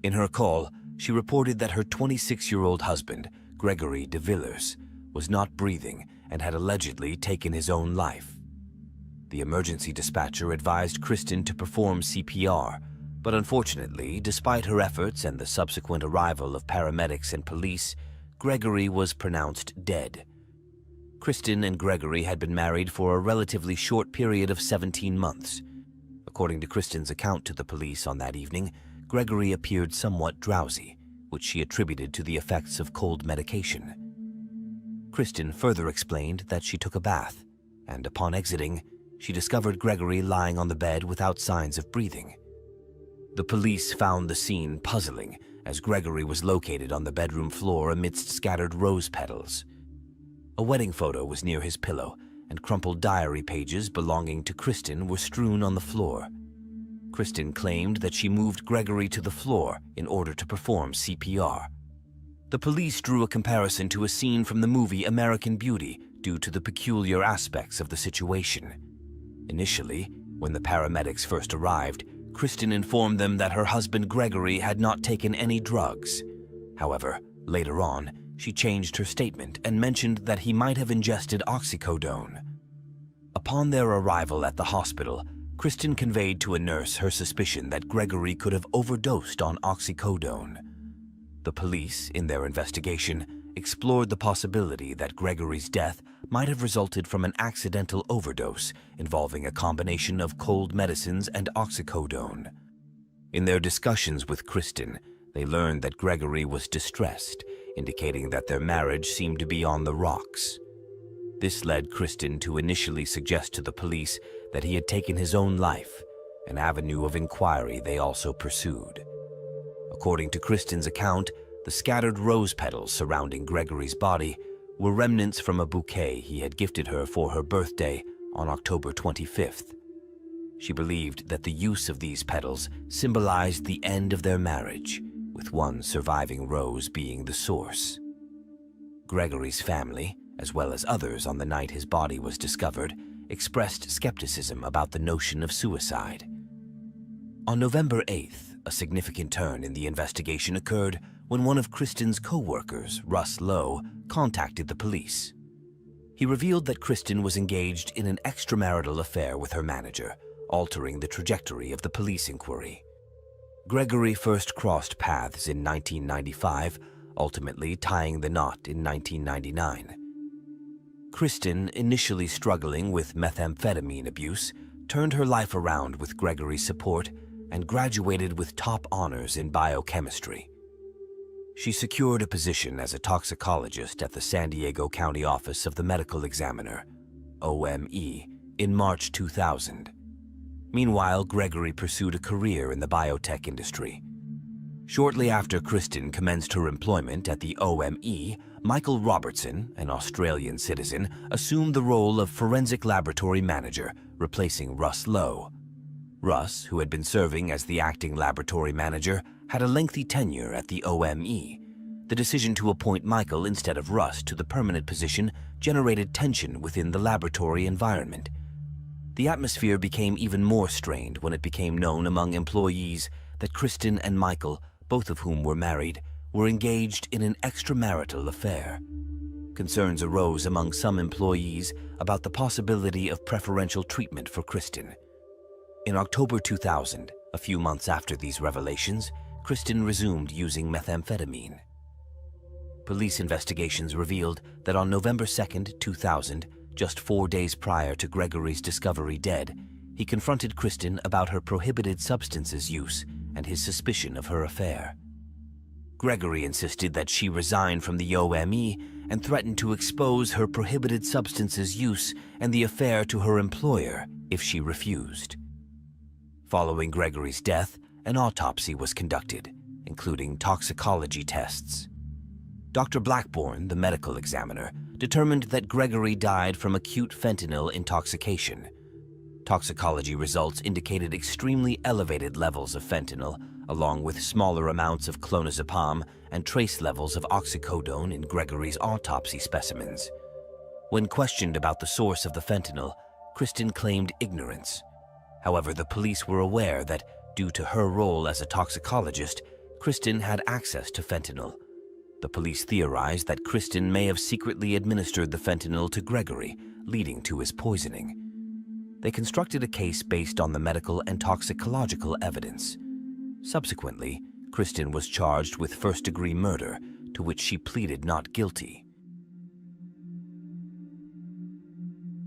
A: In her call, she reported that her 26-year-old husband, Gregory DeVillers, was not breathing and had allegedly taken his own life. The emergency dispatcher advised Kristen to perform CPR, but unfortunately, despite her efforts and the subsequent arrival of paramedics and police, Gregory was pronounced dead. Kristen and Gregory had been married for a relatively short period of 17 months. According to Kristen's account to the police on that evening, Gregory appeared somewhat drowsy, which she attributed to the effects of cold medication. Kristen further explained that she took a bath, and upon exiting, she discovered Gregory lying on the bed without signs of breathing. The police found the scene puzzling, as Gregory was located on the bedroom floor amidst scattered rose petals. A wedding photo was near his pillow, and crumpled diary pages belonging to Kristen were strewn on the floor. Kristen claimed that she moved Gregory to the floor in order to perform CPR. The police drew a comparison to a scene from the movie American Beauty due to the peculiar aspects of the situation. Initially, when the paramedics first arrived, Kristen informed them that her husband Gregory had not taken any drugs. However, later on, she changed her statement and mentioned that he might have ingested oxycodone. Upon their arrival at the hospital, Kristen conveyed to a nurse her suspicion that Gregory could have overdosed on oxycodone. The police, in their investigation, explored the possibility that Gregory's death might have resulted from an accidental overdose involving a combination of cold medicines and oxycodone. In their discussions with Kristen, they learned that Gregory was distressed, indicating that their marriage seemed to be on the rocks. This led Kristen to initially suggest to the police that he had taken his own life, an avenue of inquiry they also pursued. According to Kristen's account, the scattered rose petals surrounding Gregory's body were remnants from a bouquet he had gifted her for her birthday on October 25th. She believed that the use of these petals symbolized the end of their marriage, with one surviving rose being the source. Gregory's family, as well as others on the night his body was discovered, expressed skepticism about the notion of suicide. On November 8th, a significant turn in the investigation occurred when one of Kristen's co-workers, Russ Lowe, contacted the police. He revealed that Kristen was engaged in an extramarital affair with her manager, altering the trajectory of the police inquiry. Gregory first crossed paths in 1995, ultimately tying the knot in 1999. Kristen, initially struggling with methamphetamine abuse, turned her life around with Gregory's support and graduated with top honors in biochemistry. She secured a position as a toxicologist at the San Diego County Office of the Medical Examiner, OME, in March 2000. Meanwhile, Gregory pursued a career in the biotech industry. Shortly after Kristen commenced her employment at the OME, Michael Robertson, an Australian citizen, assumed the role of forensic laboratory manager, replacing Russ Lowe. Russ, who had been serving as the acting laboratory manager, had a lengthy tenure at the OME. The decision to appoint Michael instead of Russ to the permanent position generated tension within the laboratory environment. The atmosphere became even more strained when it became known among employees that Kristen and Michael, both of whom were married, were engaged in an extramarital affair. Concerns arose among some employees about the possibility of preferential treatment for Kristen. In October 2000, a few months after these revelations, Kristen resumed using methamphetamine. Police investigations revealed that on November 2, 2000, just 4 days prior to Gregory's discovery dead, he confronted Kristen about her prohibited substances use and his suspicion of her affair. Gregory insisted that she resign from the OME and threatened to expose her prohibited substances use and the affair to her employer if she refused. Following Gregory's death, an autopsy was conducted, including toxicology tests. Dr. Blackburn, the medical examiner, determined that Gregory died from acute fentanyl intoxication. Toxicology results indicated extremely elevated levels of fentanyl, along with smaller amounts of clonazepam and trace levels of oxycodone in Gregory's autopsy specimens. When questioned about the source of the fentanyl, Kristen claimed ignorance. However, the police were aware that, due to her role as a toxicologist, Kristen had access to fentanyl. The police theorized that Kristen may have secretly administered the fentanyl to Gregory, leading to his poisoning. They constructed a case based on the medical and toxicological evidence. Subsequently, Kristen was charged with first-degree murder, to which she pleaded not guilty.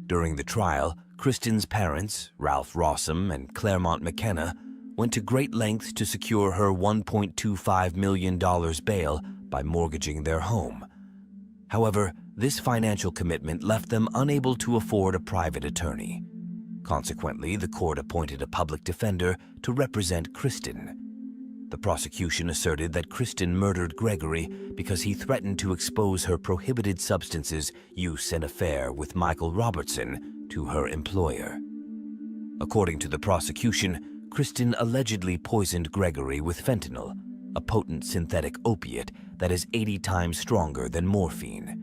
A: During the trial, Kristen's parents, Ralph Rossum and Claremont McKenna, went to great lengths to secure her $1.25 million bail by mortgaging their home. However, this financial commitment left them unable to afford a private attorney. Consequently, the court appointed a public defender to represent Kristen. The prosecution asserted that Kristen murdered Gregory because he threatened to expose her prohibited substances use and affair with Michael Robertson to her employer. According to the prosecution, Kristen allegedly poisoned Gregory with fentanyl, a potent synthetic opiate that is 80 times stronger than morphine.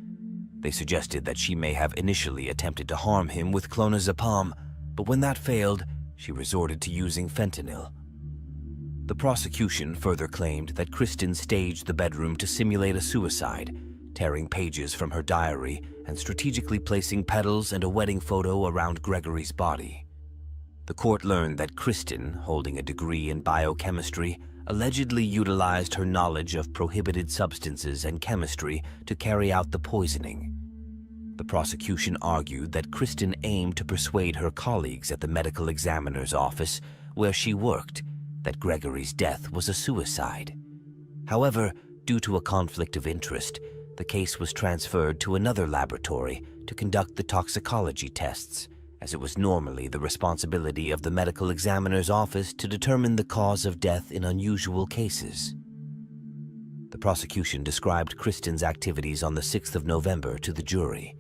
A: They suggested that she may have initially attempted to harm him with clonazepam, but when that failed, she resorted to using fentanyl. The prosecution further claimed that Kristen staged the bedroom to simulate a suicide, tearing pages from her diary and strategically placing petals and a wedding photo around Gregory's body. The court learned that Kristen, holding a degree in biochemistry, allegedly utilized her knowledge of prohibited substances and chemistry to carry out the poisoning. The prosecution argued that Kristen aimed to persuade her colleagues at the medical examiner's office where she worked that Gregory's death was a suicide. However, due to a conflict of interest, the case was transferred to another laboratory to conduct the toxicology tests, as it was normally the responsibility of the medical examiner's office to determine the cause of death in unusual cases. The prosecution described Kristen's activities on the 6th of November to the jury.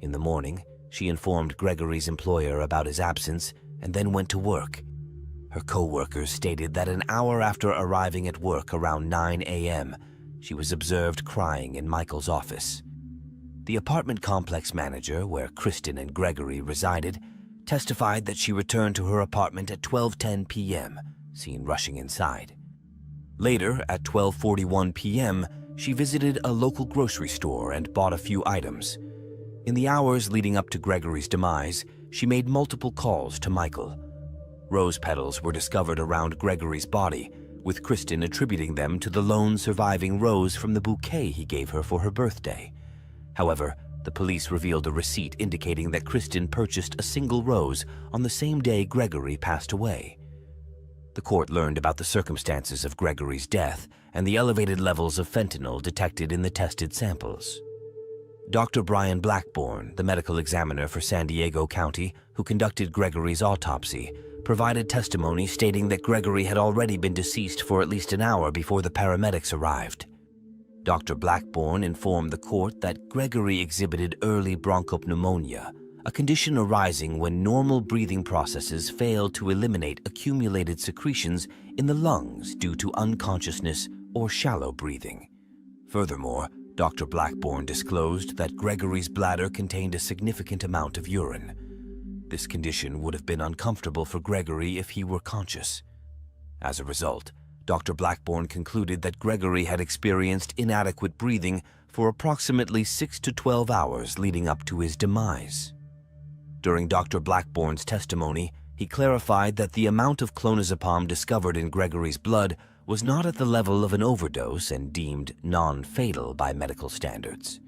A: In the morning, she informed Gregory's employer about his absence and then went to work. Her co-workers stated that an hour after arriving at work around 9 a.m., she was observed crying in Michael's office. The apartment complex manager, where Kristen and Gregory resided, testified that she returned to her apartment at 12:10 p.m., seen rushing inside. Later, at 12:41 p.m., she visited a local grocery store and bought a few items. In the hours leading up to Gregory's demise, she made multiple calls to Michael. Rose petals were discovered around Gregory's body, with Kristen attributing them to the lone surviving rose from the bouquet he gave her for her birthday. However, the police revealed a receipt indicating that Kristen purchased a single rose on the same day Gregory passed away. The court learned about the circumstances of Gregory's death and the elevated levels of fentanyl detected in the tested samples. Dr. Brian Blackburn, the medical examiner for San Diego County who conducted Gregory's autopsy, provided testimony stating that Gregory had already been deceased for at least an hour before the paramedics arrived. Dr. Blackburn informed the court that Gregory exhibited early bronchopneumonia, a condition arising when normal breathing processes fail to eliminate accumulated secretions in the lungs due to unconsciousness or shallow breathing. Furthermore, Dr. Blackburn disclosed that Gregory's bladder contained a significant amount of urine. This condition would have been uncomfortable for Gregory if he were conscious. As a result, Dr. Blackburn concluded that Gregory had experienced inadequate breathing for approximately 6 to 12 hours leading up to his demise. During Dr. Blackburn's testimony, he clarified that the amount of clonazepam discovered in Gregory's blood was not at the level of an overdose and deemed non-fatal by medical standards.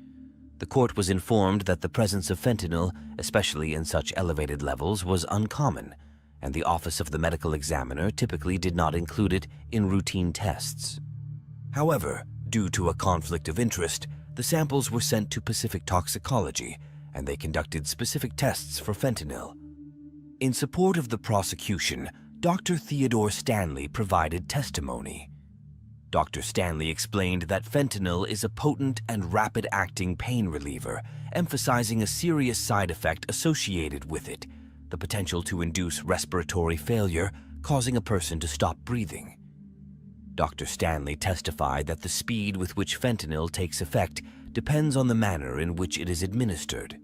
A: The court was informed that the presence of fentanyl, especially in such elevated levels, was uncommon, and the Office of the Medical Examiner typically did not include it in routine tests. However, due to a conflict of interest, the samples were sent to Pacific Toxicology, and they conducted specific tests for fentanyl. In support of the prosecution, Dr. Theodore Stanley provided testimony. Dr. Stanley explained that fentanyl is a potent and rapid-acting pain reliever, emphasizing a serious side effect associated with it, the potential to induce respiratory failure, causing a person to stop breathing. Dr. Stanley testified that the speed with which fentanyl takes effect depends on the manner in which it is administered.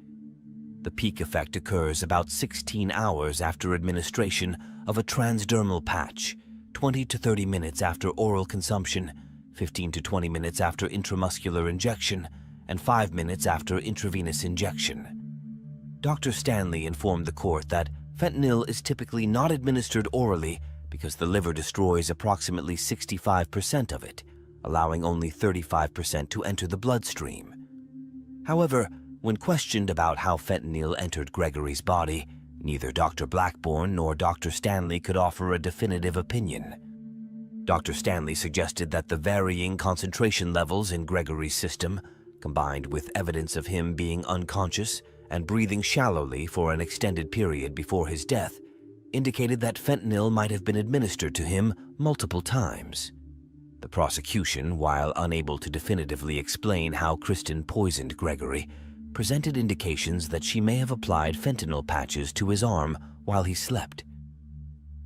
A: The peak effect occurs about 16 hours after administration of a transdermal patch, 20 to 30 minutes after oral consumption, 15 to 20 minutes after intramuscular injection, and 5 minutes after intravenous injection. Dr. Stanley informed the court that fentanyl is typically not administered orally because the liver destroys approximately 65% of it, allowing only 35% to enter the bloodstream. However, when questioned about how fentanyl entered Gregory's body, neither Dr. Blackburn nor Dr. Stanley could offer a definitive opinion. Dr. Stanley suggested that the varying concentration levels in Gregory's system, combined with evidence of him being unconscious and breathing shallowly for an extended period before his death, indicated that fentanyl might have been administered to him multiple times. The prosecution, while unable to definitively explain how Kristen poisoned Gregory, presented indications that she may have applied fentanyl patches to his arm while he slept.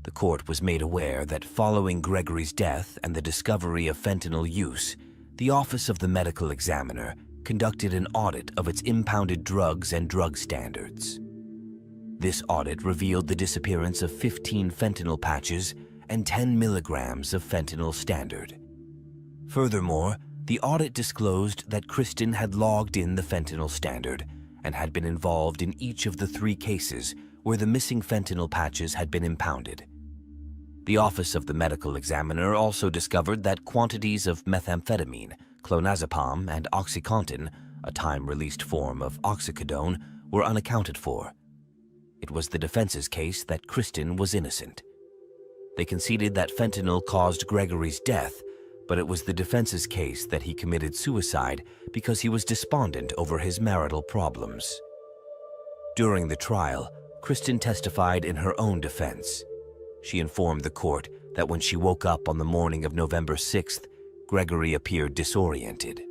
A: The court was made aware that following Gregory's death and the discovery of fentanyl use, the Office of the Medical Examiner conducted an audit of its impounded drugs and drug standards. This audit revealed the disappearance of 15 fentanyl patches and 10 milligrams of fentanyl standard. Furthermore, the audit disclosed that Kristen had logged in the fentanyl standard and had been involved in each of the 3 cases where the missing fentanyl patches had been impounded. The Office of the Medical Examiner also discovered that quantities of methamphetamine, clonazepam, and OxyContin, a time-released form of oxycodone, were unaccounted for. It was the defense's case that Kristen was innocent. They conceded that fentanyl caused Gregory's death, but it was the defense's case that he committed suicide because he was despondent over his marital problems. During the trial, Kristen testified in her own defense. She informed the court that when she woke up on the morning of November 6th, Gregory appeared disoriented.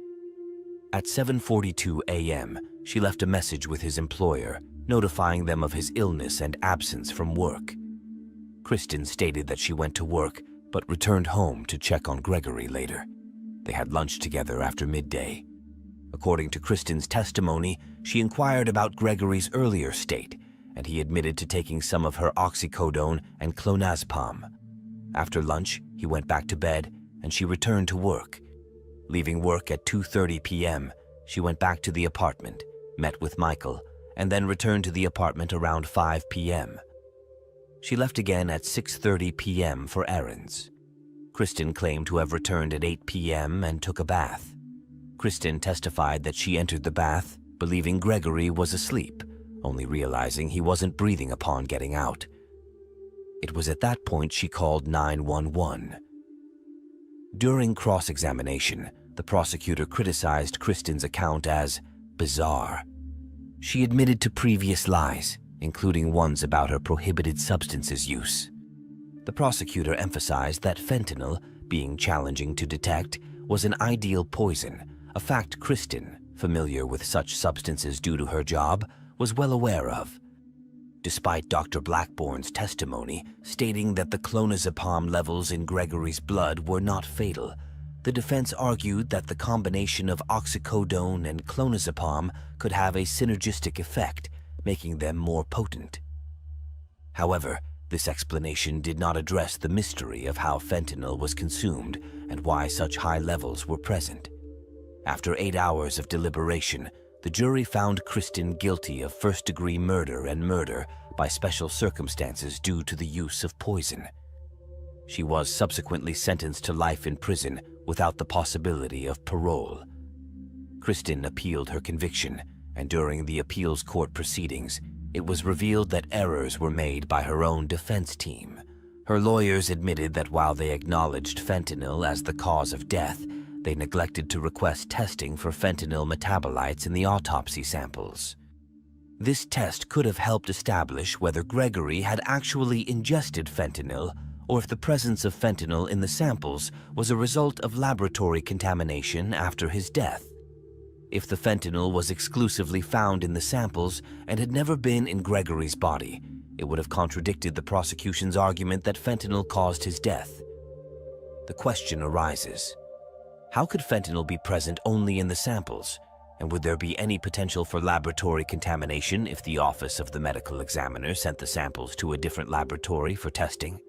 A: At 7:42 a.m., she left a message with his employer, notifying them of his illness and absence from work. Kristen stated that she went to work but returned home to check on Gregory later. They had lunch together after midday. According to Kristen's testimony, she inquired about Gregory's earlier state, and he admitted to taking some of her oxycodone and clonazepam. After lunch, he went back to bed, and she returned to work. Leaving work at 2:30 p.m., she went back to the apartment, met with Michael, and then returned to the apartment around 5 p.m. She left again at 6:30 p.m. for errands. Kristen claimed to have returned at 8 p.m. and took a bath. Kristen testified that she entered the bath, believing Gregory was asleep, only realizing he wasn't breathing upon getting out. It was at that point she called 911. During cross-examination, the prosecutor criticized Kristen's account as bizarre. She admitted to previous lies, including ones about her prohibited substances use. The prosecutor emphasized that fentanyl, being challenging to detect, was an ideal poison, a fact Kristen, familiar with such substances due to her job, was well aware of. Despite Dr. Blackbourne's testimony stating that the clonazepam levels in Gregory's blood were not fatal, the defense argued that the combination of oxycodone and clonazepam could have a synergistic effect, making them more potent. However, this explanation did not address the mystery of how fentanyl was consumed and why such high levels were present. After 8 hours of deliberation, the jury found Kristen guilty of first-degree murder and murder by special circumstances due to the use of poison. She was subsequently sentenced to life in prison without the possibility of parole. Kristen appealed her conviction, and during the appeals court proceedings, it was revealed that errors were made by her own defense team. Her lawyers admitted that while they acknowledged fentanyl as the cause of death, they neglected to request testing for fentanyl metabolites in the autopsy samples. This test could have helped establish whether Gregory had actually ingested fentanyl or if the presence of fentanyl in the samples was a result of laboratory contamination after his death. If the fentanyl was exclusively found in the samples and had never been in Gregory's body, it would have contradicted the prosecution's argument that fentanyl caused his death. The question arises: how could fentanyl be present only in the samples, and would there be any potential for laboratory contamination if the Office of the Medical Examiner sent the samples to a different laboratory for testing?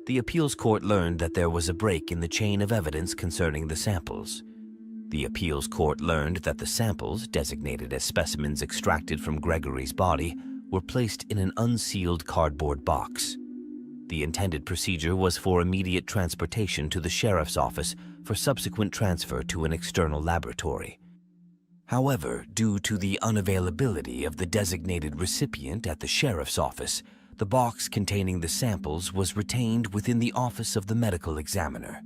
A: The appeals court learned that there was a break in the chain of evidence concerning the samples. The appeals court learned that the samples, designated as specimens extracted from Gregory's body, were placed in an unsealed cardboard box. The intended procedure was for immediate transportation to the sheriff's office for subsequent transfer to an external laboratory. However, due to the unavailability of the designated recipient at the sheriff's office, the box containing the samples was retained within the Office of the Medical Examiner.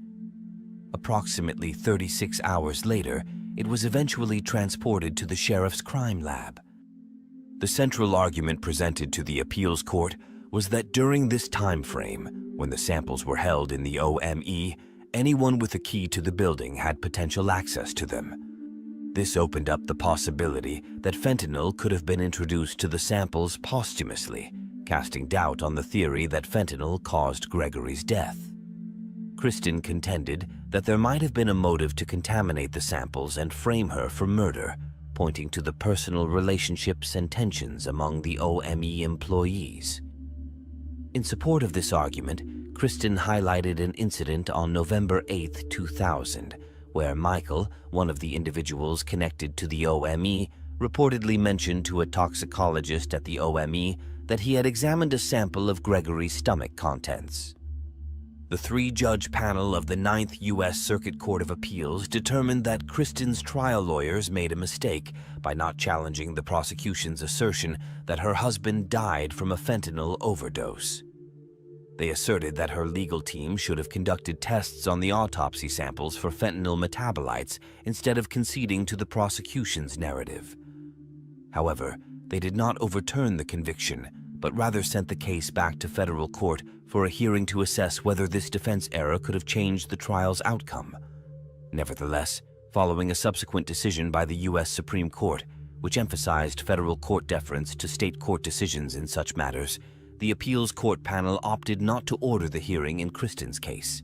A: Approximately 36 hours later, it was eventually transported to the sheriff's crime lab. The central argument presented to the appeals court was that during this time frame, when the samples were held in the OME, anyone with a key to the building had potential access to them. This opened up the possibility that fentanyl could have been introduced to the samples posthumously, casting doubt on the theory that fentanyl caused Gregory's death. Kristen contended that there might have been a motive to contaminate the samples and frame her for murder, pointing to the personal relationships and tensions among the OME employees. In support of this argument, Kristen highlighted an incident on November 8, 2000, where Michael, one of the individuals connected to the OME, reportedly mentioned to a toxicologist at the OME that he had examined a sample of Gregory's stomach contents. The three-judge panel of the Ninth U.S. Circuit Court of Appeals determined that Kristen's trial lawyers made a mistake by not challenging the prosecution's assertion that her husband died from a fentanyl overdose. They asserted that her legal team should have conducted tests on the autopsy samples for fentanyl metabolites instead of conceding to the prosecution's narrative. However, they did not overturn the conviction, but rather sent the case back to federal court for a hearing to assess whether this defense error could have changed the trial's outcome. Nevertheless, following a subsequent decision by the U.S. Supreme Court, which emphasized federal court deference to state court decisions in such matters, the appeals court panel opted not to order the hearing in Kristen's case.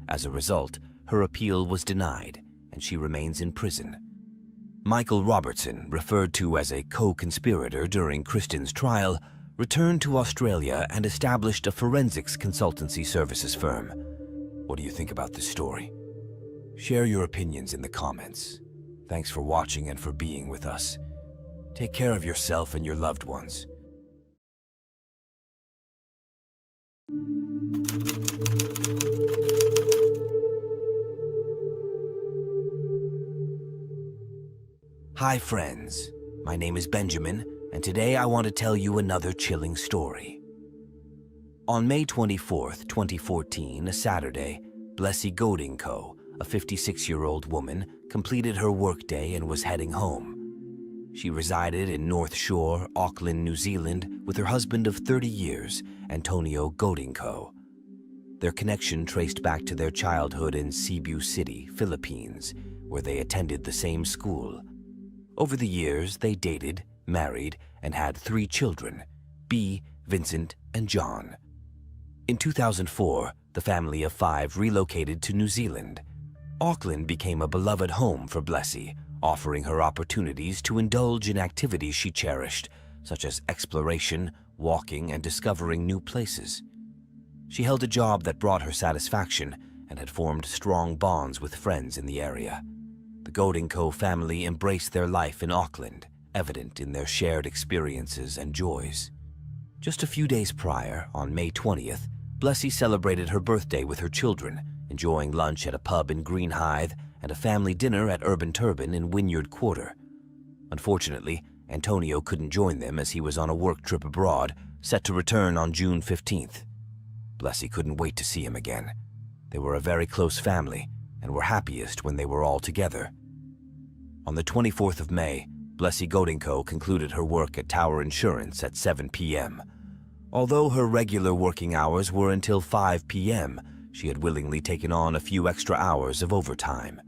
A: As a result, her appeal was denied, and she remains in prison. Michael Robertson, referred to as a co-conspirator during Kristen's trial, returned to Australia and established a forensics consultancy services firm. What do you think about this story? Share your opinions in the comments. Thanks for watching and for being with us. Take care of yourself and your loved ones. Hi friends, my name is Benjamin, and today I want to tell you another chilling story. On May 24th, 2014, a Saturday, Blessy Godingco, a 56-year-old woman, completed her workday and was heading home. She resided in North Shore, Auckland, New Zealand, with her husband of 30 years, Antonio Godingco. Their connection traced back to their childhood in Cebu City, Philippines, where they attended the same school. Over the years, they dated, married, and had 3 children, B, Vincent, and John. In 2004, the family of 5 relocated to New Zealand. Auckland became a beloved home for Blessy, offering her opportunities to indulge in activities she cherished, such as exploration, walking, and discovering new places. She held a job that brought her satisfaction and had formed strong bonds with friends in the area. The Godingco family embraced their life in Auckland, evident in their shared experiences and joys. Just a few days prior, on May 20th, Blessy celebrated her birthday with her children, enjoying lunch at a pub in Greenhithe and a family dinner at Urban Turban in Wynyard Quarter. Unfortunately, Antonio couldn't join them as he was on a work trip abroad, set to return on June 15th. Blessy couldn't wait to see him again. They were a very close family and were happiest when they were all together. On the 24th of May, Blessy Godingco concluded her work at Tower Insurance at 7 p.m. Although her regular working hours were until 5 p.m., she had willingly taken on a few extra hours of overtime.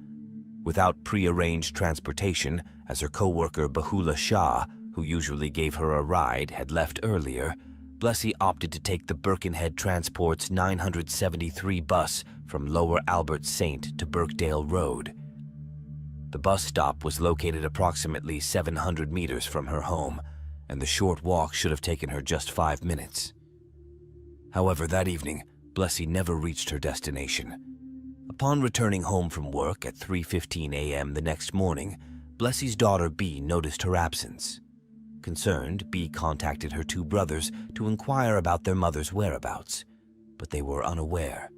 A: Without pre-arranged transportation, as her co-worker Bahula Shah, who usually gave her a ride, had left earlier, Blessy opted to take the Birkenhead Transport's 973 bus from Lower Albert Saint to Birkdale Road. The bus stop was located approximately 700 meters from her home, and the short walk should have taken her just 5 minutes. However, that evening, Blessy never reached her destination. Upon returning home from work at 3:15 a.m. the next morning, Blessy's daughter B noticed her absence. Concerned, B contacted her 2 brothers to inquire about their mother's whereabouts, but they were unaware.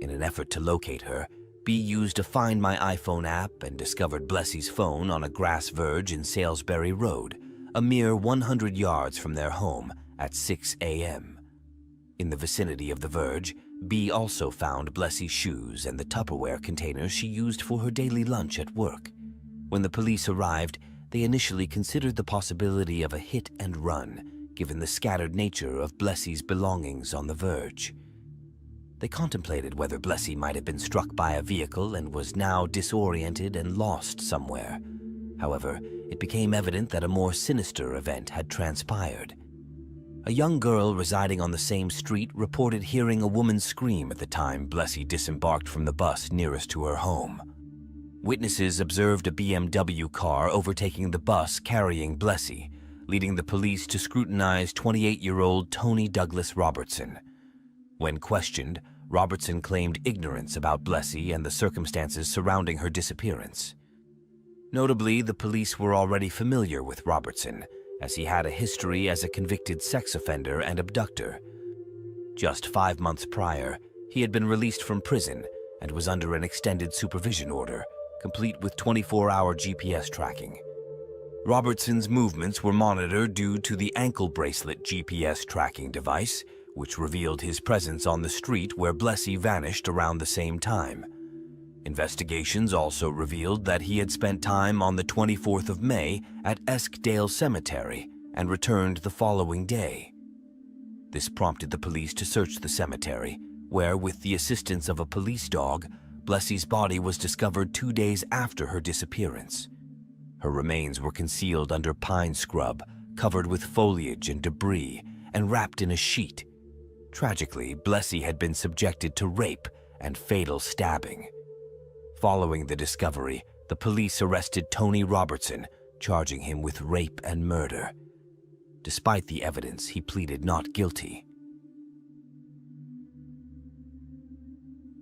A: In an effort to locate her, B used a Find My iPhone app and discovered Blessy's phone on a grass verge in Salisbury Road, a mere 100 yards from their home, at 6 a.m. In the vicinity of the verge, B also found Blessy's shoes and the Tupperware containers she used for her daily lunch at work. When the police arrived, they initially considered the possibility of a hit and run, given the scattered nature of Blessy's belongings on the verge. They contemplated whether Blessy might have been struck by a vehicle and was now disoriented and lost somewhere. However, it became evident that a more sinister event had transpired. A young girl residing on the same street reported hearing a woman scream at the time Blessy disembarked from the bus nearest to her home. Witnesses observed a BMW car overtaking the bus carrying Blessy, leading the police to scrutinize 28-year-old Tony Douglas Robertson. When questioned, Robertson claimed ignorance about Blessy and the circumstances surrounding her disappearance. Notably, the police were already familiar with Robertson, as he had a history as a convicted sex offender and abductor. Just 5 months prior, He had been released from prison and was under an extended supervision order, complete with 24-hour GPS tracking. Robertson's movements were monitored due to the ankle bracelet GPS tracking device, which revealed his presence on the street where Blessy vanished around the same time. Investigations also revealed that he had spent time on the 24th of May at Eskdale Cemetery and returned the following day. This prompted the police to search the cemetery, where, with the assistance of a police dog, Blessy's body was discovered 2 days after her disappearance. Her remains were concealed under pine scrub, covered with foliage and debris, and wrapped in a sheet. Tragically, Blessy had been subjected to rape and fatal stabbing. Following the discovery, the police arrested Tony Robertson, charging him with rape and murder. Despite the evidence, he pleaded not guilty.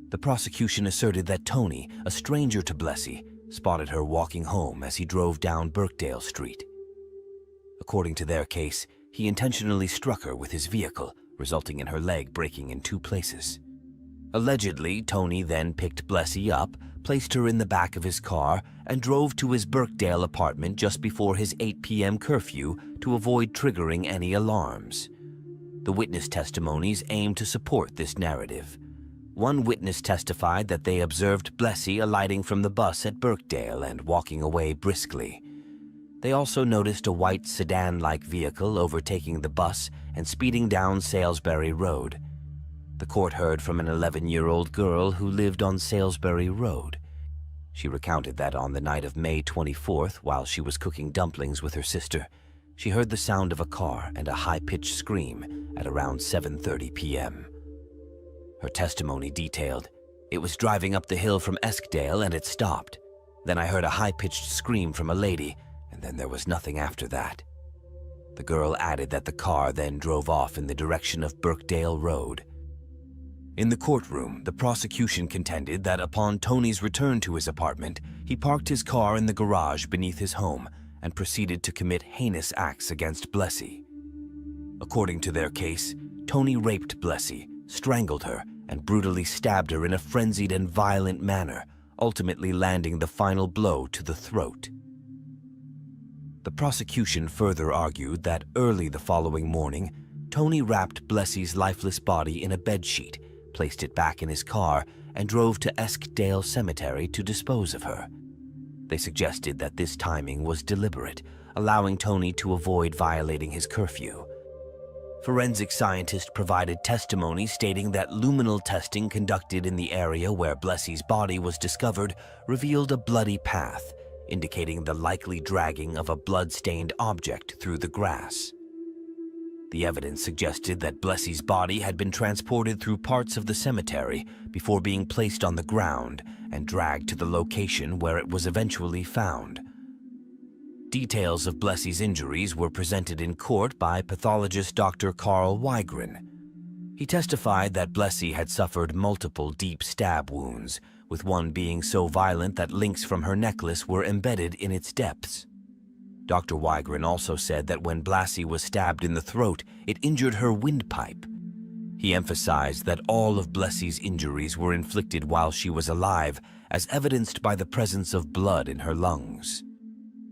A: The prosecution asserted that Tony, a stranger to Blessy, spotted her walking home as he drove down Birkdale Street. According to their case, he intentionally struck her with his vehicle, resulting in her leg breaking in 2 places. Allegedly, Tony then picked Blessy up, placed her in the back of his car, and drove to his Birkdale apartment just before his 8 p.m. curfew to avoid triggering any alarms. The witness testimonies aim to support this narrative. One witness testified that they observed Blessy alighting from the bus at Birkdale and walking away briskly. They also noticed a white sedan-like vehicle overtaking the bus and speeding down Salisbury Road. The court heard from an 11-year-old girl who lived on Salisbury Road. She recounted that on the night of May 24th, while she was cooking dumplings with her sister, she heard the sound of a car and a high-pitched scream at around 7:30 p.m. Her testimony detailed, "It was driving up the hill from Eskdale and it stopped. Then I heard a high-pitched scream from a lady, and then there was nothing after that." The girl added that the car then drove off in the direction of Birkdale Road. In the courtroom, the prosecution contended that upon Tony's return to his apartment, he parked his car in the garage beneath his home and proceeded to commit heinous acts against Blessy. According to their case, Tony raped Blessy, strangled her, and brutally stabbed her in a frenzied and violent manner, ultimately landing the final blow to the throat. The prosecution further argued that early the following morning, Tony wrapped Blessy's lifeless body in a bedsheet, placed it back in his car, and drove to Eskdale Cemetery to dispose of her. They suggested that this timing was deliberate, allowing Tony to avoid violating his curfew. Forensic scientists provided testimony stating that luminal testing conducted in the area where Blessy's body was discovered revealed a bloody path, indicating the likely dragging of a blood-stained object through the grass. The evidence suggested that Blessy's body had been transported through parts of the cemetery before being placed on the ground and dragged to the location where it was eventually found. Details of Blessy's injuries were presented in court by pathologist Dr. Carl Wygren. He testified that Blessy had suffered multiple deep stab wounds, with one being so violent that links from her necklace were embedded in its depths. Dr. Wygren also said that when Blessy was stabbed in the throat, it injured her windpipe. He emphasized that all of Blessy's injuries were inflicted while she was alive, as evidenced by the presence of blood in her lungs.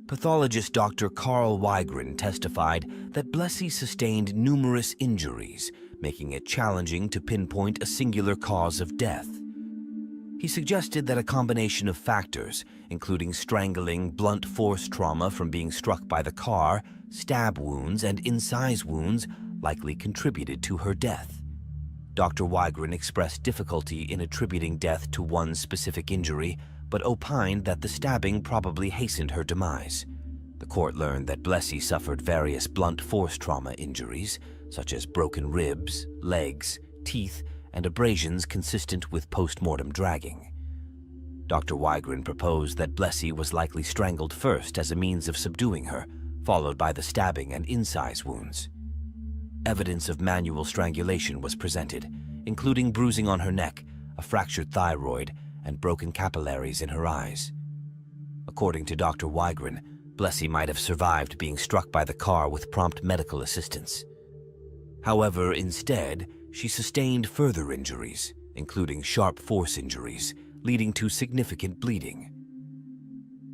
A: Pathologist Dr. Carl Wygren testified that Blessy sustained numerous injuries, making it challenging to pinpoint a singular cause of death. He suggested that a combination of factors, including strangling, blunt force trauma from being struck by the car, stab wounds, and incise wounds, likely contributed to her death. Dr. Wygren expressed difficulty in attributing death to one specific injury, but opined that the stabbing probably hastened her demise. The court learned that Blessy suffered various blunt force trauma injuries, such as broken ribs, legs, teeth, and abrasions consistent with post-mortem dragging. Dr. Wygren proposed that Blessy was likely strangled first as a means of subduing her, followed by the stabbing and incise wounds. Evidence of manual strangulation was presented, including bruising on her neck, a fractured thyroid, and broken capillaries in her eyes. According to Dr. Wygren, Blessy might have survived being struck by the car with prompt medical assistance. However, instead, she sustained further injuries. including sharp force injuries, leading to significant bleeding.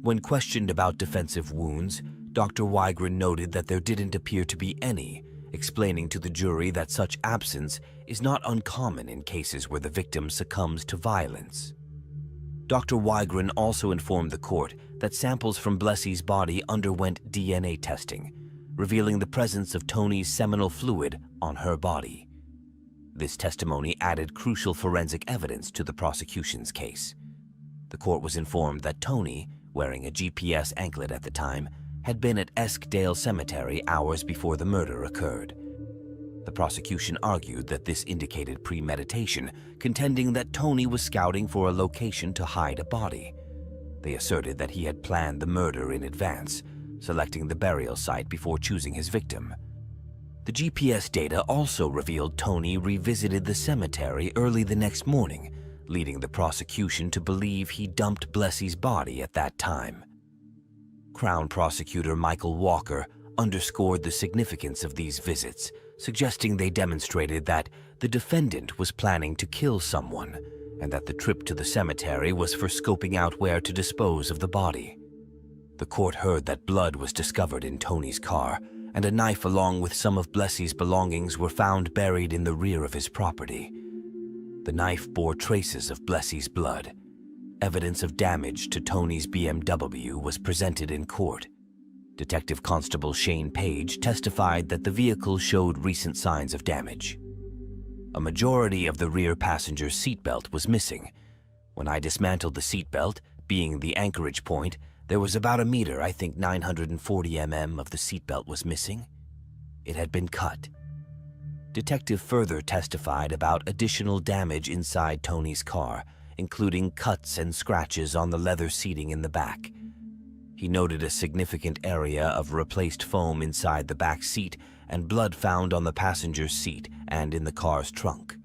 A: When questioned about defensive wounds, Dr. Wygren noted that there didn't appear to be any, explaining to the jury that such absence is not uncommon in cases where the victim succumbs to violence. Dr. Wygren also informed the court that samples from Blessie's body underwent DNA testing, revealing the presence of Tony's seminal fluid on her body. This testimony added crucial forensic evidence to the prosecution's case. The court was informed that Tony, wearing a GPS anklet at the time, had been at Eskdale Cemetery hours before the murder occurred. The prosecution argued that this indicated premeditation, contending that Tony was scouting for a location to hide a body. They asserted that he had planned the murder in advance, selecting the burial site before choosing his victim. The GPS data also revealed Tony revisited the cemetery early the next morning, leading the prosecution to believe he dumped Blessie's body at that time. Crown Prosecutor Michael Walker underscored the significance of these visits, suggesting they demonstrated that the defendant was planning to kill someone and that the trip to the cemetery was for scoping out where to dispose of the body. The court heard that blood was discovered in Tony's car, and a knife along with some of Blessie's belongings were found buried in the rear of his property. The knife bore traces of Blessie's blood. Evidence of damage to Tony's BMW was presented in court. Detective Constable Shane Page testified that the vehicle showed recent signs of damage. A majority of the rear passenger's seatbelt was missing. When I dismantled the seatbelt, being the anchorage point, there was about a meter, I think 940 mm of the seatbelt was missing. It had been cut. Detective further testified about additional damage inside Tony's car, including cuts and scratches on the leather seating in the back. He noted a significant area of replaced foam inside the back seat and blood found on the passenger's seat and in the car's trunk.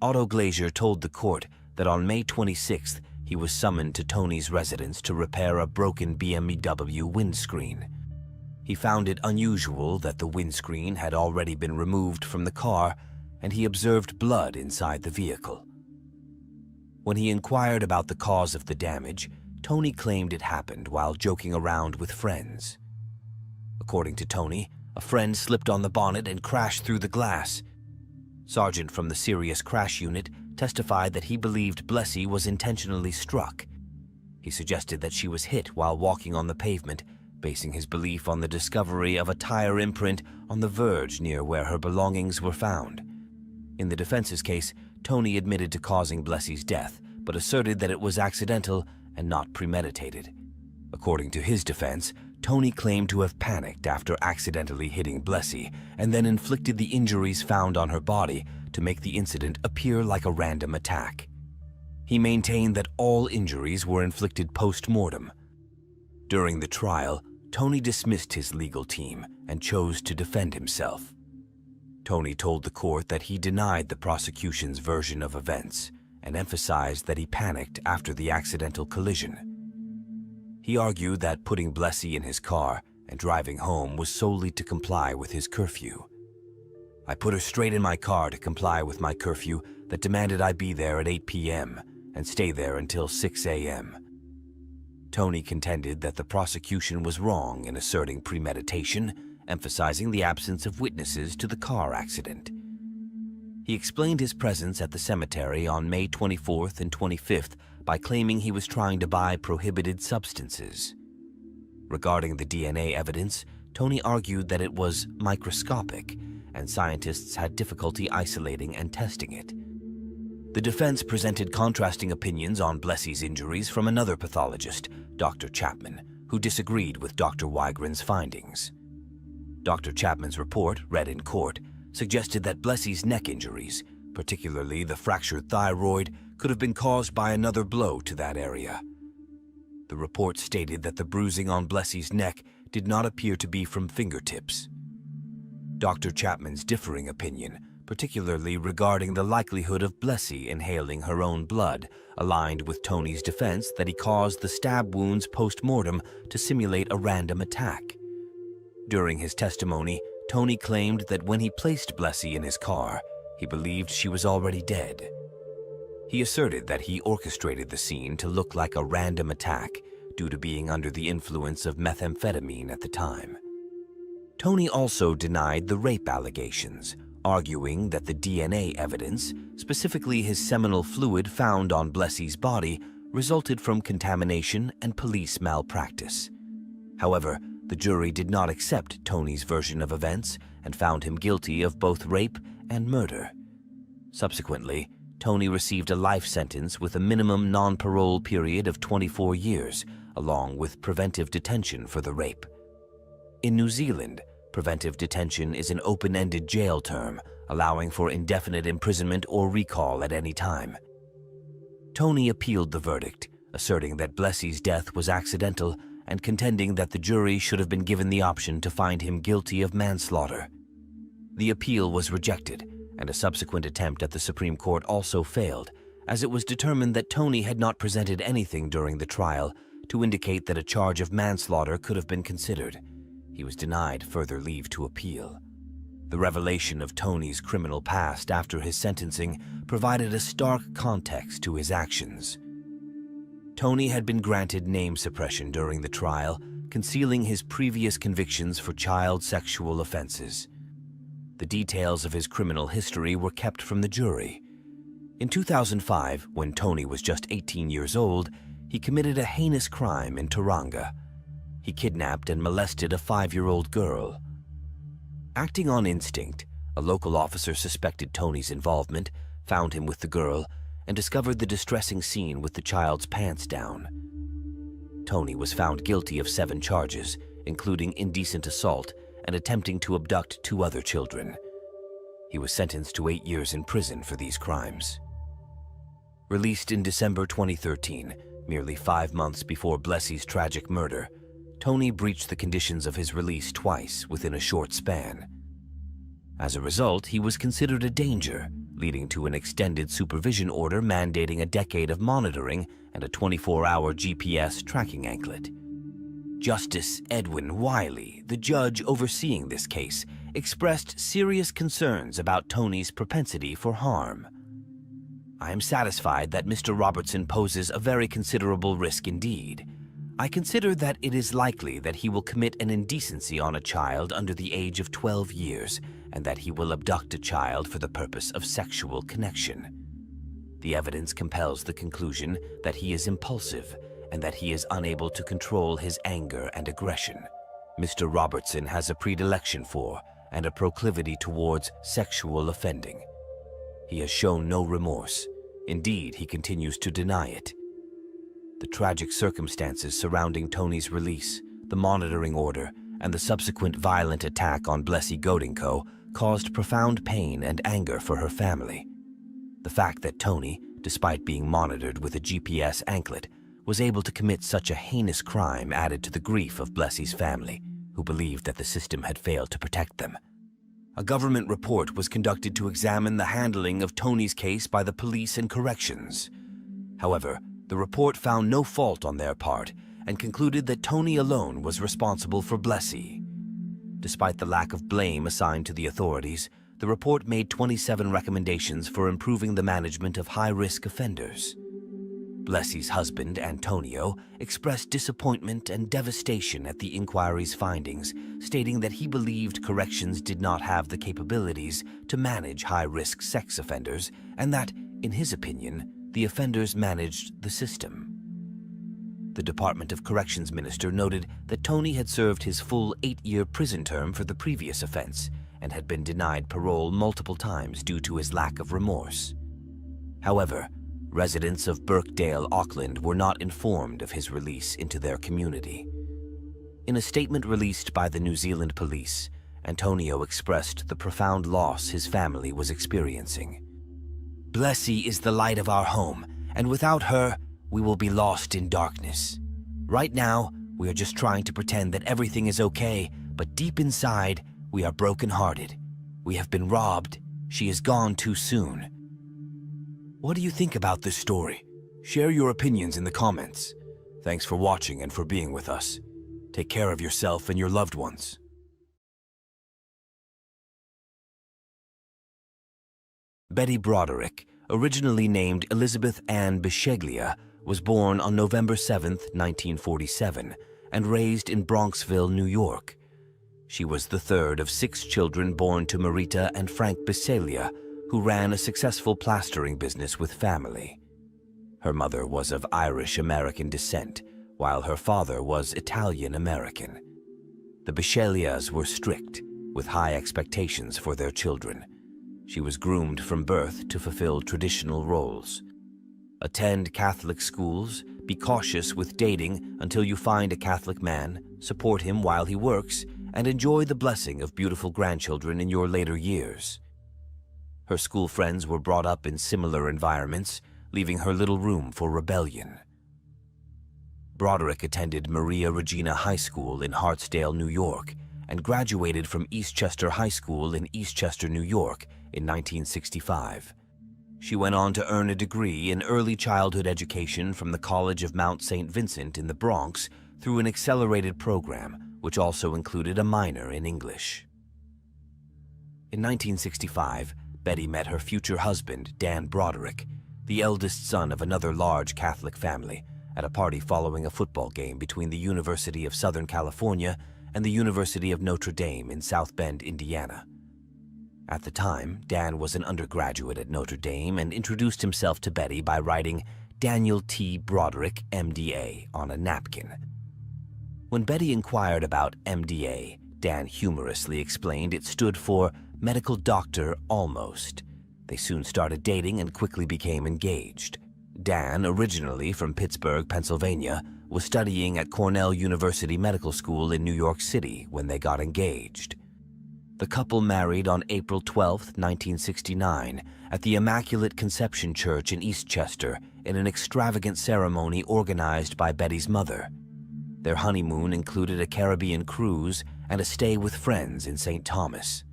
A: Otto Glazier told the court that on May 26th, he was summoned to Tony's residence to repair a broken BMW windscreen. He found it unusual that the windscreen had already been removed from the car, and he observed blood inside the vehicle. When he inquired about the cause of the damage, Tony claimed it happened while joking around with friends. According to Tony, a friend slipped on the bonnet and crashed through the glass. Sergeant from the serious crash unit testified that he believed Blessie was intentionally struck. He suggested that she was hit while walking on the pavement, basing his belief on the discovery of a tire imprint on the verge near where her belongings were found. In the defense's case, Tony admitted to causing Blessie's death, but asserted that it was accidental and not premeditated. According to his defense, Tony claimed to have panicked after accidentally hitting Blessie and then inflicted the injuries found on her body to make the incident appear like a random attack. He maintained that all injuries were inflicted post-mortem. During the trial, Tony dismissed his legal team and chose to defend himself. Tony told the court that he denied the prosecution's version of events and emphasized that he panicked after the accidental collision. He argued that putting Blessie in his car and driving home was solely to comply with his curfew. "I put her straight in my car to comply with my curfew that demanded I be there at 8 p.m. and stay there until 6 a.m. Tony contended that the prosecution was wrong in asserting premeditation, emphasizing the absence of witnesses to the car accident. He explained his presence at the cemetery on May 24th and 25th by claiming he was trying to buy prohibited substances. Regarding the DNA evidence, Tony argued that it was microscopic, and scientists had difficulty isolating and testing it. The defense presented contrasting opinions on Blessie's injuries from another pathologist, Dr. Chapman, who disagreed with Dr. Wygren's findings. Dr. Chapman's report, read in court, suggested that Blessie's neck injuries, particularly the fractured thyroid, could have been caused by another blow to that area. The report stated that the bruising on Blessie's neck did not appear to be from fingertips. Dr. Chapman's differing opinion, particularly regarding the likelihood of Blessie inhaling her own blood, aligned with Tony's defense that he caused the stab wounds post-mortem to simulate a random attack. During his testimony, Tony claimed that when he placed Blessie in his car, he believed she was already dead. He asserted that he orchestrated the scene to look like a random attack due to being under the influence of methamphetamine at the time. Tony also denied the rape allegations, arguing that the DNA evidence, specifically his seminal fluid found on Blessie's body, resulted from contamination and police malpractice. However, the jury did not accept Tony's version of events and found him guilty of both rape and murder. Subsequently, Tony received a life sentence with a minimum non-parole period of 24 years, along with preventive detention for the rape. In New Zealand, preventive detention is an open-ended jail term, allowing for indefinite imprisonment or recall at any time. Tony appealed the verdict, asserting that Blessie's death was accidental and contending that the jury should have been given the option to find him guilty of manslaughter. The appeal was rejected, and a subsequent attempt at the Supreme Court also failed, as it was determined that Tony had not presented anything during the trial to indicate that a charge of manslaughter could have been considered. He was denied further leave to appeal. The revelation of Tony's criminal past after his sentencing provided a stark context to his actions. Tony had been granted name suppression during the trial, concealing his previous convictions for child sexual offenses. The details of his criminal history were kept from the jury. In 2005, when Tony was just 18 years old, he committed a heinous crime in Tauranga. He kidnapped and molested a 5-year-old girl. Acting on instinct, a local officer suspected Tony's involvement, found him with the girl, and discovered the distressing scene with the child's pants down. Tony was found guilty of 7 charges, including indecent assault and attempting to abduct 2 other children. He was sentenced to 8 years in prison for these crimes. Released in December 2013, merely 5 months before Blessie's tragic murder, Tony breached the conditions of his release twice within a short span. As a result, he was considered a danger, leading to an extended supervision order mandating a decade of monitoring and a 24-hour GPS tracking anklet. Justice Edwin Wiley, the judge overseeing this case, expressed serious concerns about Tony's propensity for harm. "I am satisfied that Mr. Robertson poses a very considerable risk indeed. I consider that it is likely that he will commit an indecency on a child under the age of 12 years and that he will abduct a child for the purpose of sexual connection. The evidence compels the conclusion that he is impulsive and that he is unable to control his anger and aggression. Mr. Robertson has a predilection for and a proclivity towards sexual offending. He has shown no remorse. Indeed, he continues to deny it. The tragic circumstances surrounding Tony's release, the monitoring order, and the subsequent violent attack on Blessie Godinko caused profound pain and anger for her family. The fact that Tony, despite being monitored with a GPS anklet, was able to commit such a heinous crime added to the grief of Blessie's family, who believed that the system had failed to protect them. A government report was conducted to examine the handling of Tony's case by the police and corrections. However, the report found no fault on their part and concluded that Tony alone was responsible for Blessie. Despite the lack of blame assigned to the authorities, the report made 27 recommendations for improving the management of high-risk offenders. Blessie's husband, Antonio, expressed disappointment and devastation at the inquiry's findings, stating that he believed corrections did not have the capabilities to manage high-risk sex offenders and that, in his opinion, the offenders managed the system. The Department of Corrections minister noted that Tony had served his full 8-year prison term for the previous offense and had been denied parole multiple times due to his lack of remorse. However, residents of Birkdale, Auckland were not informed of his release into their community. In a statement released by the New Zealand police, Antonio expressed the profound loss his family was experiencing. "Blessie is the light of our home, and without her, we will be lost in darkness. Right now, we are just trying to pretend that everything is okay, but deep inside, we are brokenhearted. We have been robbed. She is gone too soon." What do you think about this story? Share your opinions in the comments. Thanks for watching and for being with us. Take care of yourself and your loved ones. Betty Broderick, originally named Elizabeth Ann Bisheglia, was born on November 7, 1947, and raised in Bronxville, New York. She was the third of 6 children born to Marita and Frank Bisceglia, who ran a successful plastering business with family. Her mother was of Irish-American descent, while her father was Italian-American. The Bisceglias were strict, with high expectations for their children. She was groomed from birth to fulfill traditional roles. Attend Catholic schools, be cautious with dating until you find a Catholic man, support him while he works, and enjoy the blessing of beautiful grandchildren in your later years. Her school friends were brought up in similar environments, leaving her little room for rebellion. Broderick attended Maria Regina High School in Hartsdale, New York, and graduated from Eastchester High School in Eastchester, New York in 1965. She went on to earn a degree in early childhood education from the College of Mount St. Vincent in the Bronx through an accelerated program, which also included a minor in English. In 1965, Betty met her future husband, Dan Broderick, the eldest son of another large Catholic family, at a party following a football game between the University of Southern California and the University of Notre Dame in South Bend, Indiana. At the time, Dan was an undergraduate at Notre Dame and introduced himself to Betty by writing Daniel T. Broderick, MDA, on a napkin. When Betty inquired about MDA, Dan humorously explained it stood for Medical Doctor Almost. They soon started dating and quickly became engaged. Dan, originally from Pittsburgh, Pennsylvania, was studying at Cornell University Medical School in New York City when they got engaged. The couple married on April 12, 1969, at the Immaculate Conception Church in Eastchester in an extravagant ceremony organized by Betty's mother. Their honeymoon included a Caribbean cruise and a stay with friends in St. Thomas.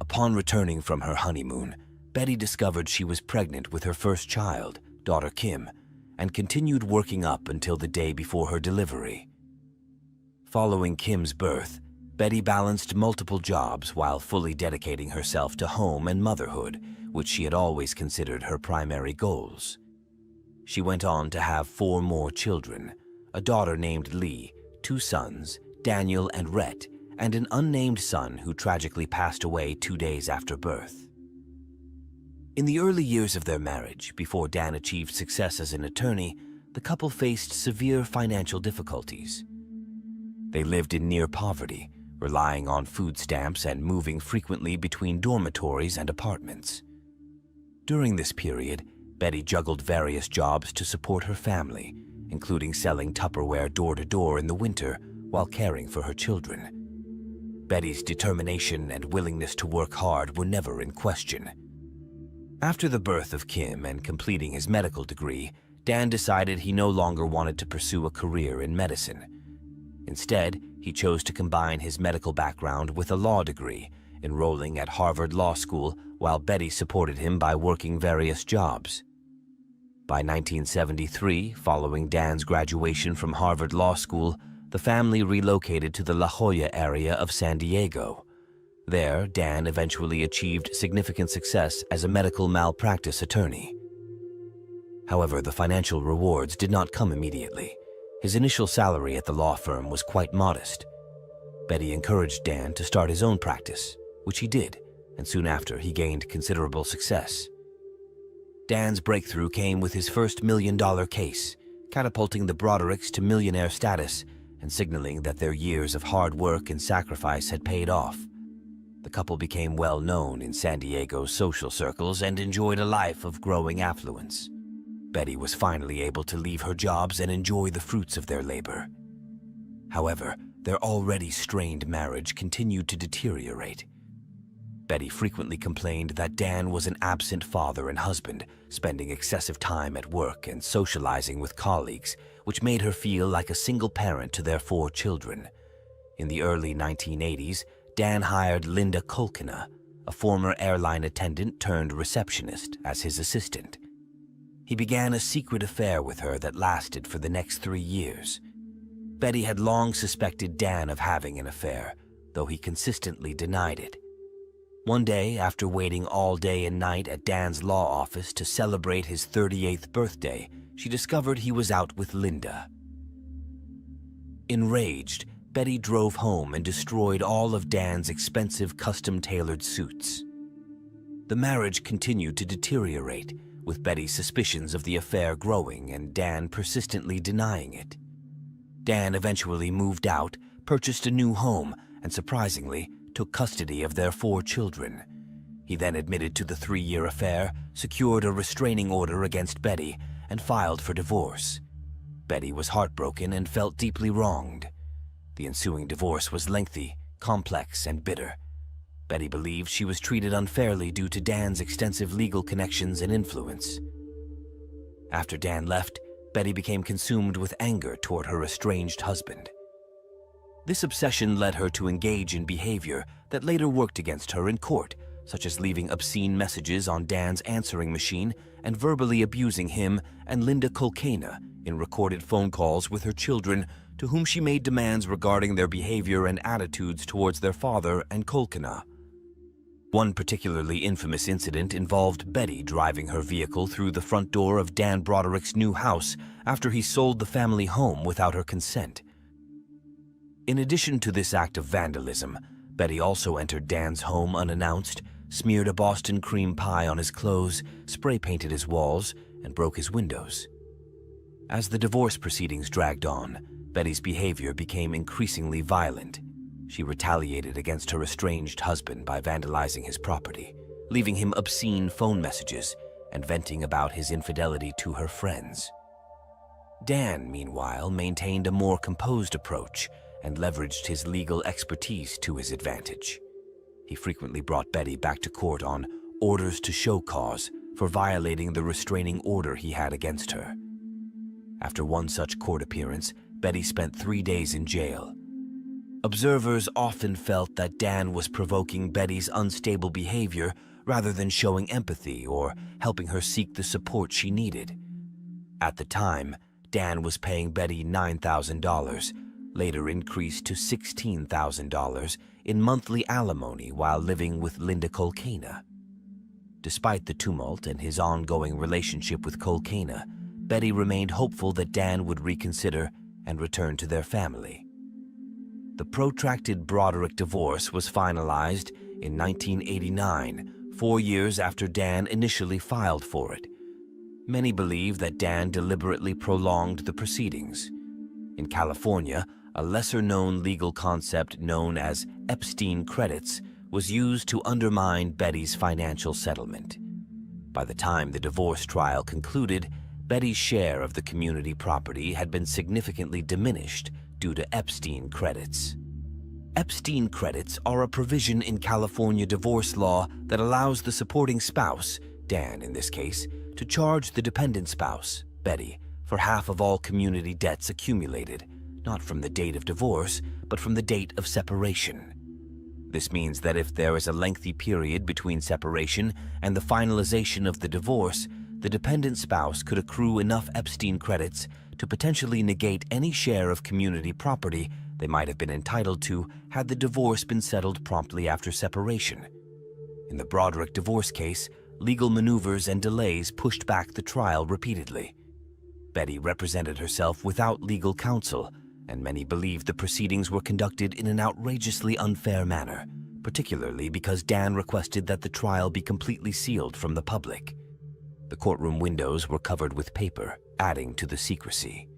A: Upon returning from her honeymoon, Betty discovered she was pregnant with her first child, daughter Kim, and continued working up until the day before her delivery. Following Kim's birth, Betty balanced multiple jobs while fully dedicating herself to home and motherhood, which she had always considered her primary goals. She went on to have 4 more children, a daughter named Lee, 2 sons, Daniel and Rhett, and an unnamed son who tragically passed away 2 days after birth. In the early years of their marriage, before Dan achieved success as an attorney, the couple faced severe financial difficulties. They lived in near poverty, relying on food stamps and moving frequently between dormitories and apartments. During this period, Betty juggled various jobs to support her family, including selling Tupperware door-to-door in the winter while caring for her children. Betty's determination and willingness to work hard were never in question. After the birth of Kim and completing his medical degree, Dan decided he no longer wanted to pursue a career in medicine. Instead, he chose to combine his medical background with a law degree, enrolling at Harvard Law School while Betty supported him by working various jobs. By 1973, following Dan's graduation from Harvard Law School, the family relocated to the La Jolla area of San Diego. There, Dan eventually achieved significant success as a medical malpractice attorney. However, the financial rewards did not come immediately. His initial salary at the law firm was quite modest. Betty encouraged Dan to start his own practice, which he did, and soon after he gained considerable success. Dan's breakthrough came with his first $1 million case, catapulting the Brodericks to millionaire status and signaling that their years of hard work and sacrifice had paid off. The couple became well known in San Diego's social circles and enjoyed a life of growing affluence. Betty was finally able to leave her jobs and enjoy the fruits of their labor. However, their already strained marriage continued to deteriorate. Betty frequently complained that Dan was an absent father and husband, spending excessive time at work and socializing with colleagues, which made her feel like a single parent to their 4 children. In the early 1980s, Dan hired Linda Kolkina, a former airline attendant turned receptionist, as his assistant. He began a secret affair with her that lasted for the next 3 years. Betty had long suspected Dan of having an affair, though he consistently denied it. One day, after waiting all day and night at Dan's law office to celebrate his 38th birthday, she discovered he was out with Linda. Enraged, Betty drove home and destroyed all of Dan's expensive custom-tailored suits. The marriage continued to deteriorate, with Betty's suspicions of the affair growing and Dan persistently denying it. Dan eventually moved out, purchased a new home, and surprisingly, took custody of their 4 children. He then admitted to the 3-year affair, secured a restraining order against Betty, and filed for divorce. Betty was heartbroken and felt deeply wronged. The ensuing divorce was lengthy, complex, and bitter. Betty believed she was treated unfairly due to Dan's extensive legal connections and influence. After Dan left, Betty became consumed with anger toward her estranged husband. This obsession led her to engage in behavior that later worked against her in court, such as leaving obscene messages on Dan's answering machine and verbally abusing him and Linda Kolkana in recorded phone calls with her children, to whom she made demands regarding their behavior and attitudes towards their father and Kolkana. One particularly infamous incident involved Betty driving her vehicle through the front door of Dan Broderick's new house after he sold the family home without her consent. In addition to this act of vandalism, Betty also entered Dan's home unannounced, smeared a Boston cream pie on his clothes, spray-painted his walls, and broke his windows. As the divorce proceedings dragged on, Betty's behavior became increasingly violent. She retaliated against her estranged husband by vandalizing his property, leaving him obscene phone messages and venting about his infidelity to her friends. Dan, meanwhile, maintained a more composed approach and leveraged his legal expertise to his advantage. He frequently brought Betty back to court on orders to show cause for violating the restraining order he had against her. After one such court appearance, Betty spent 3 days in jail. Observers often felt that Dan was provoking Betty's unstable behavior rather than showing empathy or helping her seek the support she needed. At the time, Dan was paying Betty $9,000, later increased to $16,000 in monthly alimony while living with Linda Kolkana. Despite the tumult and his ongoing relationship with Kolkana, Betty remained hopeful that Dan would reconsider and return to their family. The protracted Broderick divorce was finalized in 1989, 4 years after Dan initially filed for it. Many believe that Dan deliberately prolonged the proceedings. In California, a lesser-known legal concept known as Epstein credits was used to undermine Betty's financial settlement. By the time the divorce trial concluded, Betty's share of the community property had been significantly diminished due to Epstein credits. Epstein credits are a provision in California divorce law that allows the supporting spouse, Dan in this case, to charge the dependent spouse, Betty, for half of all community debts accumulated, not from the date of divorce, but from the date of separation. This means that if there is a lengthy period between separation and the finalization of the divorce, the dependent spouse could accrue enough Epstein credits to potentially negate any share of community property they might have been entitled to had the divorce been settled promptly after separation. In the Broderick divorce case, legal maneuvers and delays pushed back the trial repeatedly. Betty represented herself without legal counsel, and many believed the proceedings were conducted in an outrageously unfair manner, particularly because Dan requested that the trial be completely sealed from the public. The courtroom windows were covered with paper, adding to the secrecy.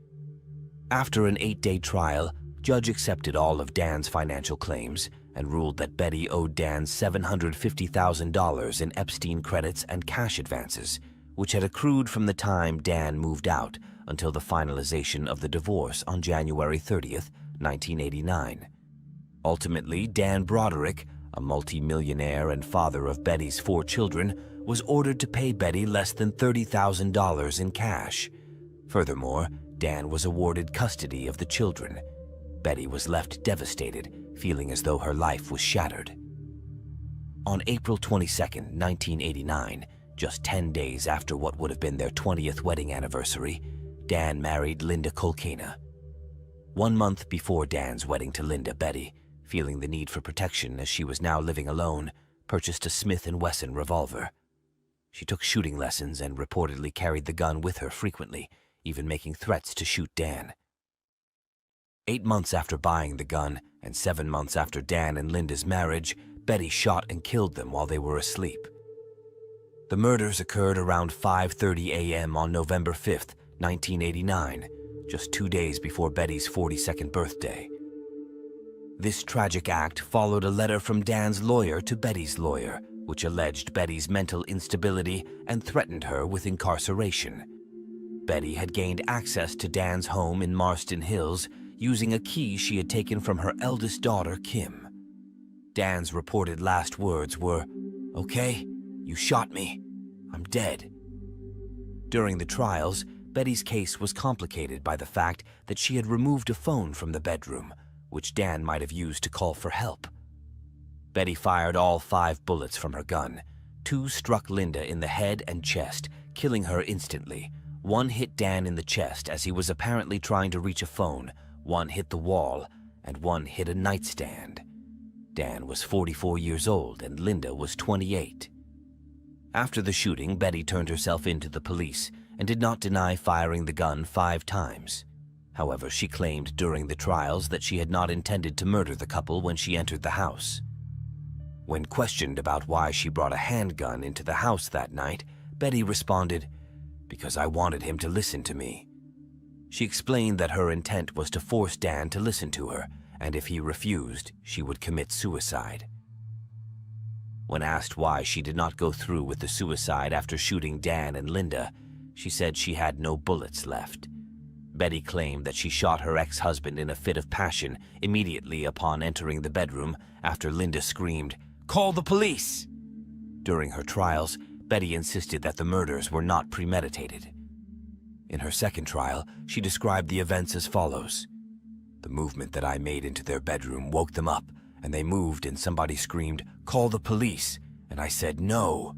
A: After an 8-day trial, judge accepted all of Dan's financial claims and ruled that Betty owed Dan $750,000 in Epstein credits and cash advances, which had accrued from the time Dan moved out until the finalization of the divorce on January 30th, 1989. Ultimately, Dan Broderick, a multi-millionaire and father of Betty's 4 children, was ordered to pay Betty less than $30,000 in cash. Furthermore, Dan was awarded custody of the children. Betty was left devastated, feeling as though her life was shattered. On April 22, 1989, just 10 days after what would have been their 20th wedding anniversary, Dan married Linda Kolkana. 1 month before Dan's wedding to Linda, Betty, feeling the need for protection as she was now living alone, purchased a Smith & Wesson revolver. She took shooting lessons and reportedly carried the gun with her frequently, even making threats to shoot Dan. 8 months after buying the gun, and 7 months after Dan and Linda's marriage, Betty shot and killed them while they were asleep. The murders occurred around 5:30 a.m. on November 5th, 1989, just 2 days before Betty's 42nd birthday. This tragic act followed a letter from Dan's lawyer to Betty's lawyer, which alleged Betty's mental instability and threatened her with incarceration. Betty had gained access to Dan's home in Marston Hills using a key she had taken from her eldest daughter, Kim. Dan's reported last words were, "Okay, you shot me. I'm dead." During the trials, Betty's case was complicated by the fact that she had removed a phone from the bedroom, which Dan might have used to call for help. Betty fired all 5 bullets from her gun. 2 struck Linda in the head and chest, killing her instantly. 1 hit Dan in the chest as he was apparently trying to reach a phone, 1 hit the wall, and 1 hit a nightstand. Dan was 44 years old and Linda was 28. After the shooting, Betty turned herself in to the police and did not deny firing the gun 5 times. However, she claimed during the trials that she had not intended to murder the couple when she entered the house. When questioned about why she brought a handgun into the house that night, Betty responded, "Because I wanted him to listen to me." She explained that her intent was to force Dan to listen to her, and if he refused, she would commit suicide. When asked why she did not go through with the suicide after shooting Dan and Linda, she said she had no bullets left. Betty claimed that she shot her ex-husband in a fit of passion immediately upon entering the bedroom after Linda screamed, "Call the police!" During her trials, Betty insisted that the murders were not premeditated. In her second trial, she described the events as follows. "The movement that I made into their bedroom woke them up, and they moved and somebody screamed, 'Call the police!' and I said no.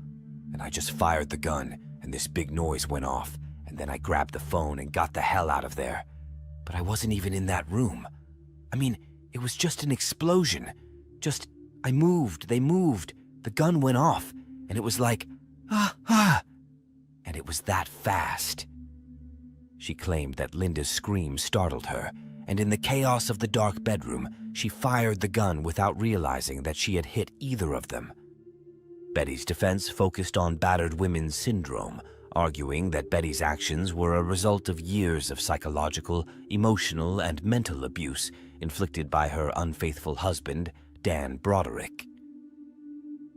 A: And I just fired the gun, and this big noise went off, and then I grabbed the phone and got the hell out of there. But I wasn't even in that room. I mean, it was just an explosion. I moved, they moved, the gun went off, and it was like, ah, and it was that fast." She claimed that Linda's scream startled her, and in the chaos of the dark bedroom, she fired the gun without realizing that she had hit either of them. Betty's defense focused on battered women's syndrome, arguing that Betty's actions were a result of years of psychological, emotional, and mental abuse inflicted by her unfaithful husband, Dan Broderick.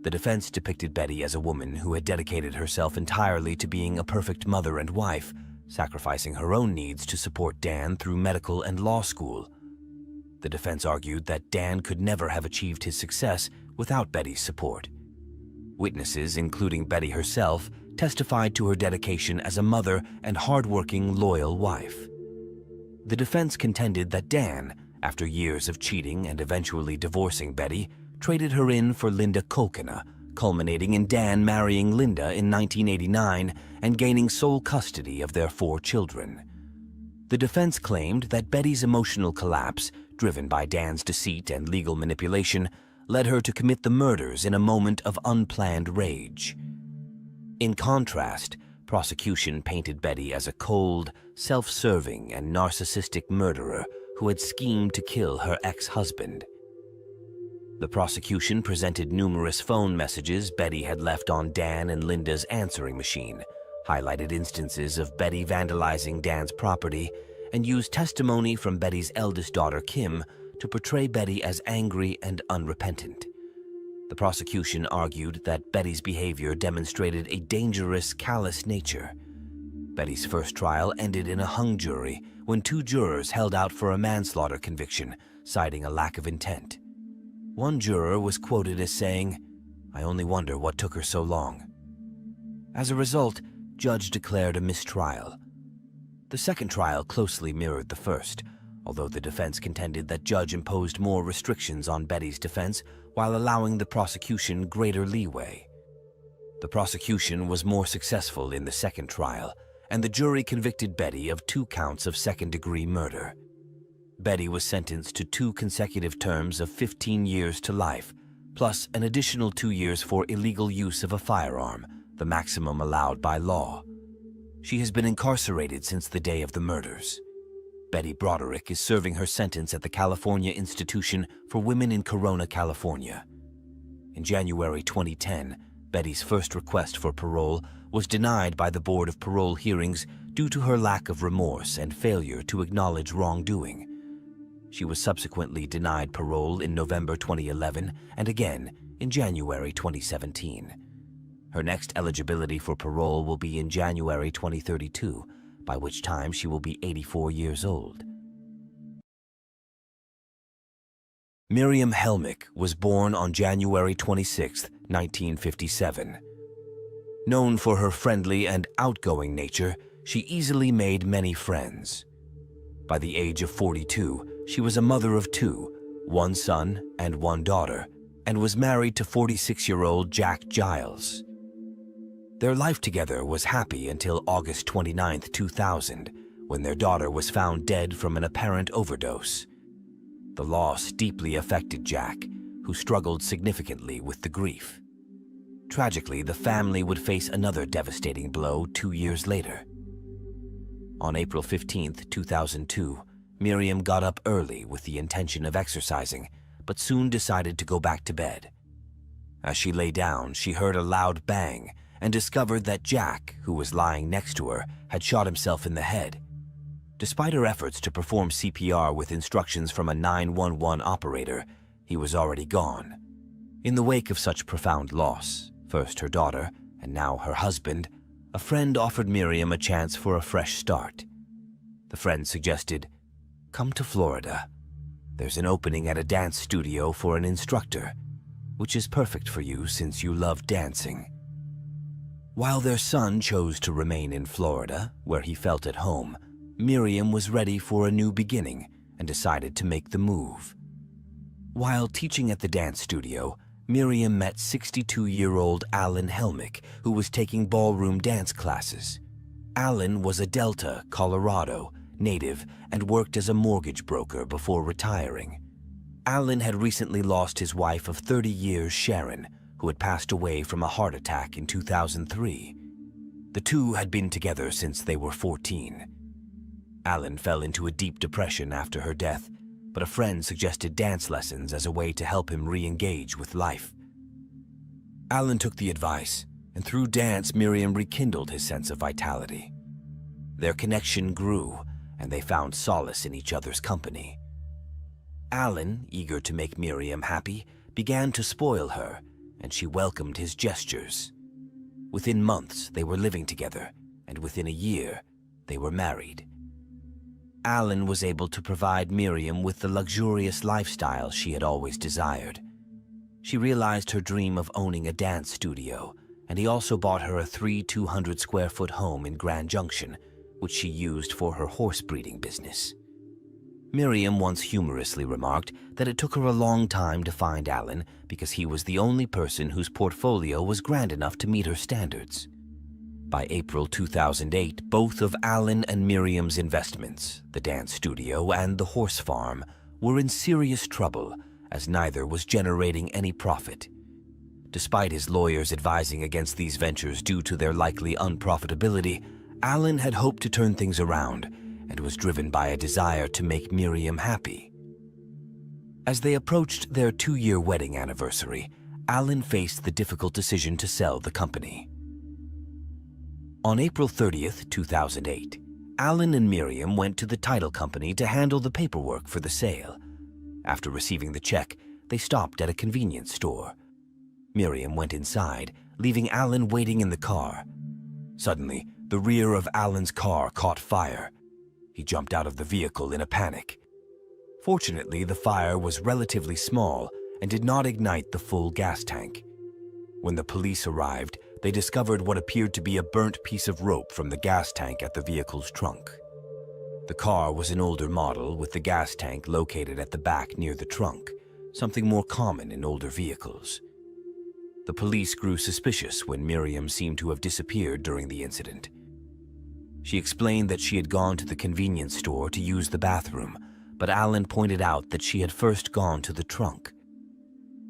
A: The defense depicted Betty as a woman who had dedicated herself entirely to being a perfect mother and wife, sacrificing her own needs to support Dan through medical and law school. The defense argued that Dan could never have achieved his success without Betty's support. Witnesses, including Betty herself, testified to her dedication as a mother and hardworking, loyal wife. The defense contended that Dan, after years of cheating and eventually divorcing Betty, traded her in for Linda Kokena, culminating in Dan marrying Linda in 1989 and gaining sole custody of their 4 children. The defense claimed that Betty's emotional collapse, driven by Dan's deceit and legal manipulation, led her to commit the murders in a moment of unplanned rage. In contrast, prosecution painted Betty as a cold, self-serving, and narcissistic murderer who had schemed to kill her ex-husband. The prosecution presented numerous phone messages Betty had left on Dan and Linda's answering machine, highlighted instances of Betty vandalizing Dan's property, and used testimony from Betty's eldest daughter, Kim, to portray Betty as angry and unrepentant. The prosecution argued that Betty's behavior demonstrated a dangerous, callous nature. Betty's first trial ended in a hung jury when 2 jurors held out for a manslaughter conviction, citing a lack of intent. One juror was quoted as saying, "I only wonder what took her so long." As a result, judge declared a mistrial. The second trial closely mirrored the first, although the defense contended that judge imposed more restrictions on Betty's defense while allowing the prosecution greater leeway. The prosecution was more successful in the second trial, and the jury convicted Betty of 2 counts of second-degree murder. Betty was sentenced to 2 consecutive terms of 15 years to life, plus an additional 2 years for illegal use of a firearm, the maximum allowed by law. She has been incarcerated since the day of the murders. Betty Broderick is serving her sentence at the California Institution for Women in Corona, California. In January 2010, Betty's first request for parole was denied by the Board of Parole Hearings due to her lack of remorse and failure to acknowledge wrongdoing. She was subsequently denied parole in November 2011 and again in January 2017. Her next eligibility for parole will be in January 2032, by which time she will be 84 years old. Miriam Helmick was born on January 26, 1957. Known for her friendly and outgoing nature, she easily made many friends. By the age of 42, she was a mother of 2, 1 son and 1 daughter, and was married to 46-year-old Jack Giles. Their life together was happy until August 29, 2000, when their daughter was found dead from an apparent overdose. The loss deeply affected Jack, who struggled significantly with the grief. Tragically, the family would face another devastating blow 2 years later. On April 15, 2002, Miriam got up early with the intention of exercising, but soon decided to go back to bed. As she lay down, she heard a loud bang and discovered that Jack, who was lying next to her, had shot himself in the head. Despite her efforts to perform CPR with instructions from a 911 operator, he was already gone. In the wake of such profound loss, first her daughter and now her husband, a friend offered Miriam a chance for a fresh start. The friend suggested, "Come to Florida. There's an opening at a dance studio for an instructor, which is perfect for you since you love dancing." While their son chose to remain in Florida, where he felt at home, Miriam was ready for a new beginning and decided to make the move. While teaching at the dance studio, Miriam met 62-year-old Alan Helmick, who was taking ballroom dance classes. Alan was a Delta, Colorado native and worked as a mortgage broker before retiring. Alan had recently lost his wife of 30 years, Sharon, who had passed away from a heart attack in 2003. The two had been together since they were 14. Alan fell into a deep depression after her death, but a friend suggested dance lessons as a way to help him re-engage with life. Alan took the advice, and through dance, Miriam rekindled his sense of vitality. Their connection grew, and they found solace in each other's company. Alan, eager to make Miriam happy, began to spoil her, and she welcomed his gestures. Within months, they were living together, and within a year, they were married. Alan was able to provide Miriam with the luxurious lifestyle she had always desired. She realized her dream of owning a dance studio, and he also bought her a 200-square-foot home in Grand Junction, which she used for her horse breeding business. Miriam once humorously remarked that it took her a long time to find Alan because he was the only person whose portfolio was grand enough to meet her standards. By April 2008, both of Alan and Miriam's investments, the dance studio and the horse farm, were in serious trouble as neither was generating any profit. Despite his lawyers advising against these ventures due to their likely unprofitability, Alan had hoped to turn things around and was driven by a desire to make Miriam happy. As they approached their 2-year wedding anniversary, Alan faced the difficult decision to sell the company. On April 30th, 2008, Alan and Miriam went to the title company to handle the paperwork for the sale. After receiving the check, they stopped at a convenience store. Miriam went inside, leaving Alan waiting in the car. Suddenly, the rear of Alan's car caught fire. He jumped out of the vehicle in a panic. Fortunately, the fire was relatively small and did not ignite the full gas tank. When the police arrived, they discovered what appeared to be a burnt piece of rope from the gas tank at the vehicle's trunk. The car was an older model with the gas tank located at the back near the trunk, something more common in older vehicles. The police grew suspicious when Miriam seemed to have disappeared during the incident. She explained that she had gone to the convenience store to use the bathroom, but Alan pointed out that she had first gone to the trunk.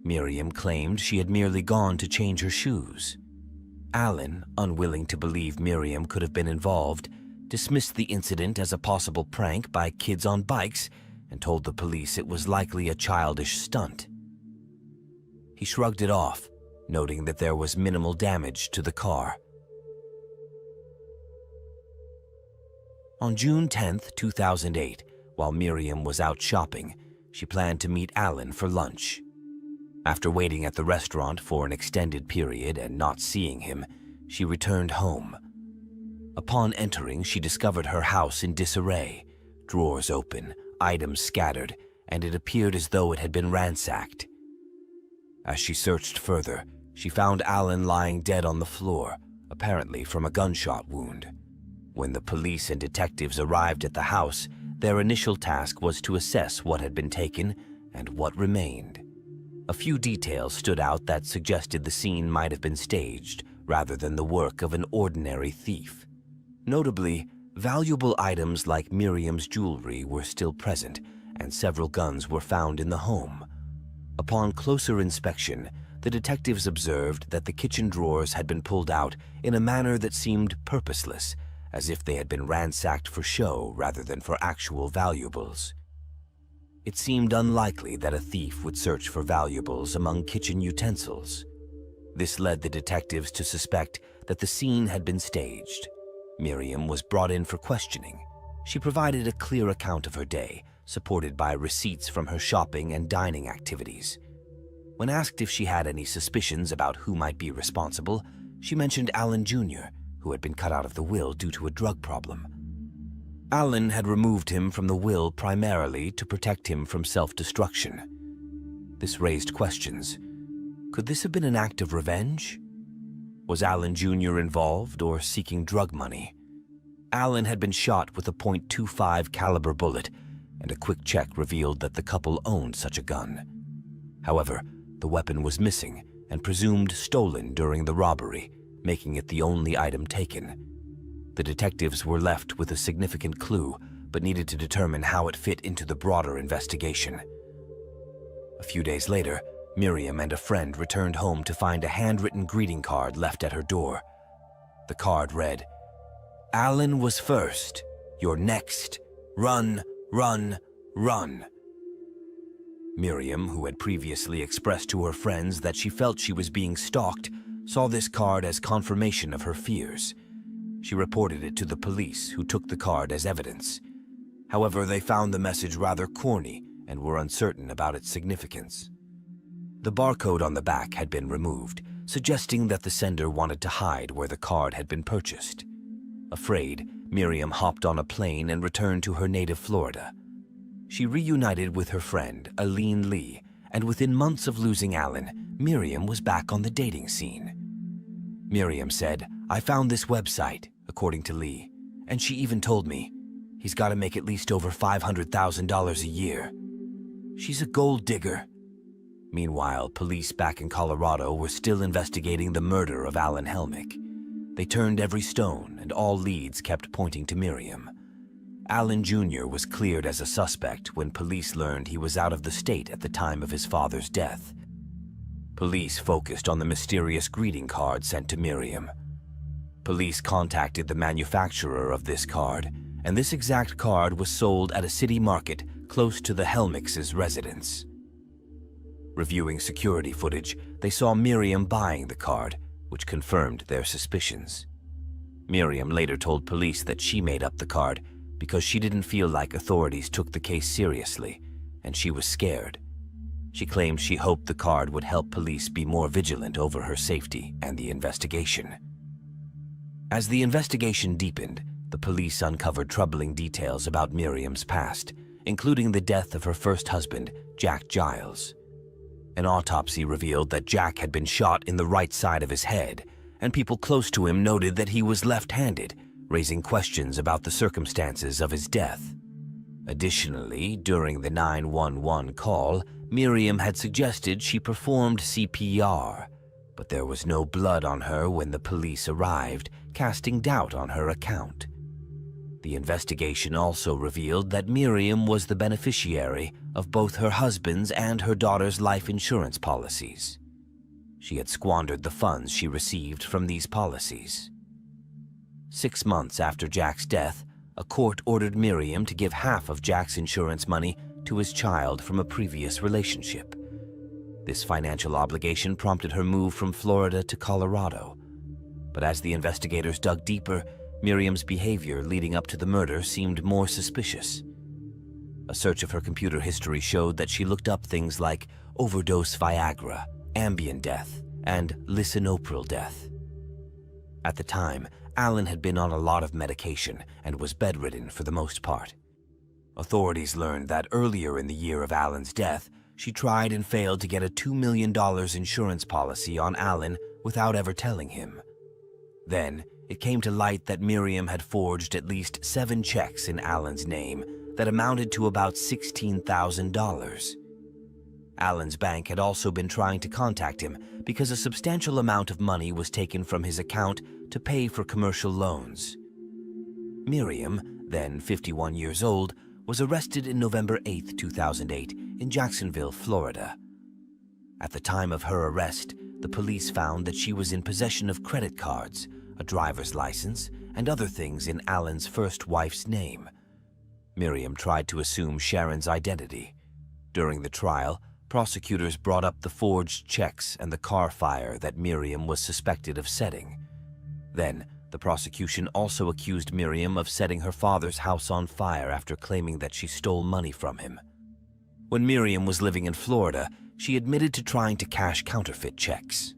A: Miriam claimed she had merely gone to change her shoes. Alan, unwilling to believe Miriam could have been involved, dismissed the incident as a possible prank by kids on bikes and told the police it was likely a childish stunt. He shrugged it off, noting that there was minimal damage to the car. On June 10, 2008, while Miriam was out shopping, she planned to meet Alan for lunch. After waiting at the restaurant for an extended period and not seeing him, she returned home. Upon entering, she discovered her house in disarray, drawers open, items scattered, and it appeared as though it had been ransacked. As she searched further, she found Alan lying dead on the floor, apparently from a gunshot wound. When the police and detectives arrived at the house, their initial task was to assess what had been taken and what remained. A few details stood out that suggested the scene might have been staged rather than the work of an ordinary thief. Notably, valuable items like Miriam's jewelry were still present, and several guns were found in the home. Upon closer inspection, the detectives observed that the kitchen drawers had been pulled out in a manner that seemed purposeless, as if they had been ransacked for show rather than for actual valuables. It seemed unlikely that a thief would search for valuables among kitchen utensils. This led the detectives to suspect that the scene had been staged. Miriam was brought in for questioning. She provided a clear account of her day, supported by receipts from her shopping and dining activities. When asked if she had any suspicions about who might be responsible, she mentioned Alan Jr., who had been cut out of the will due to a drug problem. Alan had removed him from the will primarily to protect him from self-destruction. This raised questions. Could this have been an act of revenge? Was Alan Jr. involved or seeking drug money? Alan had been shot with a .25 caliber bullet, and a quick check revealed that the couple owned such a gun. However, the weapon was missing and presumed stolen during the robbery, making it the only item taken. The detectives were left with a significant clue, but needed to determine how it fit into the broader investigation. A few days later, Miriam and a friend returned home to find a handwritten greeting card left at her door. The card read, "Alan was first. You're next. Run, run, run." Miriam, who had previously expressed to her friends that she felt she was being stalked, saw this card as confirmation of her fears. She reported it to the police, who took the card as evidence. However, they found the message rather corny and were uncertain about its significance. The barcode on the back had been removed, suggesting that the sender wanted to hide where the card had been purchased. Afraid, Miriam hopped on a plane and returned to her native Florida. She reunited with her friend, Aline Lee, and within months of losing Alan, Miriam was back on the dating scene. Miriam said, "I found this website," according to Lee, "and she even told me, he's got to make at least over $500,000 a year. She's a gold digger." Meanwhile, police back in Colorado were still investigating the murder of Alan Helmick. They turned every stone, and all leads kept pointing to Miriam. Alan Jr. was cleared as a suspect when police learned he was out of the state at the time of his father's death. Police focused on the mysterious greeting card sent to Miriam. Police contacted the manufacturer of this card, and this exact card was sold at a city market close to the Helmicks' residence. Reviewing security footage, they saw Miriam buying the card, which confirmed their suspicions. Miriam later told police that she made up the card because she didn't feel like authorities took the case seriously, and she was scared. She claimed she hoped the card would help police be more vigilant over her safety and the investigation. As the investigation deepened, the police uncovered troubling details about Miriam's past, including the death of her first husband, Jack Giles. An autopsy revealed that Jack had been shot in the right side of his head, and people close to him noted that he was left-handed, raising questions about the circumstances of his death. Additionally, during the 911 call, Miriam had suggested she performed CPR, but there was no blood on her when the police arrived, casting doubt on her account. The investigation also revealed that Miriam was the beneficiary of both her husband's and her daughter's life insurance policies. She had squandered the funds she received from these policies. 6 months after Jack's death, a court ordered Miriam to give half of Jack's insurance money to his child from a previous relationship. This financial obligation prompted her move from Florida to Colorado. But as the investigators dug deeper, Miriam's behavior leading up to the murder seemed more suspicious. A search of her computer history showed that she looked up things like overdose Viagra, Ambien death, and lisinopril death. At the time, Alan had been on a lot of medication and was bedridden for the most part. Authorities learned that earlier in the year of Alan's death, she tried and failed to get a $2 million insurance policy on Alan without ever telling him. Then, it came to light that Miriam had forged at least 7 checks in Alan's name that amounted to about $16,000. Alan's bank had also been trying to contact him because a substantial amount of money was taken from his account to pay for commercial loans. Miriam, then 51 years old, was arrested in November 8, 2008 in Jacksonville, Florida. At the time of her arrest, the police found that she was in possession of credit cards, a driver's license, and other things in Alan's first wife's name. Miriam tried to assume Sharon's identity. During the trial, prosecutors brought up the forged checks and the car fire that Miriam was suspected of setting. Then, the prosecution also accused Miriam of setting her father's house on fire after claiming that she stole money from him. When Miriam was living in Florida, she admitted to trying to cash counterfeit checks.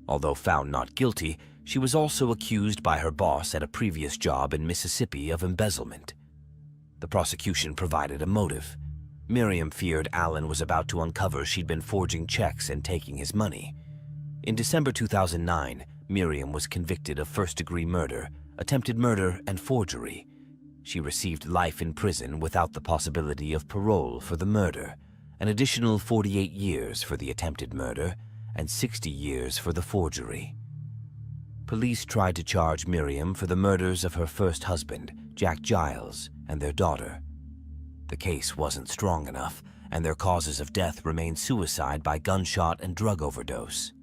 A: Although found not guilty, she was also accused by her boss at a previous job in Mississippi of embezzlement. The prosecution provided a motive. Miriam feared Alan was about to uncover she'd been forging checks and taking his money. In December 2009, Miriam was convicted of first-degree murder, attempted murder, and forgery. She received life in prison without the possibility of parole for the murder, an additional 48 years for the attempted murder, and 60 years for the forgery. Police tried to charge Miriam for the murders of her first husband, Jack Giles, and their daughter. The case wasn't strong enough, and their causes of death remained suicide by gunshot and drug overdose.